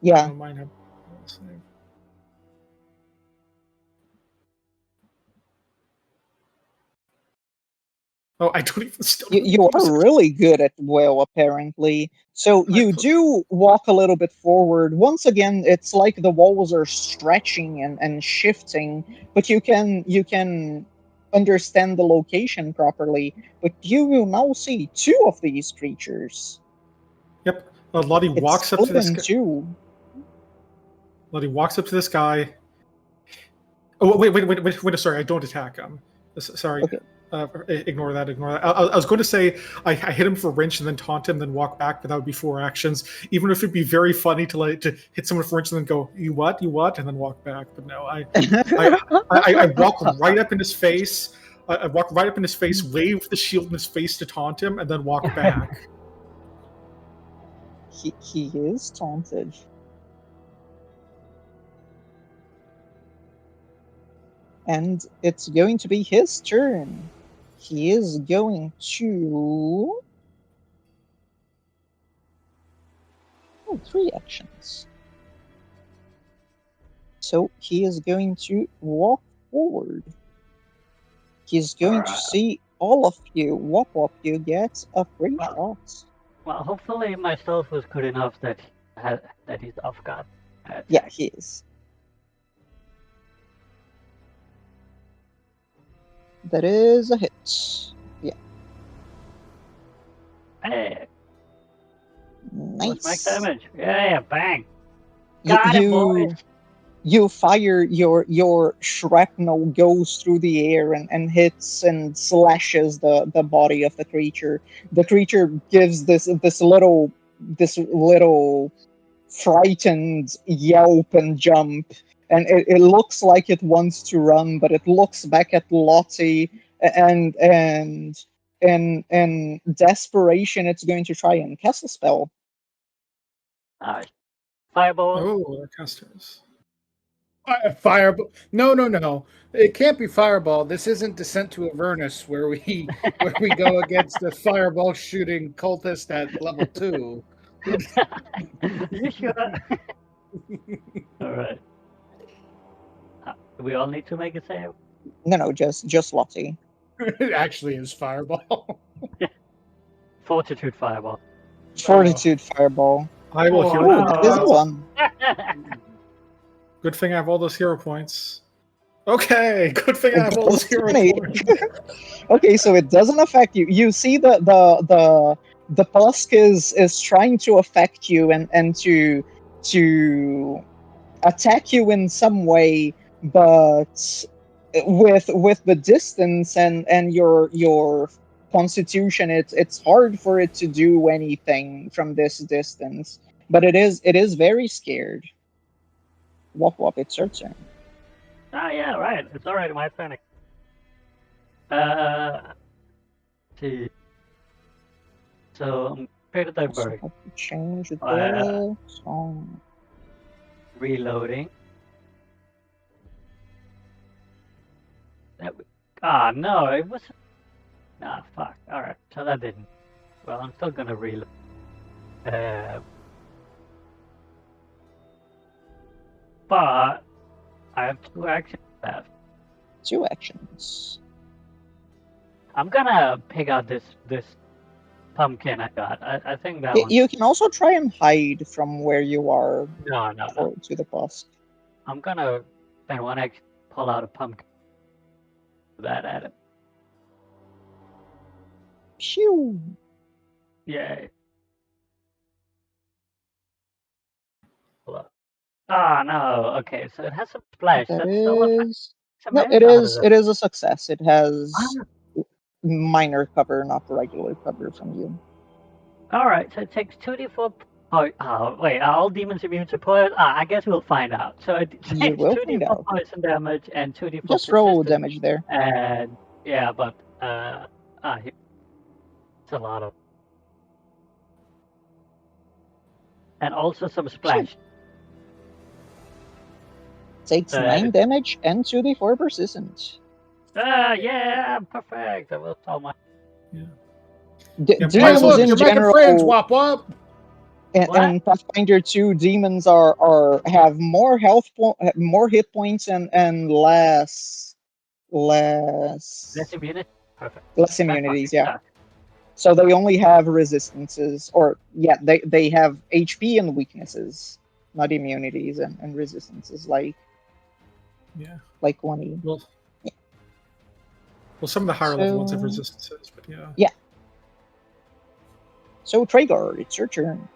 Yeah. I don't mind have. Oh, I don't even still. You are really good at will, apparently. So you do walk a little bit forward. Once again, it's like the walls are stretching and shifting, but you can understand the location properly. But you will now see two of these creatures. Yep. Lottie It's walks up to split this in guy. two. Lottie walks up to this guy. Oh, wait! Sorry, I don't attack him. Sorry. Okay. Ignore that. I was going to say I hit him for wrench and then taunt him, then walk back, but that would be 4 actions. Even if it'd be very funny to hit someone for wrench and then go, you what, and then walk back. But no, I walk right up in his face. I walk right up in his face, wave the shield in his face to taunt him, and then walk back. He is taunted. And it's going to be his turn. He is going to... Oh, 3 actions. So he is going to walk forward. He's going to see all of you. Walk up, you get a free shot. Well, hopefully my stealth was good enough that he's off guard. Yeah, he is. That is a hit. Yeah. Hey, Nice. max damage. Yeah, bang. Got him, boys. you fire your shrapnel goes through the air and hits and slashes the body of the creature. The creature gives this little frightened yelp and jump, and it looks like it wants to run, but it looks back at Lottie, and in desperation it's going to try and cast a spell. Fireball. Oh, casters. Fireball. No. It can't be fireball. This isn't Descent to Avernus where we go against the fireball shooting cultist at level 2. You sure? All right. Do we all need to make a save? No, just Lottie. It actually is fireball. Fortitude fireball. Fortitude fireball. I will heal. Ooh, that is one. Good thing I have all those hero points. Okay, good thing I have all those hero points. Okay, so it doesn't affect you. You see the Pusk is trying to affect you and to attack you in some way, but with the distance and your constitution, it's hard for it to do anything from this distance. But it is very scared. Wop wop, it's your turn. Ah, yeah, right. It's alright, my turn. See. So I'm prepared to So divert. I have to change this. Reloading. No, it wasn't. Nah, fuck. Alright, so that didn't. Well, I'm still gonna reload. But I have 2 actions left. 2 actions. I'm gonna pick out this pumpkin I got. I think that one. You can also try and hide from where you are No. to the Pusk. I'm gonna spend 1 action, pull out a pumpkin. That at it. Phew. Yay. Hold up. Ah, no. Okay, so it has a splash. That That's still a is no, it is a success. It has Ah. minor cover, not regular cover from you. Alright, so it takes 2d4. Oh, wait, are all demons immune to poison? I guess we'll find out. So it You takes will find 2d4 out. poison damage and 2d4 Just roll persistence. damage there. And yeah, but it's a lot of. And also some splash. Takes 9 damage and 2d4 persistent. Yeah, perfect. I will tell my. Demons might as well, in you're general, making friends, wop wop. and Pathfinder 2 demons have more more hit points and less Less immunity. Perfect. less immunities. Yeah. So they only have resistances, or they have HP and weaknesses, not immunities and resistances like 1E. Well, some of the higher level ones have resistances, but yeah. Yeah. So Traegar, it's your turn.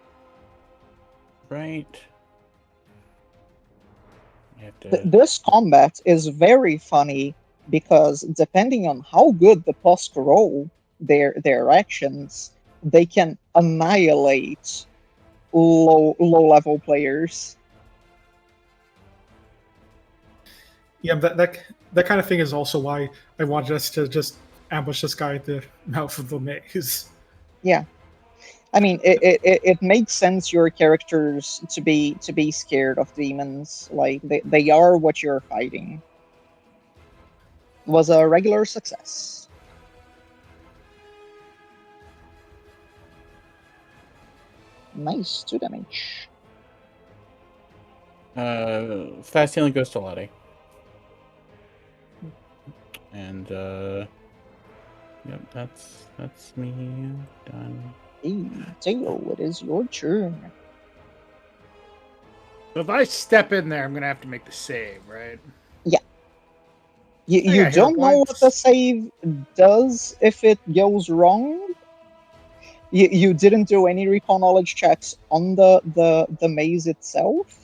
Right. You have to... This combat is very funny because depending on how good the Pusk roll their actions, they can annihilate low level players. Yeah, that kind of thing is also why I wanted us to just ambush this guy at the mouth of the maze. Yeah. I mean, it makes sense your characters to be scared of demons. Like they are what you're fighting. Was a regular success. Nice, 2 damage. Fast healing goes to Lottie. And yep, that's me done. Hey, Tayo, it is your turn. So if I step in there, I'm gonna have to make the save, right? Yeah. You hero don't know what points. the save does if it goes wrong. You didn't do any recall knowledge checks on the maze itself.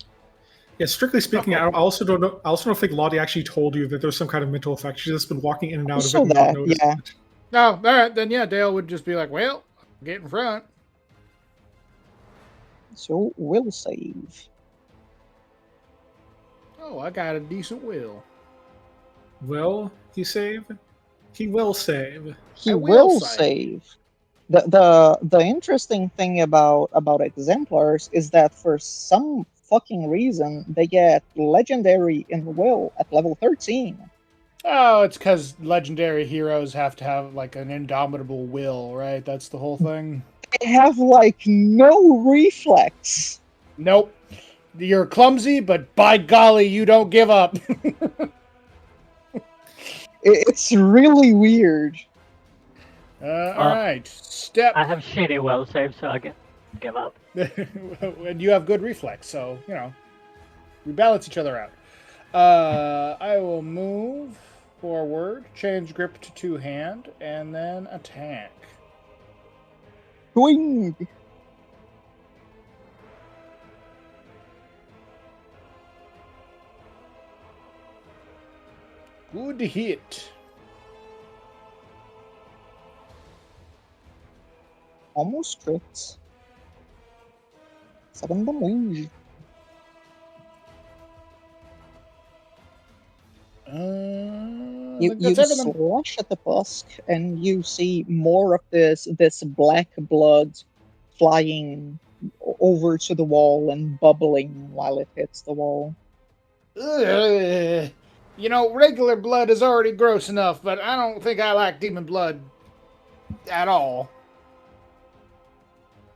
Yeah, strictly speaking, I also don't know. I also don't think Lottie actually told you that there's some kind of mental effect. She's just been walking in and out of it and not noticed yeah. it. No, all right, then yeah, Dale would just be like, well, get in front. So will save. Oh, I got a decent will. Will he save? He will save. He I will save. The interesting thing about exemplars is that for some fucking reason they get legendary in will at level 13. Oh, it's because legendary heroes have to have like an indomitable will, right? That's the whole thing. They have like no reflex. Nope. You're clumsy, but by golly, you don't give up. It's really weird. All right, step. I have shitty will save, so I can give up. And you have good reflex, so you know we balance each other out. I will move forward, change grip to two-hand, and then attack. Boing. Good hit. Almost crits. 7 damage. You slash at the husk, and you see more of this black blood flying over to the wall and bubbling while it hits the wall. Ugh. You know, regular blood is already gross enough, but I don't think I like demon blood at all.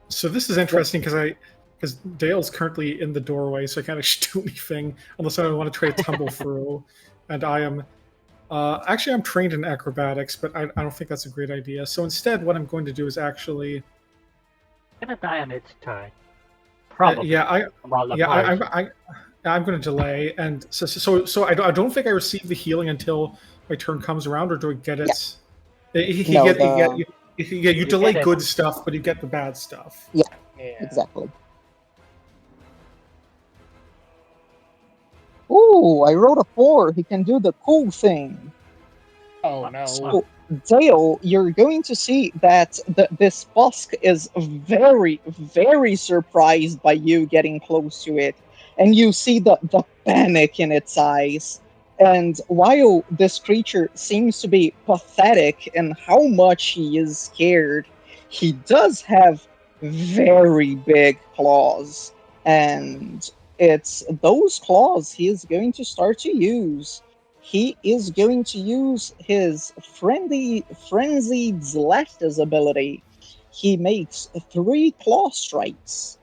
So this is interesting because Dale's currently in the doorway, so I can't actually do anything unless I want to try to tumble through. And I am actually I'm trained in acrobatics, but I don't think that's a great idea. So instead, what I'm going to do is actually Gonna die on its turn. Probably. I'm going to delay, and so I don't think I receive the healing until my turn comes around, or do I get it? Yeah. You delay good stuff, but you get the bad stuff. Yeah. Exactly. Ooh, I rolled a 4. He can do the cool thing. Oh no. So, Dale, you're going to see that this Busk is very, very surprised by you getting close to it. And you see the panic in its eyes. And while this creature seems to be pathetic in how much he is scared, he does have very big claws. And it's those claws he is going to start to use. He is going to use his Frenzied Slashes ability. He makes 3 claw strikes,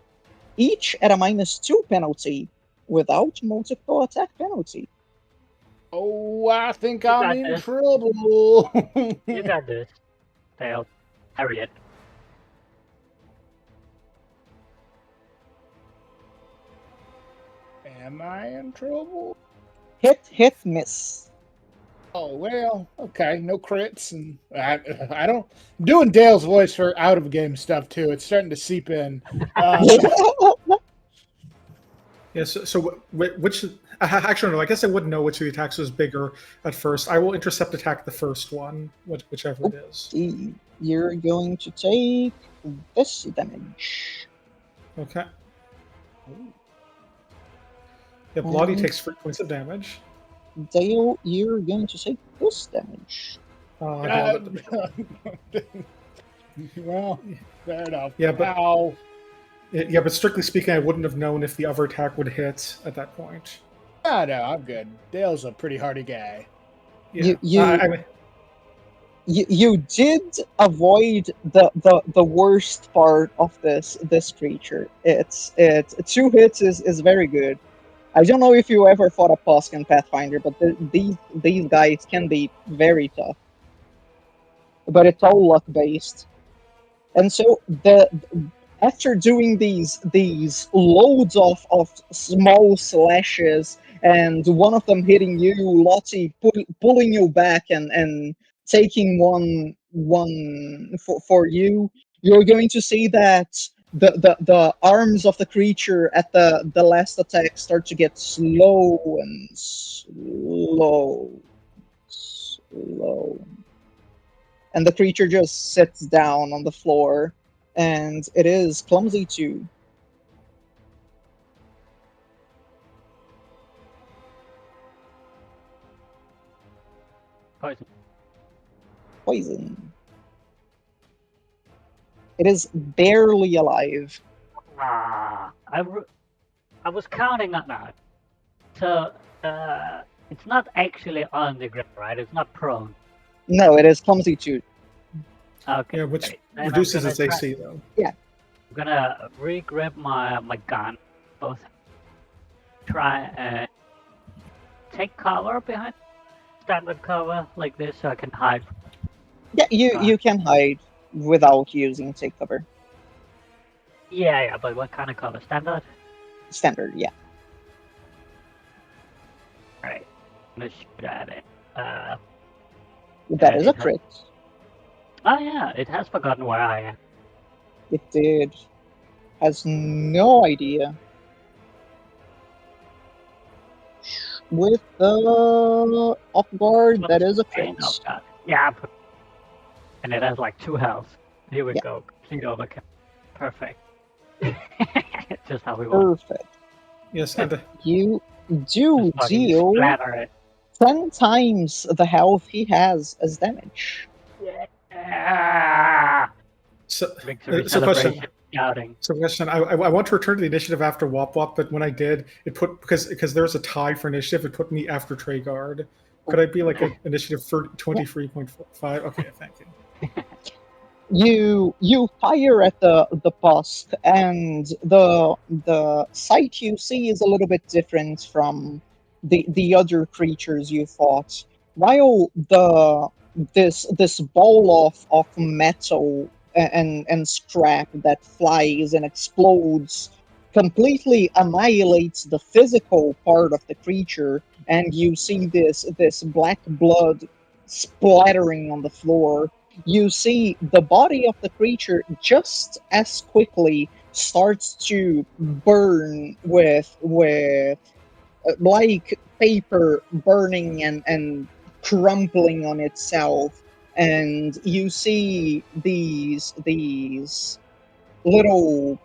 each at a -2 penalty, without multiple attack penalty. Oh, I think I'm in trouble. You got this. Dale. Hurry it. Am I in trouble? Hit, miss. Oh well, okay, no crits, and I don't. I'm doing Dale's voice for out of game stuff too. It's starting to seep in. Yeah. So which actually no, I guess I wouldn't know which of the attacks was bigger at first. I will intercept attack the first one, whichever it is. You're going to take this damage. Okay. Yeah, Bloody takes 3 points of damage. Dale, you're going to take this damage. Well, fair enough. Yeah, but strictly speaking, I wouldn't have known if the other attack would hit at that point. No, I'm good. Dale's a pretty hardy guy. Yeah. You did avoid the worst part of this creature. It's 2 hits is very good. I don't know if you ever fought a Pusk in Pathfinder, but these guys can be very tough. But it's all luck based, and so after doing these loads of small slashes, and one of them hitting you, Lottie pulling you back and taking one for you, you're going to see that the arms of the creature at the last attack start to get slow and slow, slow, and the creature just sits down on the floor, and it is clumsy too. Poison. Poison. It is barely alive. I was counting on that. So, it's not actually on the ground, right? It's not prone. No, it is clumsy too. Okay. Yeah, which great. Then reduces I'm its gonna AC though. I'm gonna re-grab my gun. Both try and take cover behind standard cover like this so I can hide. Yeah, you can hide without using take cover. Yeah, but what kind of cover? Standard? Standard, yeah. Right. I'm gonna shoot at it. That is a it has- crit. Oh yeah, it has forgotten where I am. It did. Has no idea. With the off guard, that is a crit. Oh god. Yeah. And it has like 2 health. Here we Yeah. go. Complete overkill. Perfect. Just how we want. Perfect. Yes, and You do Just fucking deal splatter it. 10 times the health he has as damage. Yeah. so, Victory so question. celebration. Shouting. So question, I want to return to the initiative after Wop Wop, but when I did, it put because there was a tie for initiative, it put me after Treyguard. Could I be like an initiative for 23.5? Okay, thank you. You fire at the Pusk, and the sight you see is a little bit different from the other creatures you fought. While this ball of metal and scrap that flies and explodes completely annihilates the physical part of the creature, and you see this black blood splattering on the floor. You see the body of the creature just as quickly starts to burn with like paper burning and crumpling on itself, and you see these little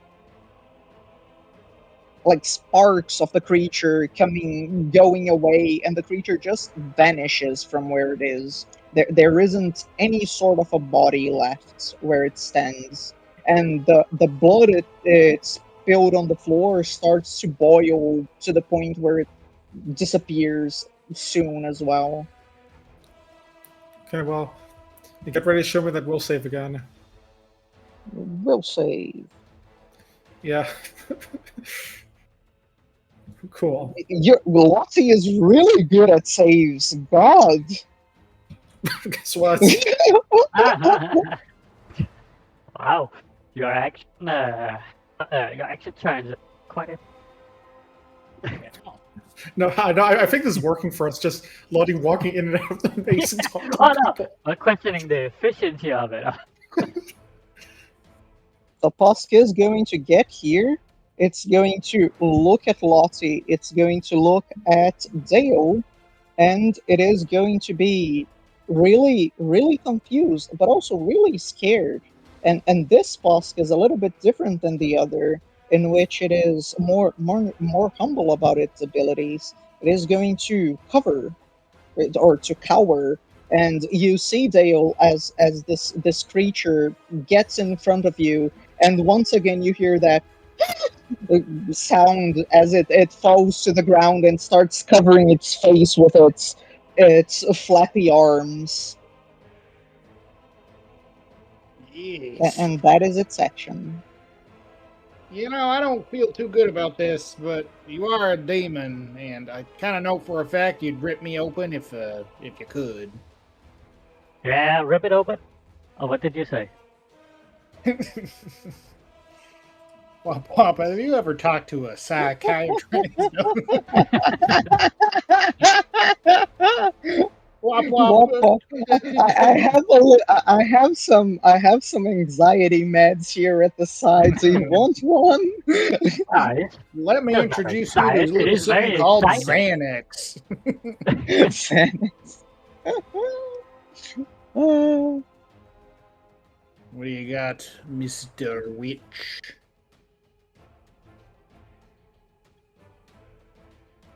like sparks of the creature going away, and the creature just vanishes from where it is. There isn't any sort of a body left where it stands, and the blood it spilled on the floor starts to boil to the point where it disappears soon as well. Okay, well, you get ready to show me that will save again. Will save. Yeah. Cool. Lottie is really good at saves. God. Guess what? Wow, your action turns quite a. No, I think this is working for us. Just Lottie walking in and out of the base and talking to Oh no, people. I'm questioning the efficiency of it. The Pusk is going to get here. It's going to look at Lottie. It's going to look at Dale. And it is going to be really, really confused, but also really scared. And this Pusk is a little bit different than the other, in which it is more humble about its abilities. It is going to cover or to cower, and you see Dale as this creature gets in front of you, and once again you hear that sound as it falls to the ground and starts covering its face with its flappy arms. Yes. And that is its action. You know, I don't feel too good about this, but you are a demon, and I kind of know for a fact you'd rip me open if you could. Yeah, rip it open. Oh, what did you say? Well, Papa, have you ever talked to a psychiatrist? Well, Wop wop. Wop, wop. I have some anxiety meds here at the side. Do you want one? Ah, it's Let me just not introduce you to a excited. It little is something very called exciting. Xanax. Xanax. Uh, What do you got, Mr. Witch?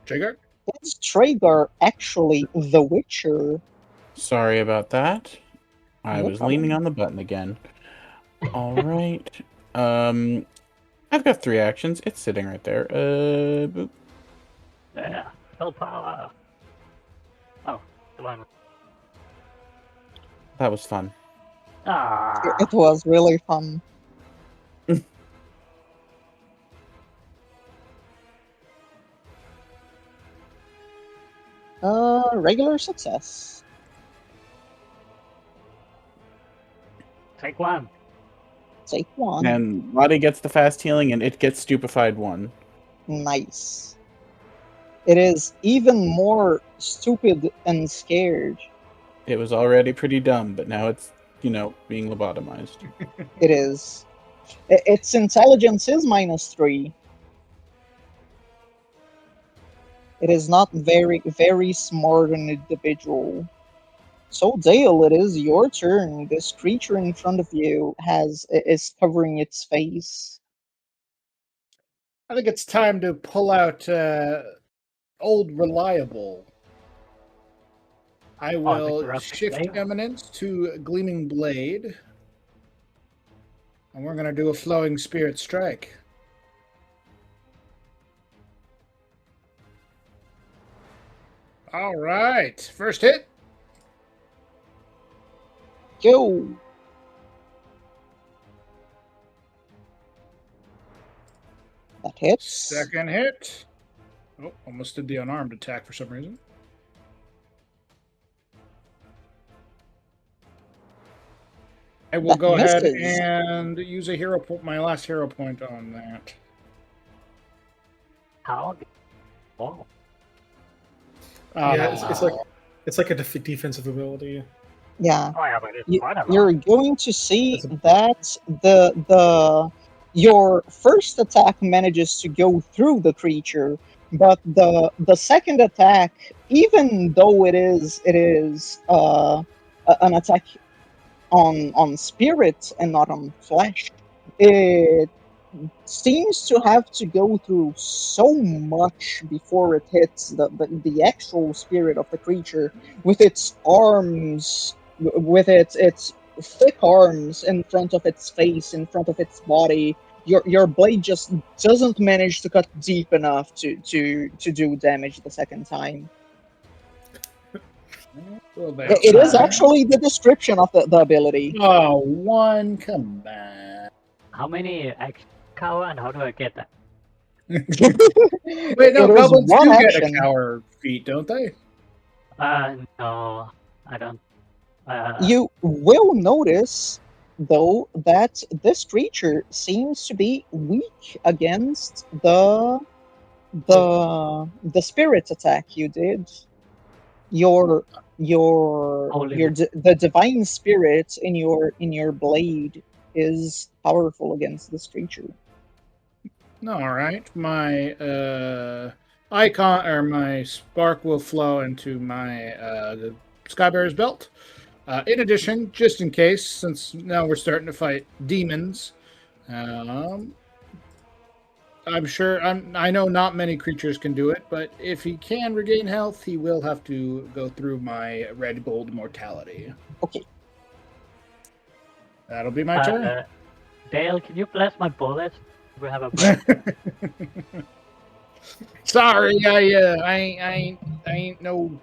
Trigger? is Traeger actually the Witcher? Sorry about that. I No was problem. leaning on the button again. All right. I've got 3 actions. It's sitting right there. Boop. Yeah, full power. Oh, the one. That was fun. Ah, It was really fun. Regular success. take one. Take one. And Lottie gets the fast healing, and it gets stupefied 1. Nice. It is even more stupid and scared. It was already pretty dumb, but now it's, being lobotomized. It is. Its intelligence is -3. It is not very smart an individual. So Dale, it is your turn. This creature in front of you is covering its face. I think it's time to pull out Old Reliable. I will corrupting shift blade. eminence to Gleaming Blade. And we're going to do a Flowing Spirit Strike. All right. First hit. Go. That hits. Second hit. Oh, almost did the unarmed attack for some reason. I will That go ahead misses. and use a hero my last hero point on that. How? Oh, Yeah, it's like a defensive ability. Yeah. oh yeah, but it's quite a lot. You're going to see that your first attack manages to go through the creature, but the second attack, even though it is an attack on spirit and not on flesh, it seems to have to go through so much before it hits the actual spirit of the creature with its arms, with its thick arms in front of its face, in front of its body. Your blade just doesn't manage to cut deep enough to do damage the second time. Well, It is actually the description of the ability. Oh, one. Come on. How many X cow and how do I get that? Wait, no, It is goblins one do get a action. cower feat, don't they? No, I don't. You will notice, though, that this creature seems to be weak against the spirit attack you did. The divine spirit in your blade is powerful against this creature. All right, my icon or my spark will flow into my the Skybearer's belt. In addition, just in case, since now we're starting to fight demons, I'm sure I know not many creatures can do it, but if he can regain health, he will have to go through my red gold mortality. Okay. That'll be my turn. Dale, can you bless my bullets? We have a Sorry, I ain't no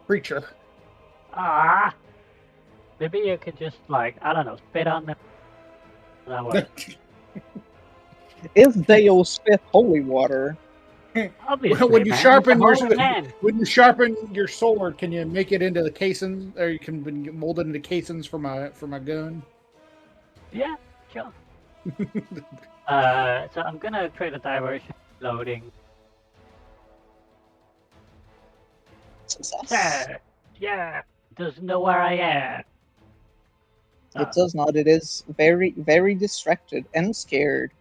creature. Maybe you could just I don't know, spit on them. That way. Is Dale spit holy water? Obviously, when you man, sharpen it's a whole man. when you sharpen your sword, can you make it into the casings, or you can mold it into casings for my gun? Yeah, sure. So I'm gonna create a diversion loading. Success. Yeah. doesn't know where I am. It does not. It is very, very distracted and scared.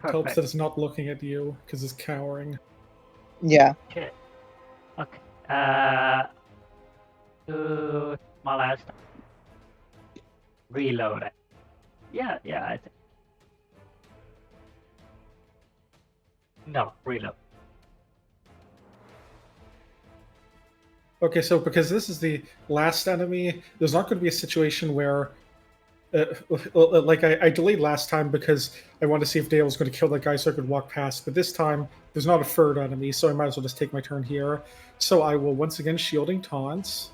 Helps Perfect. that it's not looking at you because it's cowering. Yeah. Okay. Okay. My last reload it. Yeah, I think. No, reload. Okay, so because this is the last enemy, there's not going to be a situation where, like I delayed last time because I wanted to see if Dale was going to kill that guy so I could walk past. But this time, there's not a third enemy, so I might as well just take my turn here. So I will once again shielding taunts.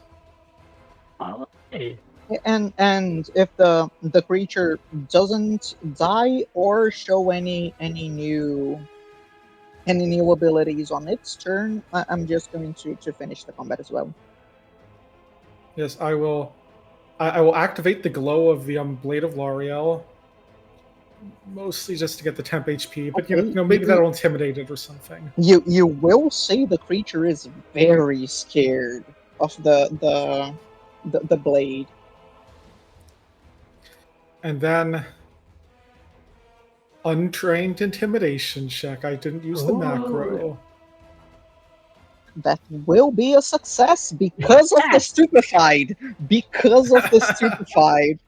Oh, hey. And if the creature doesn't die or show any new abilities on its turn, I'm just going to finish the combat as well. Yes, I will. I will activate the glow of the Blade of L'Oreal, mostly just to get the temp HP. But Okay, maybe that'll intimidate it or something. You will say the creature is very scared of the blade. And then untrained intimidation check. I didn't use the macro. That will be a success because of the stupefied. Because of the stupefied.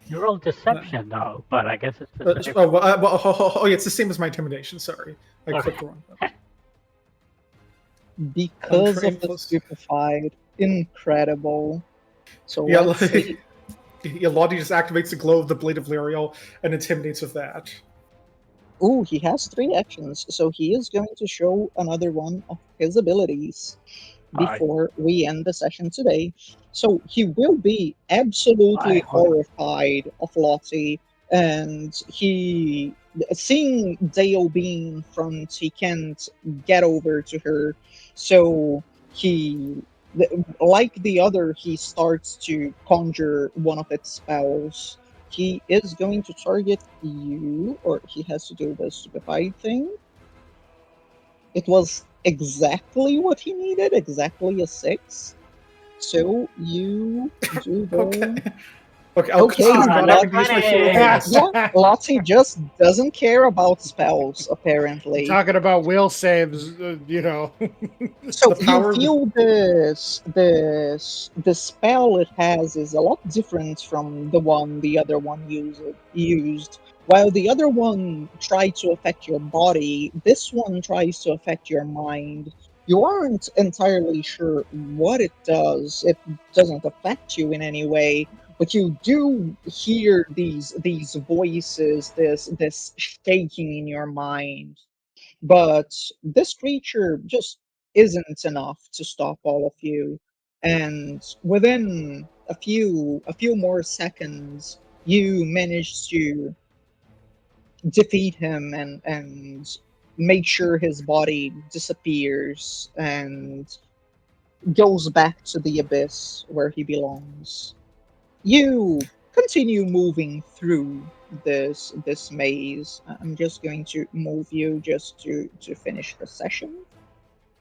You rolled deception though, but I guess it's the same. Yeah, it's the same as my intimidation. Sorry, I clicked the wrong button. Because Untrained of the plus- stupefied. Incredible. So Yeah, let's see. Yeah, Lottie just activates the glow of the Blade of L'Oreal and intimidates with that. Ooh, he has 3 actions, so he is going to show another one of his abilities before we end the session today. So he will be absolutely horrified of Lottie, and he, seeing Dale being in front, he can't get over to her, so he, like the other, he starts to conjure one of its spells. He is going to target you, or he has to do the stupefied thing. It was exactly what he needed, exactly a 6. So you do the... Okay, I'll consider not having to use my full advance. Yeah, Lottie just doesn't care about spells, apparently. Talking about will saves, So The power you feel the spell it has is a lot different from the other one used. While the other one tried to affect your body, this one tries to affect your mind. You aren't entirely sure what it does. It doesn't affect you in any way, but you do hear these voices, this shaking in your mind. But this creature just isn't enough to stop all of you. And within a few more seconds, you manage to defeat him and make sure his body disappears and goes back to the abyss where he belongs. You continue moving through this maze. I'm just going to move you just to finish the session.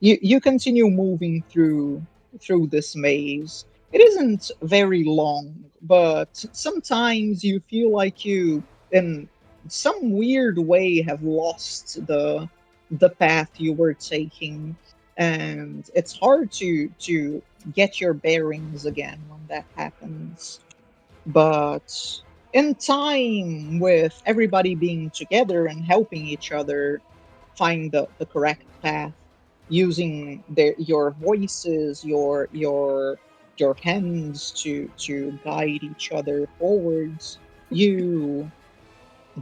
You continue moving through this maze. It isn't very long, but sometimes you feel like you, in some weird way, have lost the path you were taking, and it's hard to get your bearings again when that happens. But in time, with everybody being together and helping each other find the correct path, using your voices, your hands to guide each other forwards, you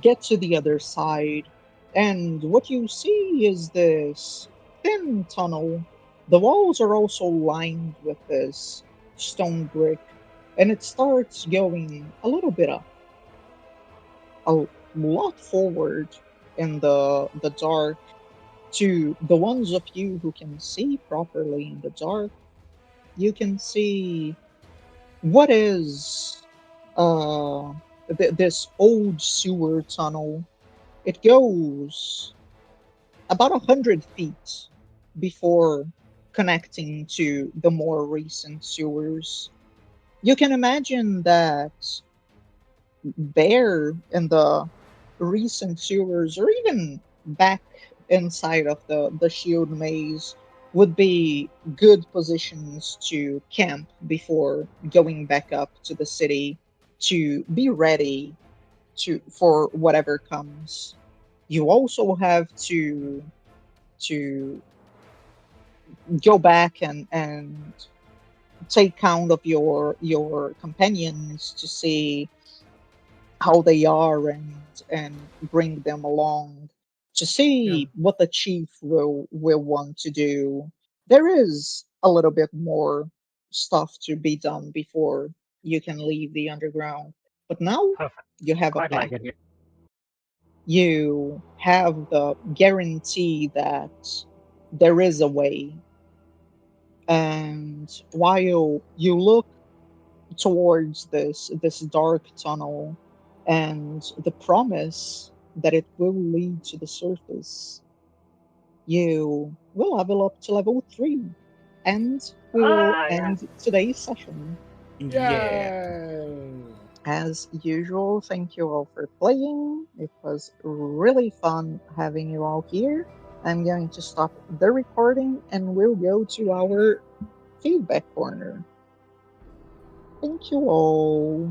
get to the other side, and what you see is this thin tunnel. The walls are also lined with this stone brick, and it starts going a little bit up, a lot forward in the dark. To the ones of you who can see properly in the dark, you can see what is this old sewer tunnel. It goes about 100 feet before connecting to the more recent sewers. You can imagine that there in the recent sewers, or even back inside of the shield maze, would be good positions to camp before going back up to the city to be ready for whatever comes. You also have to go back and take count of your companions to see how they are and bring them along to see what the chief will want to do. There is a little bit more stuff to be done before you can leave the underground. But now Perfect. you have a Quite like path. it. Yeah. You have the guarantee that there is a way. And while you look towards this dark tunnel and the promise that it will lead to the surface, you will level up to level 3, and we will Yeah. end today's session. Yeah. Yay! As usual, thank you all for playing. It was really fun having you all here. I'm going to stop the recording and we'll go to our feedback corner. Thank you all.